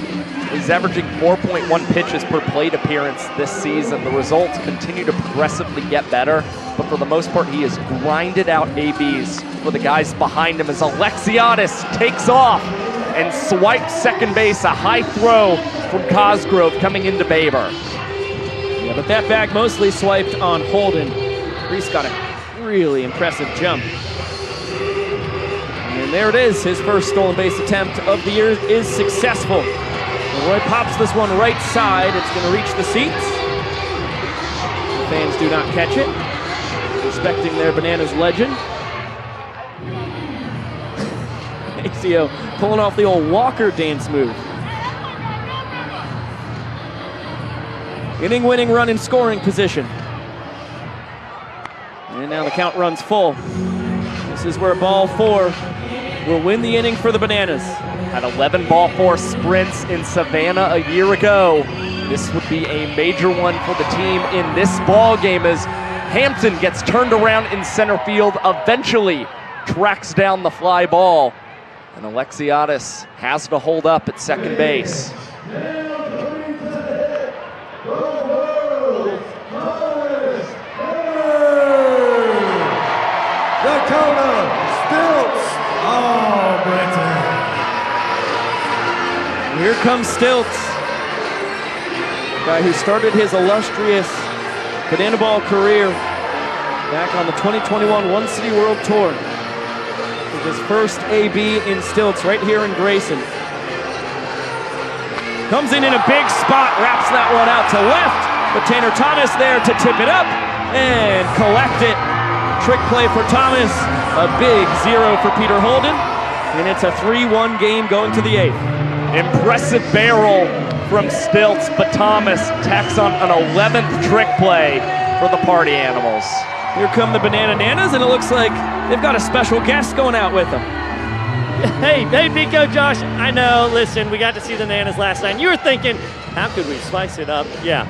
He's averaging 4.1 pitches per plate appearance this season. The results continue to progressively get better, but for the most part, he has grinded out ABs for the guys behind him as Alexiadis takes off and swipes second base. A high throw from Cosgrove coming into Baber. Yeah, but that bag mostly swiped on Holden. Reese got a really impressive jump. And there it is. His first stolen base attempt of the year is successful. Roy pops this one right side. It's going to reach the seats. The fans do not catch it. Respecting their Bananas legend. ACO pulling off the old Walker dance move. Inning-winning run in scoring position. And now the count runs full. This is where ball 4 will win the inning for the Bananas. Had 11 ball 4 sprints in Savannah a year ago. This would be a major one for the team in this ball game as Hampton gets turned around in center field, eventually tracks down the fly ball. And Alexiadis has to hold up at second base. Dakota Stilts. Oh, Brenton. Here comes Stilts, guy who started his illustrious banana ball career back on the 2021 One City World Tour with his first AB in Stilts right here in Grayson. Comes in a big spot, wraps that one out to left, but Tanner Thomas there to tip it up and collect it. Trick play for Thomas, a big 0 for Peter Holden, and it's a 3-1 game going to the 8th. Impressive barrel from Stilts, but Thomas tacks on an 11th trick play for the Party Animals. Here come the Banana Nanas, and it looks like they've got a special guest going out with them. Hey, Biko, Josh, I know, listen, we got to see the Nanas last night. You were thinking, how could we spice it up? Yeah,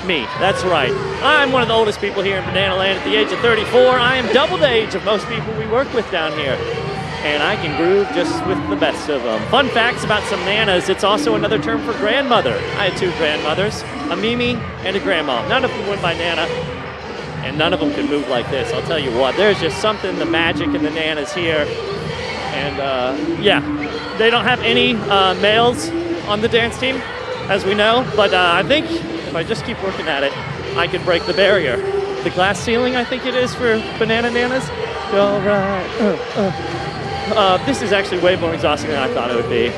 me, that's right. I'm one of the oldest people here in Banana Land at the age of 34. I am double the age of most people we work with down here. And I can groove just with the best of them. Fun facts about some nanas, it's also another term for grandmother. I had 2 grandmothers, a Mimi and a grandma. None of them went by Nana, and none of them could move like this. I'll tell you what, there's just something, the magic in the nanas here. And yeah, they don't have any males on the dance team, as we know, but I think if I just keep working at it, I can break the barrier. The glass ceiling, I think it is for Banana Nanas. All right. This is actually way more exhausting than I thought it would be.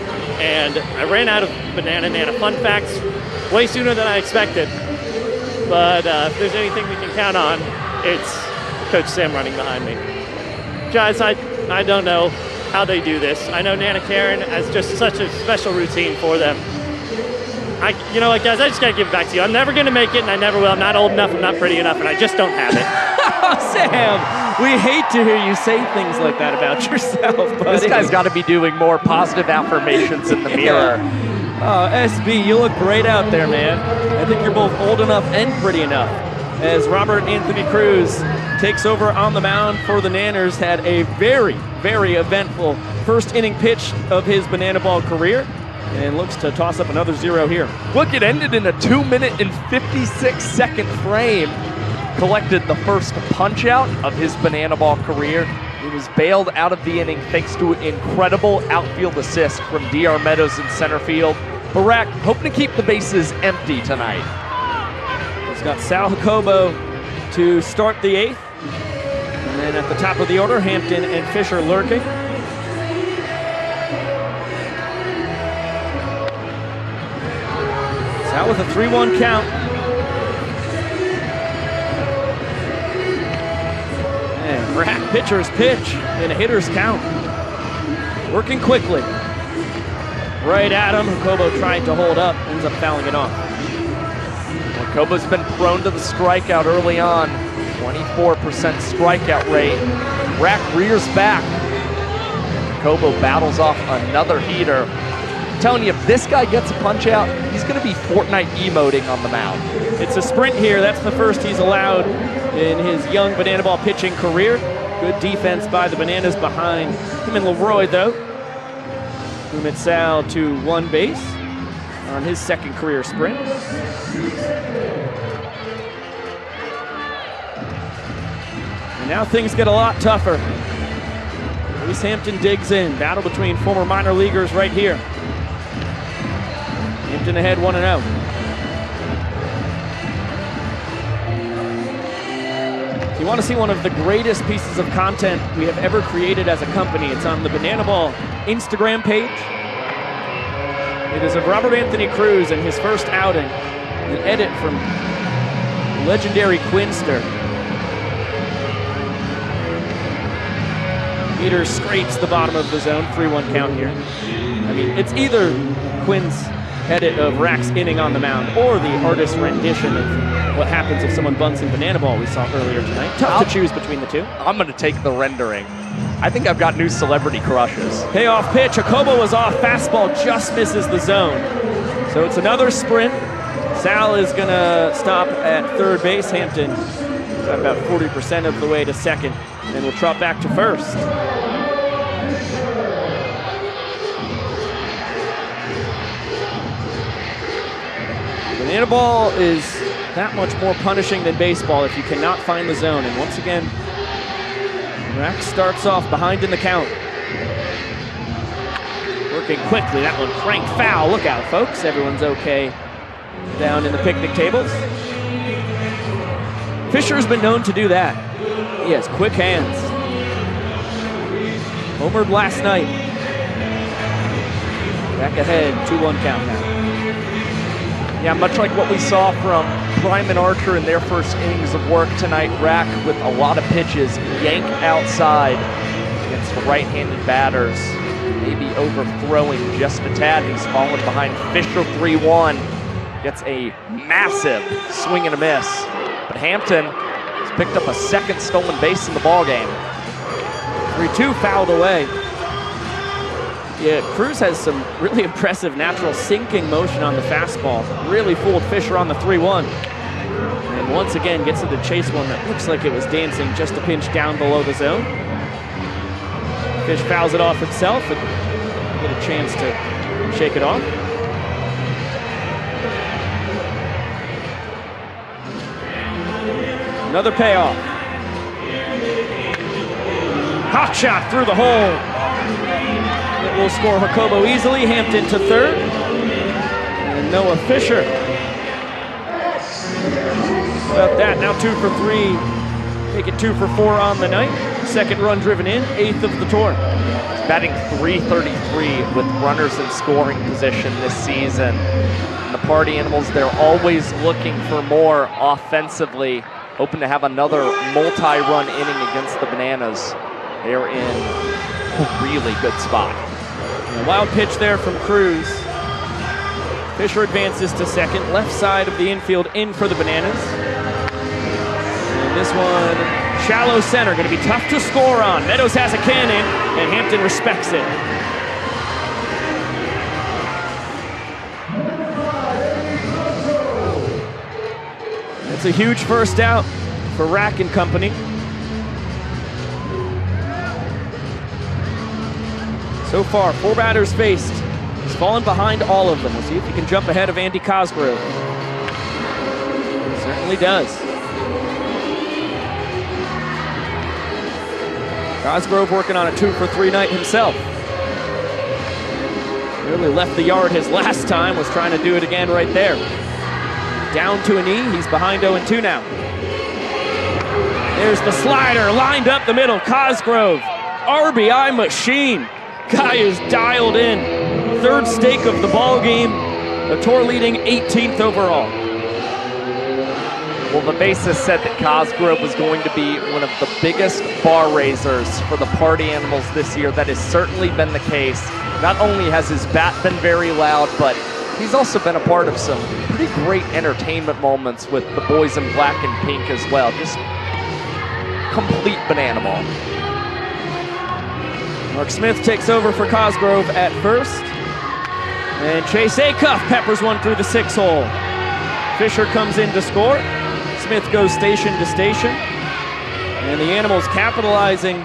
And I ran out of Banana Nana fun facts way sooner than I expected. But if there's anything we can count on, it's Coach Sam running behind me. Guys, I don't know how they do this. I know Nana Karen has just such a special routine for them. You know what, guys, I just got to give it back to you. I'm never going to make it, and I never will. I'm not old enough, I'm not pretty enough, and I just don't have it. Sam, we hate to hear you say things like that about yourself, buddy. This guy's got to be doing more positive affirmations in the mirror. Oh, SB, you look great out there, man. I think you're both old enough and pretty enough. As Robert Anthony Cruz takes over on the mound for the Nanners, had a very, very eventful first inning pitch of his banana ball career. and looks to toss up another 0 here. Look, it ended in a 2-minute and 56-second frame. Collected the first punch out of his banana ball career. He was bailed out of the inning thanks to an incredible outfield assist from DR Meadows in center field. Barack hoping to keep the bases empty tonight. He's got Sal Jacobo to start the 8th. And then at the top of the order, Hampton and Fisher lurking. Sal with a 3-1 count. And Rack pitcher's pitch in a hitter's count. Working quickly. Right at him. Jacobo tried to hold up, ends up fouling it off. Jacobo's been prone to the strikeout early on. 24% strikeout rate. Rack rears back. Jacobo battles off another heater. I'm telling you, if this guy gets a punch out, he's going to be Fortnite emoting on the mound. It's a sprint here. That's the first he's allowed in his young banana ball pitching career. Good defense by the Bananas behind him and Leroy, though. Umit Sal to one base on his second career sprint. And now things get a lot tougher. Reese Hampton digs in. Battle between former minor leaguers right here. Hampton ahead 1-0. If you want to see one of the greatest pieces of content we have ever created as a company, it's on the Banana Ball Instagram page. It is of Robert Anthony Cruz and his first outing. An edit from legendary Quinster. Peter scrapes the bottom of the zone, 3-1 count here. I mean, it's either Quinn's edit of Rack's inning on the mound or the artist's rendition of what happens if someone bunts in banana ball we saw earlier tonight. Tough to choose between the two. I'm going to take the rendering. I think I've got new celebrity crushes. Payoff pitch. Jacobo was off. Fastball just misses the zone. So it's another sprint. Sal is going to stop at third base. Hampton got about 40% of the way to second and will trot back to first. Banana ball is that much more punishing than baseball if you cannot find the zone. And once again, Rack starts off behind in the count. Working quickly, that one cranked foul. Look out, folks, everyone's okay down in the picnic tables. Fisher's been known to do that. He has quick hands. Homered last night. Back ahead, 2-1 count now. Yeah, much like what we saw from Prime and Archer in their first innings of work tonight, Rack with a lot of pitches, yank outside against the right-handed batters, maybe overthrowing just a tad. He's fallen behind Fisher 3-1, gets a massive swing and a miss. But Hampton has picked up a second stolen base in the ballgame. 3-2 fouled away. Yeah, Cruz has some really impressive natural sinking motion on the fastball. Really fooled Fisher on the 3-1. And once again gets to the chase one that looks like it was dancing just a pinch down below the zone. Fish fouls it off himself and get a chance to shake it off. Another payoff. Hot shot through the hole. It will score Jacobo easily. Hampton to third. And Noah Fisher. About that, now 2 for 3. Make it 2 for 4 on the night. Second run driven in, 8th of the tour. He's batting .333 with runners in scoring position this season. And the Party Animals, they're always looking for more offensively, hoping to have another multi-run inning against the Bananas. They're in a really good spot. A wild pitch there from Cruz. Fisher advances to second, left side of the infield in for the Bananas. And this one, shallow center, going to be tough to score on. Meadows has a cannon, and Hampton respects it. That's a huge first out for Rack and company. So far, 4 batters faced He's fallen behind all of them. We'll see if he can jump ahead of Andy Cosgrove. Certainly does. Cosgrove working on a 2-for-3 night himself. Really left the yard his last time, was trying to do it again right there. Down to a knee, he's behind 0-2 now. There's the slider, lined up the middle, Cosgrove. RBI machine. Guy is dialed in. Third stake of the ball game. The tour leading 18th overall. Well, the basis said that Cosgrove was going to be one of the biggest bar raisers for the Party Animals this year. That has certainly been the case. Not only has his bat been very loud, but he's also been a part of some pretty great entertainment moments with the boys in black and pink as well. Just complete banana ball. Mark Smith takes over for Cosgrove at first. And Chase Acuff peppers one through the 6-hole. Fisher comes in to score. Smith goes station to station. And the Animals capitalizing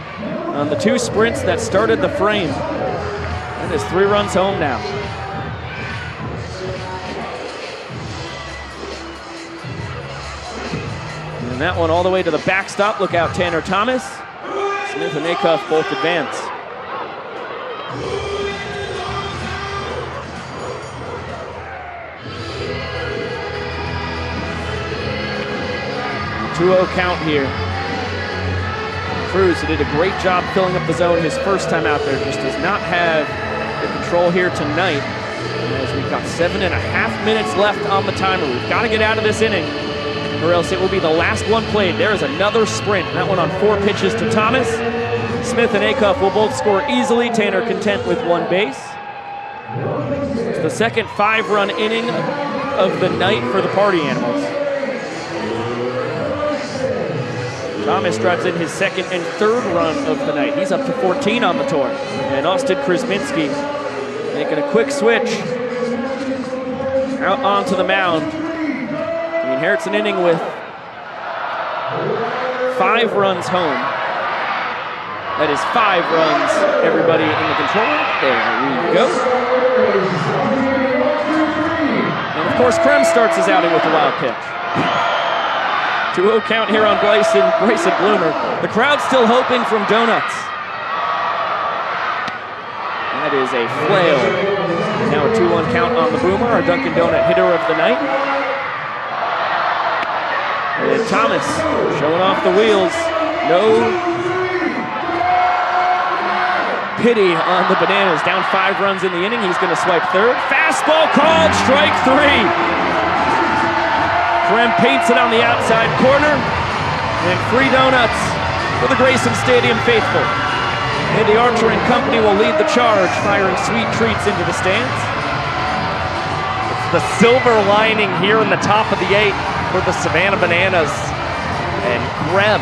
on the 2 sprints that started the frame. That is 3 runs home now. And that one all the way to the backstop. Look out, Tanner Thomas. Smith and Acuff both advance. 2-0 count here. Cruz, who did a great job filling up the zone his first time out there, just does not have the control here tonight. As we've got 7.5 minutes left on the timer. We've got to get out of this inning, or else it will be the last one played. There is another sprint. That one on 4 pitches to Thomas. Smith and Acuff will both score easily. Tanner content with 1 base. It's the second 5-run inning of the night for the Party Animals. Thomas drives in his 2nd and 3rd run of the night. He's up to 14 on the tour. And Austin Krasminski making a quick switch out onto the mound. He inherits an inning with 5 runs home. That is 5 runs, everybody in the control room. There we go. And of course, Krem starts his outing with a wild pitch. 2-0 count here on Grayson Bloomer. The crowd still hoping from Donuts. That is a flail. And now a 2-1 count on the Boomer, our Dunkin' Donut hitter of the night. And Thomas showing off the wheels. No pity on the Bananas. Down 5 runs in the inning. He's going to swipe 3rd. Fastball called, strike 3. Krem paints it on the outside corner, and free donuts for the Grayson Stadium faithful. Andy Archer and company will lead the charge, firing sweet treats into the stands. It's the silver lining here in the top of the 8th for the Savannah Bananas. And Krem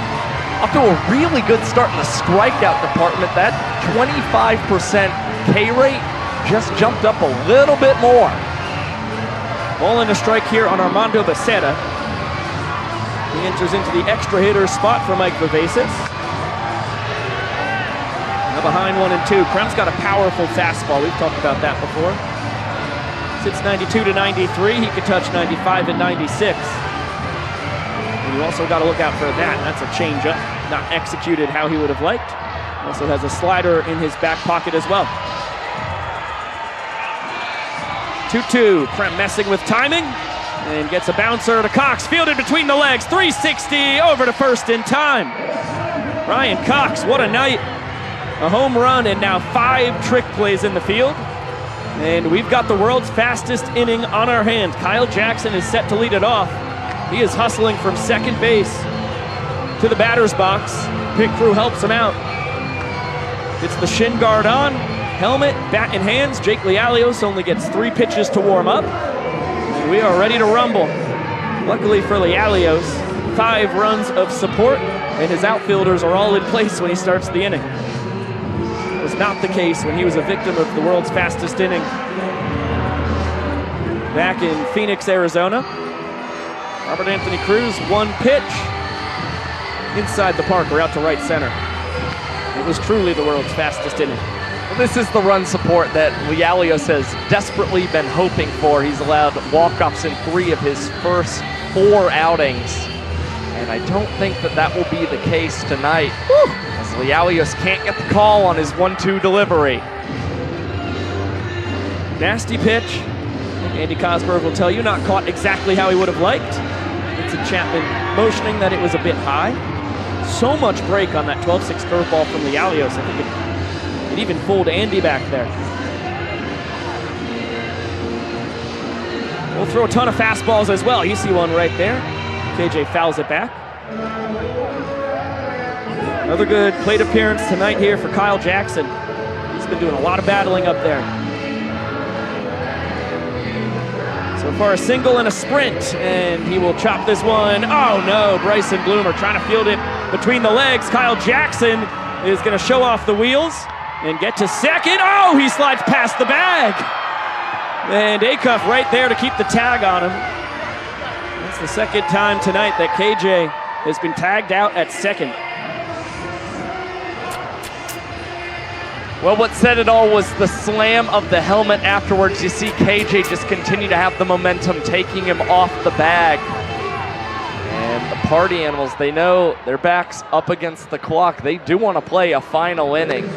off to a really good start in the strikeout department. That 25% K rate just jumped up a little bit more. Ball and a strike here on Armando Becerra. He enters into the extra hitter spot for Mike Vivacis. Now behind 1-2. Krem's got a powerful fastball. We've talked about that before. Sits 92 to 93. He could touch 95 and 96. And you also got to look out for that. That's a changeup, not executed how he would have liked. Also has a slider in his back pocket as well. 2-2, Krem messing with timing and gets a bouncer to Cox, fielded between the legs, 360 over to first in time. Ryan Cox, what a night. A home run and now 5 trick plays in the field. And we've got the world's fastest inning on our hands. Kyle Jackson is set to lead it off. He is hustling from second base to the batter's box. Pit crew helps him out. Gets the shin guard on. Helmet, bat in hands. Jake Lialios only gets 3 pitches to warm up. And we are ready to rumble. Luckily for Lialios, 5 runs of support, and his outfielders are all in place when he starts the inning. It was not the case when he was a victim of the world's fastest inning back in Phoenix, Arizona. Robert Anthony Cruz, 1 pitch inside the park or out to right center. It was truly the world's fastest inning. Well, this is the run support that Lialios has desperately been hoping for. He's allowed walk-offs in 3 of his first 4 outings. And I don't think that will be the case tonight, as Lialios can't get the call on his 1-2 delivery. Nasty pitch. Andy Cosberg will tell you, not caught exactly how he would have liked. Vincent Chapman motioning that it was a bit high. So much break on that 12-6 curveball from Lialios. I think it even fooled Andy back there. We'll throw a ton of fastballs as well. You see one right there. KJ fouls it back. Another good plate appearance tonight here for Kyle Jackson. He's been doing a lot of battling up there. So far, a single and a sprint, and he will chop this one. Oh no, Bryson Bloomer trying to field it between the legs. Kyle Jackson is going to show off the wheels and get to second. Oh, he slides past the bag. And Acuff right there to keep the tag on him. That's the second time tonight that KJ has been tagged out at second. Well, what said it all was the slam of the helmet afterwards. You see KJ just continue to have the momentum, taking him off the bag. And the Party Animals, they know their back's up against the clock. They do want to play a final inning.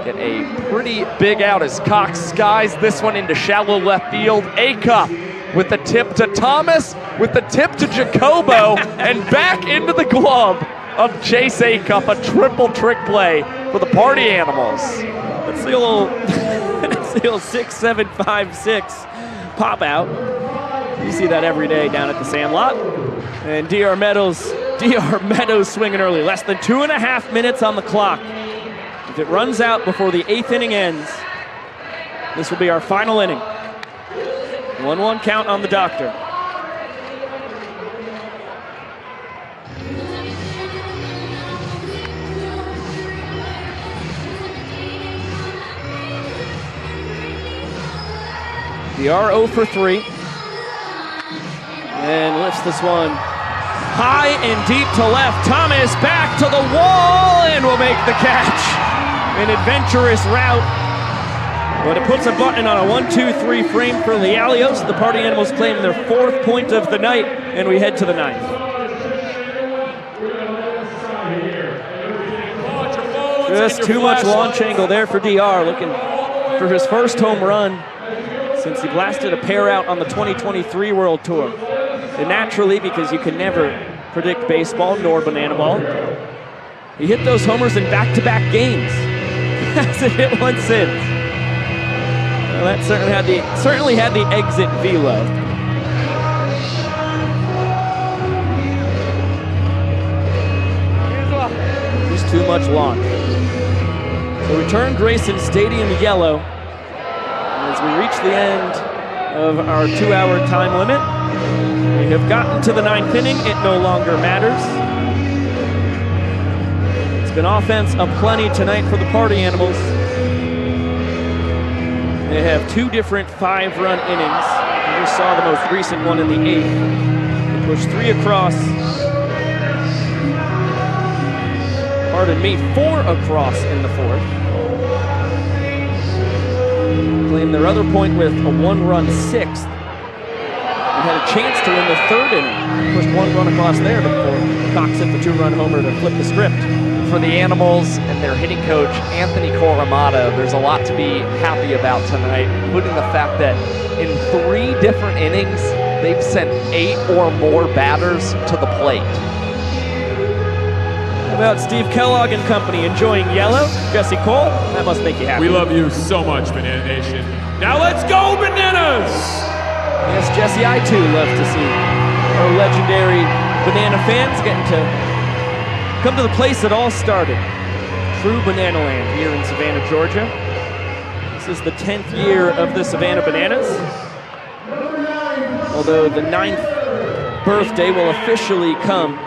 Get a pretty big out as Cox skies this one into shallow left field. Acuff with the tip to Thomas, with the tip to Jacobo, and back into the glove of Chase Acuff, a triple trick play for the Party Animals. That's the old, that's the old 6-7-5-6 pop out. You see that every day down at the Sandlot. And DR Meadows swinging early. Less than 2.5 minutes on the clock. If it runs out before the 8th inning ends, this will be our final inning. 1-1 count on the doctor. DR 0 for 3. And lifts this one high and deep to left. Thomas back to the wall and will make the catch. An adventurous route. But it puts a button on a 1-2-3 frame for Lialios. The Party Animals claim their 4th point of the night, and we head to the 9th. Just too much launch angle there for DR, looking for his first home run since he blasted a pair out on the 2023 World Tour. And naturally, because you can never predict baseball nor banana ball, he hit those homers in back-to-back games. Hasn't hit one since. Well, that certainly had the exit velo. Just too much launch. So we turn Grayson Stadium yellow as we reach the end of our 2-hour time limit. We have gotten to the 9th inning. It no longer matters. It's been offense aplenty tonight for the Party Animals. They have 2 different 5-run innings. We just saw the most recent one in the 8th. They pushed 3 across. Pardon me, 4 across in the 4th. Claimed their other point with a 1-run 6th. And had a chance to win the 3rd inning. Pushed 1 run across there before Cox hit the 2-run homer to flip the script. For the Animals and their hitting coach, Anthony Coramato, there's a lot to be happy about tonight, including the fact that in 3 different innings, they've sent 8 or more batters to the plate. How about Steve Kellogg and company enjoying yellow? Jesse Cole, that must make you happy. We love you so much, Banana Nation. Now let's go, Bananas! Yes, Jesse, I too love to see our legendary Banana fans getting to come to the place it all started. True Banana Land here in Savannah, Georgia. This is the 10th year of the Savannah Bananas. Although the 9th birthday will officially come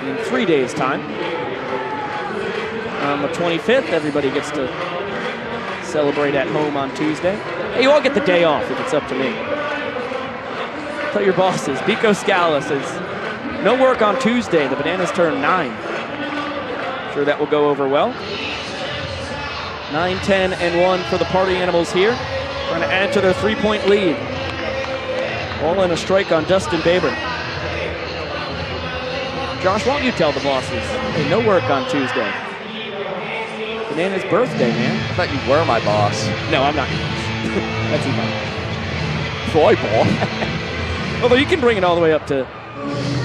in 3 days' time. On the 25th, everybody gets to celebrate at home on Tuesday. Hey, you all get the day off if it's up to me. Tell your bosses. Pico Scala says, no work on Tuesday. The Bananas turn 9. Sure that will go over well. 9, 10, and 1 for the Party Animals here. Trying to add to their 3-point lead. All in a strike on Dustin Baber. Josh, why don't you tell the bosses? Hey, no work on Tuesday. Banana's birthday, man. I thought you were my boss. No, I'm not your boss. That's even. Troy ball. Although you can bring it all the way up to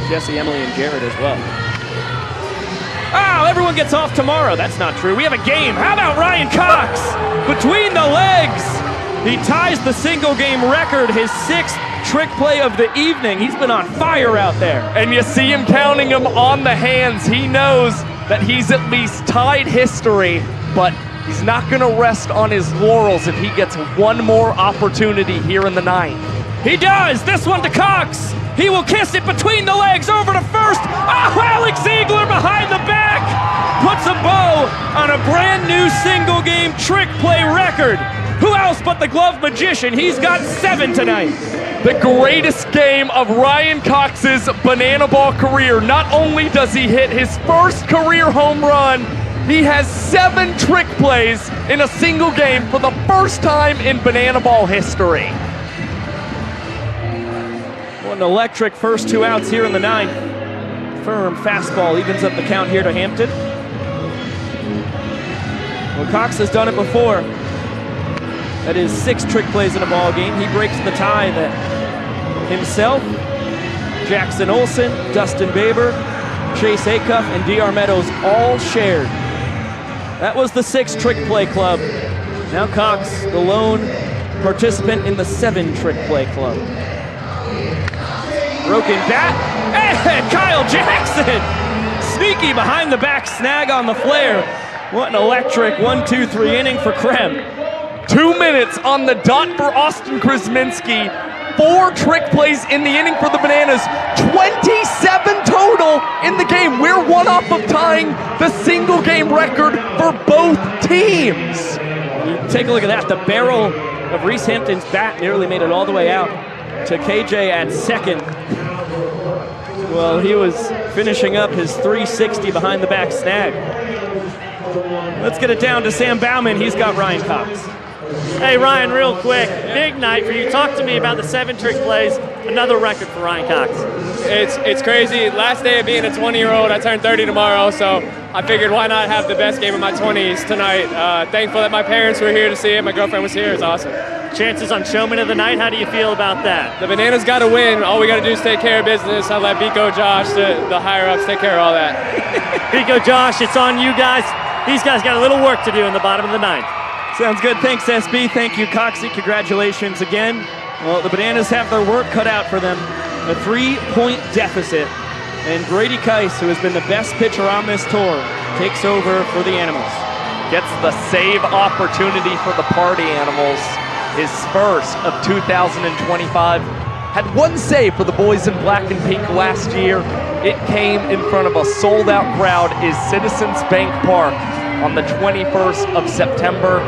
Jesse, Emily, and Jared as well. Oh, everyone gets off tomorrow. That's not true. We have a game. How about Ryan Cox? Between the legs. He ties the single game record, his 6th trick play of the evening. He's been on fire out there. And you see him counting them on the hands. He knows that he's at least tied history, but he's not going to rest on his laurels if he gets one more opportunity here in the 9th. He does. This one to Cox. He will kiss it between the legs over to first. Oh, Alex Ziegler behind the back puts a bow on a brand new single game trick play record. Who else but the glove magician? He's got 7 tonight. The greatest game of Ryan Cox's banana ball career. Not only does he hit his first career home run, he has 7 trick plays in a single game for the first time in banana ball history. An electric first 2 outs here in the 9th. Firm fastball evens up the count here to Hampton. Well, Cox has done it before. That is 6 trick plays in a ball game. He breaks the tie that himself, Jackson Olsen, Dustin Baber, Chase Acuff, and D.R. Meadows all shared. That was the 6 trick play club. Now Cox, the lone participant in the 7 trick play club. Broken bat, and Kyle Jackson! Sneaky behind the back snag on the flare. What an electric 1-2-3 inning for Krem. 2 minutes on the dot for Austin Krasminski. 4 trick plays in the inning for the Bananas. 27 total in the game. We're one off of tying the single game record for both teams. You take a look at that. The barrel of Reese Hampton's bat nearly made it all the way out to KJ at second. Well, he was finishing up his 360 behind the back snag. Let's get it down to Sam Bauman. He's got Ryan Cox. Hey, Ryan, real quick. Big night for you. Talk to me about the 7 trick plays. Another record for Ryan Cox. It's crazy. Last day of being a 20-year-old. I turn 30 tomorrow, so I figured why not have the best game of my 20s tonight. Thankful that my parents were here to see it. My girlfriend was here. It's awesome. Chances on showman of the night. How do you feel about that? The Bananas got to win. All we got to do is take care of business. I'll let Biko, Josh, the higher-ups, take care of all that. Biko, Josh, it's on you guys. These guys got a little work to do in the bottom of the 9th. Sounds good. Thanks, SB. Thank you, Coxie. Congratulations again. Well, the Bananas have their work cut out for them. A 3-point deficit. And Brady Keiss, who has been the best pitcher on this tour, takes over for the Animals. Gets the save opportunity for the Party Animals. His first of 2025. Had 1 save for the boys in black and pink last year. It came in front of a sold-out crowd is Citizens Bank Park on the 21st of September,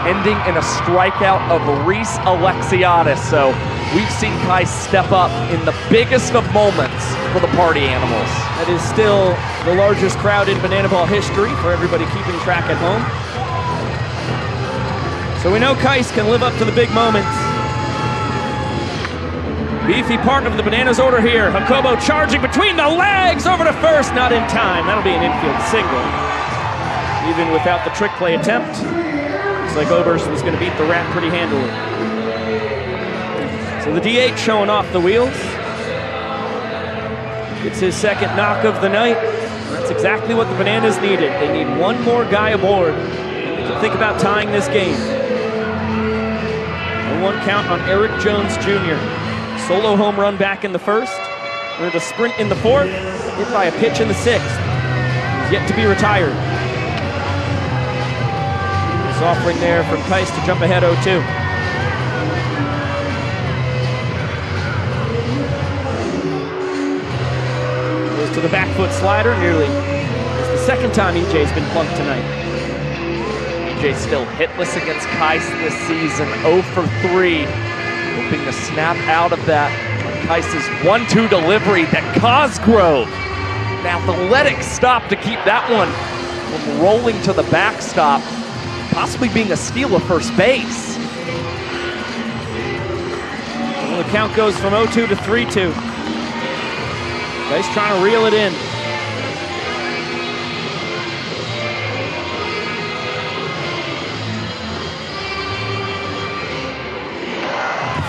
ending in a strikeout of Reese Alexiadis. So we've seen Kai step up in the biggest of moments for the Party Animals. That is still the largest crowd in banana ball history for everybody keeping track at home. So we know Keiss can live up to the big moments. Beefy part of the Bananas order here. Jacobo charging between the legs over to first, not in time. That'll be an infield single. Even without the trick play attempt, looks like Oberst was going to beat the rat pretty handily. So the DH showing off the wheels. It's his 2nd knock of the night. That's exactly what the Bananas needed. They need 1 more guy aboard. And they can think about tying this game. A 1 count on Eric Jones Jr. Solo home run back in the 1st. Earned a sprint in the 4th. Hit by a pitch in the 6th. He's yet to be retired. Offering there from Keiss to jump ahead 0-2. Goes to the back foot slider nearly. It's the 2nd time EJ's been plunked tonight. EJ still hitless against Keiss this season, 0 for 3. Hoping to snap out of that. Keiss's 1-2 delivery that Cosgrove. Now the Athletic stop to keep that one from rolling to the backstop. possibly being a steal of first base. Well, the count goes from 0-2 to 3-2. He's trying to reel it in.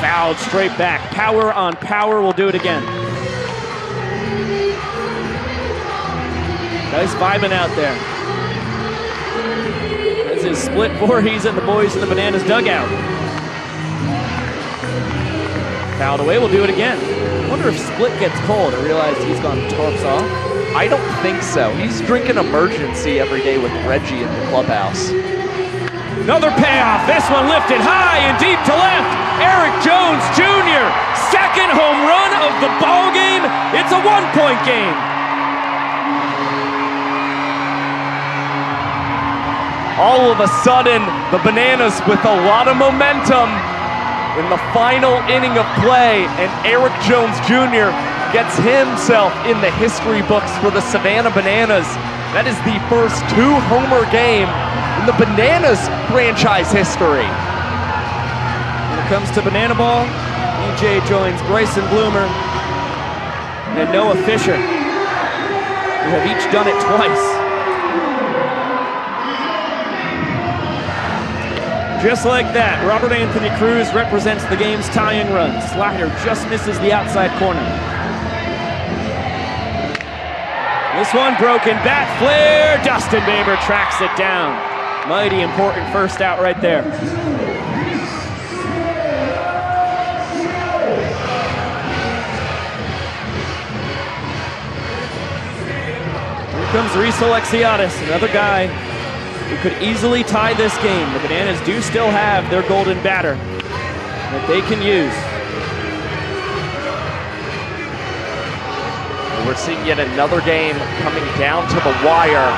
Fouled straight back. Power on power will do it again. Nice vibing out there. As his split Voorhees and the boys in the Bananas dugout. Fouled away, we'll do it again. I wonder if Split gets cold. I realize he's gone torps off. I don't think so. He's drinking emergency every day with Reggie in the clubhouse. Another payoff. This one lifted high and deep to left. Eric Jones Jr. Second home run of the ball game. It's a 1-point game. All of a sudden, the Bananas with a lot of momentum in the final inning of play, and Eric Jones Jr. gets himself in the history books for the Savannah Bananas. That is the first 2-homer game in the Bananas franchise history. When it comes to Banana Ball, EJ joins Grayson Bloomer and Noah Fisher, who have each done it twice. Just like that, Robert Anthony Cruz represents the game's tying run. Slider just misses the outside corner. This one broken, bat flare. Dustin Baber tracks it down. Mighty important first out right there. Here comes Riso Lexiatis, another guy who could easily tie this game. The Bananas do still have their golden batter that they can use. We're seeing yet another game coming down to the wire.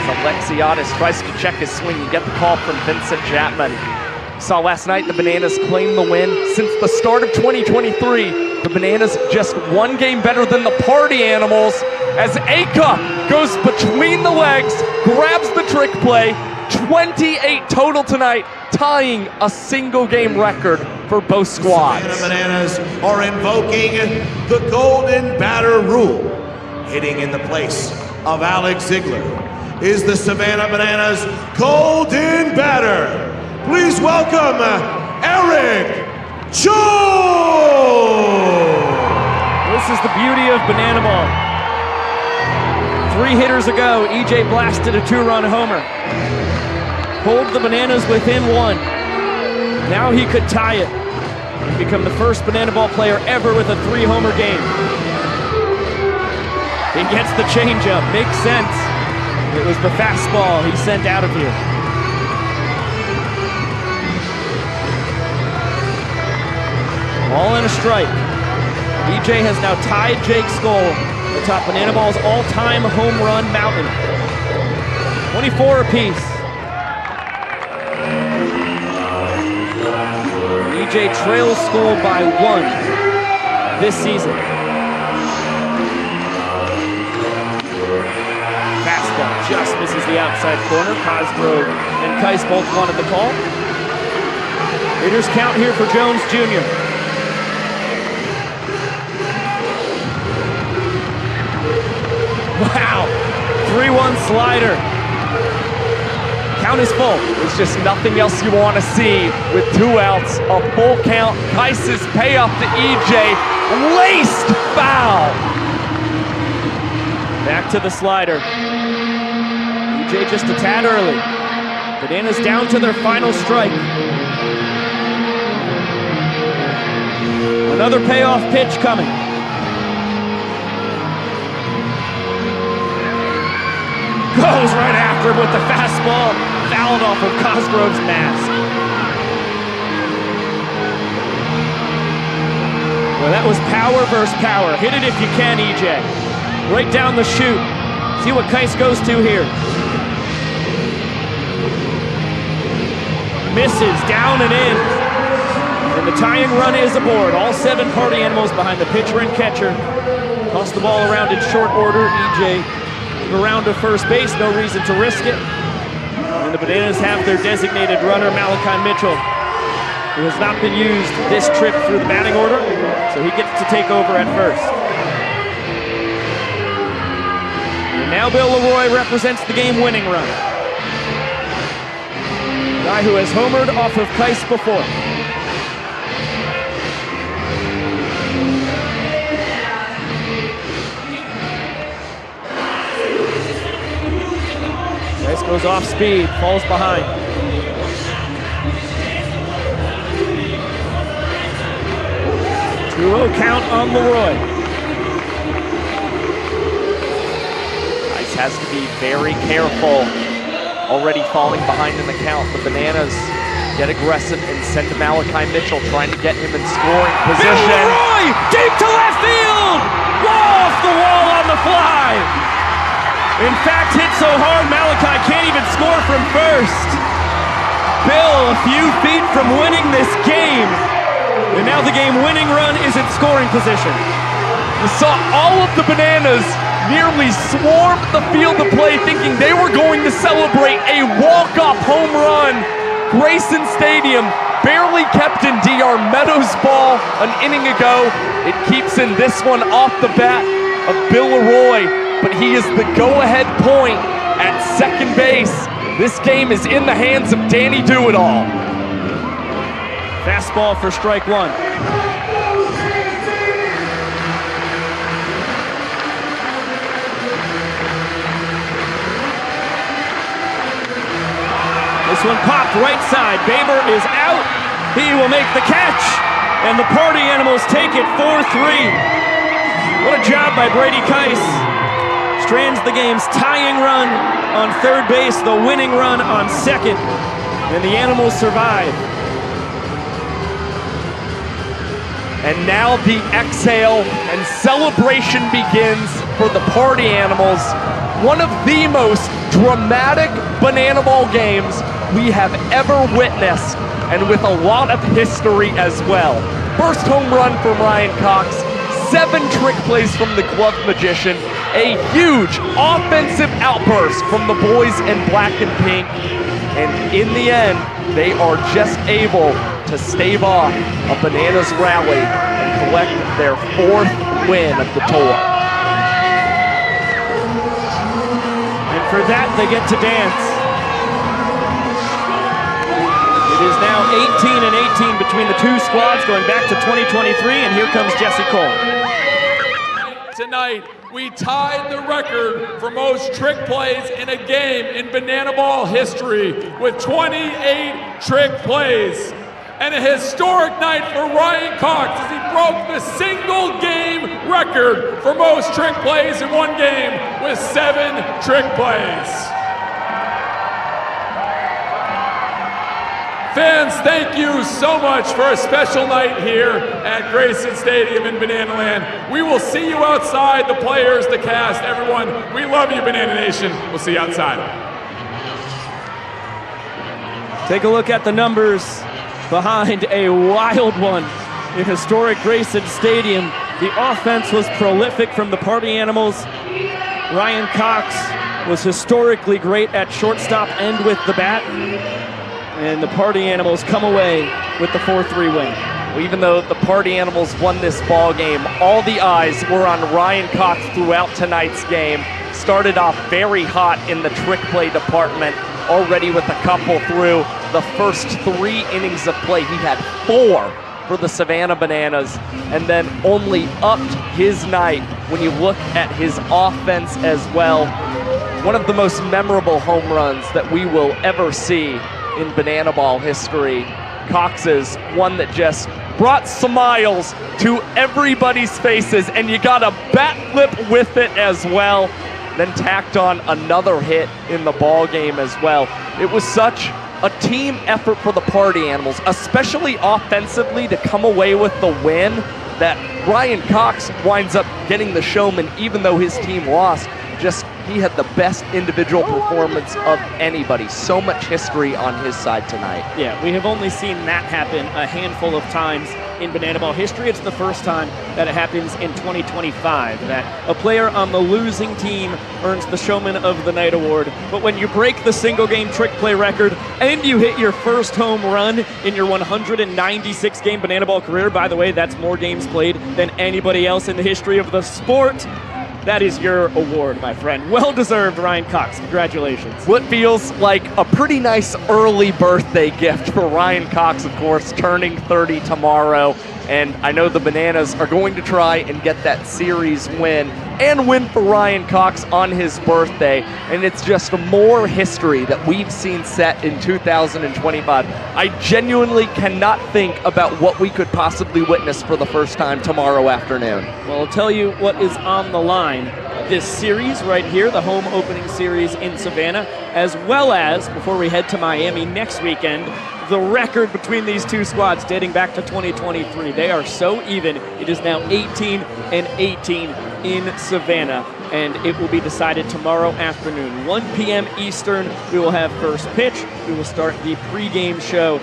Alexiadis tries to check his swing. You get the call from Vincent Chapman. Saw last night the Bananas claim the win. Since the start of 2023, the Bananas just one game better than the Party Animals as Aka goes between the legs, grabs the trick play. 28 total tonight, tying a single game record for both squads. The Bananas are invoking the golden batter rule. Hitting in the place of Alex Ziegler is the Savannah Bananas golden batter. Please welcome Eric Jones. This is the beauty of Banana Ball. 3 hitters ago, EJ blasted a 2-run homer. Pulled the Bananas within 1. Now he could tie it and become the first Banana Ball player ever with a 3-homer game. He gets the changeup, makes sense. It was the fastball he sent out of here. All in a strike. EJ has now tied Jake Skoll atop Banana Ball's all-time home run mountain. 24 apiece. EJ trails Skoll by 1 this season. Fastball just misses the outside corner. Cosgrove and Keiss both wanted the call. Hitters count here for Jones Jr. Wow, 3-1 slider. Count is full. There's just nothing else you want to see with 2 outs, a full count. Keiss's payoff to EJ, laced foul. Back to the slider. EJ just a tad early. Bananas down to their final strike. Another payoff pitch coming. Goes right after him with the fastball, fouled off of Cosgrove's mask. Well, that was power versus power. Hit it if you can, EJ. Right down the chute. See what Keiss goes to here. Misses, down and in. And the tying run is aboard. All 7 Party Animals behind the pitcher and catcher. Toss the ball around in short order. EJ around to first base, no reason to risk it. And the Bananas have their designated runner, Malachi Mitchell, who has not been used this trip through the batting order, so he gets to take over at first. And now Bill Leroy represents the game-winning run. The guy who has homered off of Kais before. Kais goes off speed, falls behind. 2-0 count on Leroy. Kais has to be very careful. Already falling behind in the count. The Bananas get aggressive and send to Malachi Mitchell, trying to get him in scoring position. Bill Leroy, deep to left field! Off the wall on the fly! In fact, hit so hard, Malachi can't even score from first. Bill a few feet from winning this game. And now the game-winning run is in scoring position. You saw all of the Bananas nearly swarmed the field of play thinking they were going to celebrate a walk-off home run. Grayson Stadium barely kept in DR Meadows' ball an inning ago. It keeps in this one off the bat of Bill Leroy, but he is the go-ahead point at second base. This game is in the hands of Danny Do-It-All. Fastball for strike one. This one popped right side. Baber is out. He will make the catch. And the Party Animals take it 4-3. What a job by Brady Kais. Strands the game's tying run on third base, the winning run on second. And the Animals survive. And now the exhale and celebration begins for the Party Animals. One of the most dramatic Banana Ball games we have ever witnessed, and with a lot of history as well. First home run from Ryan Cox, 7 trick plays from the Glove Magician, a huge offensive outburst from the boys in black and pink, and in the end, they are just able to stave off a Bananas rally and collect their 4th win of the tour. And for that, they get to dance. It is now 18 and 18 between the two squads going back to 2023, and here comes Jesse Cole. Tonight, we tied the record for most trick plays in a game in Banana Ball history with 28 trick plays. And a historic night for Ryan Cox as he broke the single game record for most trick plays in one game with 7 trick plays. Fans, thank you so much for a special night here at Grayson Stadium in Banana Land. We will see you outside, the players, the cast, everyone. We love you, Banana Nation. We'll see you outside. Take a look at the numbers behind a wild one in historic Grayson Stadium. The offense was prolific from the Party Animals. Ryan Cox was historically great at shortstop and with the bat. And the Party Animals come away with the 4-3 win. Well, even though the Party Animals won this ball game, all the eyes were on Ryan Cox throughout tonight's game. Started off very hot in the trick play department, already with a couple through the first 3 innings of play. He had 4 for the Savannah Bananas, and then only upped his night when you look at his offense as well. One of the most memorable home runs that we will ever see in Banana Ball history. Cox's one that just brought smiles to everybody's faces, and you got a bat flip with it as well. Then tacked on another hit in the ball game as well. It was such a team effort for the Party Animals, especially offensively, to come away with the win, that Ryan Cox winds up getting the showman even though his team lost. Just he had the best individual performance of anybody. So much history on his side tonight. Yeah, we have only seen that happen a handful of times in Banana Ball history. It's the first time that it happens in 2025, that a player on the losing team earns the Showman of the Night award. But when you break the single game trick play record and you hit your first home run in your 196 game Banana Ball career, by the way, that's more games played than anybody else in the history of the sport, that is your award, my friend. Well-deserved, Ryan Cox. Congratulations. What feels like a pretty nice early birthday gift for Ryan Cox, of course, turning 30 tomorrow. And I know the Bananas are going to try and get that series win and win for Ryan Cox on his birthday. And it's just more history that we've seen set in 2025. I genuinely cannot think about what we could possibly witness for the first time tomorrow afternoon. Well, I'll tell you what is on the line. This series right here, the home opening series in Savannah, as well as, before we head to Miami next weekend, the record between these two squads dating back to 2023. They are so even. It is now 18-18 in Savannah, and it will be decided tomorrow afternoon. 1 p.m. Eastern, we will have first pitch. We will start the pregame show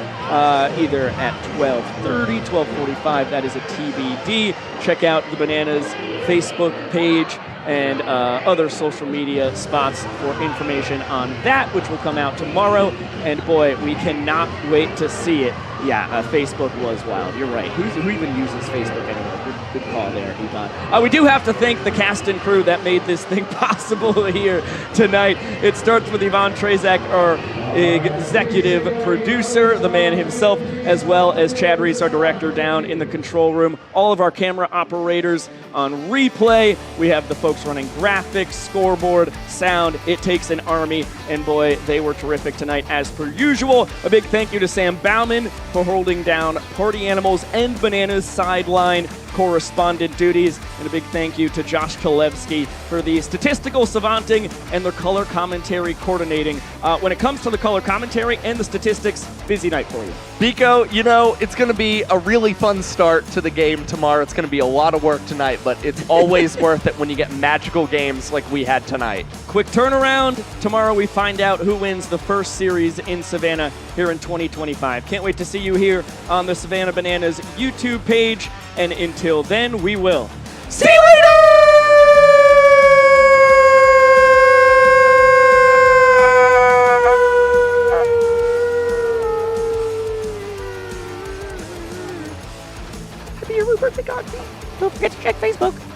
either at 12:30, 12:45. That is a TBD. Check out the Bananas Facebook page and other social media spots for information on that, which will come out tomorrow. And boy, we cannot wait to see it. Yeah, Facebook was wild. You're right. Who even uses Facebook anymore? Good call there, Yvonne. We do have to thank the cast and crew that made this thing possible here tonight. It starts with Yvonne Trezak, our executive producer, the man himself, as well as Chad Reese, our director, down in the control room. All of our camera operators on replay. We have the folks running graphics, scoreboard, sound. It takes an army, and boy, they were terrific tonight as per usual. A big thank you to Sam Bauman for holding down Party Animals and Bananas sideline correspondent duties, and a big thank you to Josh Kalevsky for the statistical savanting and the color commentary coordinating. When it comes to the color commentary and the statistics, busy night for you. Biko, you know, it's going to be a really fun start to the game tomorrow. It's going to be a lot of work tonight, but it's always worth it when you get magical games like we had tonight. Quick turnaround. Tomorrow we find out who wins the first series in Savannah here in 2025. Can't wait to see you here on the Savannah Bananas YouTube page. And until then, we will see you later! Happy birthday, God. Don't forget to check Facebook.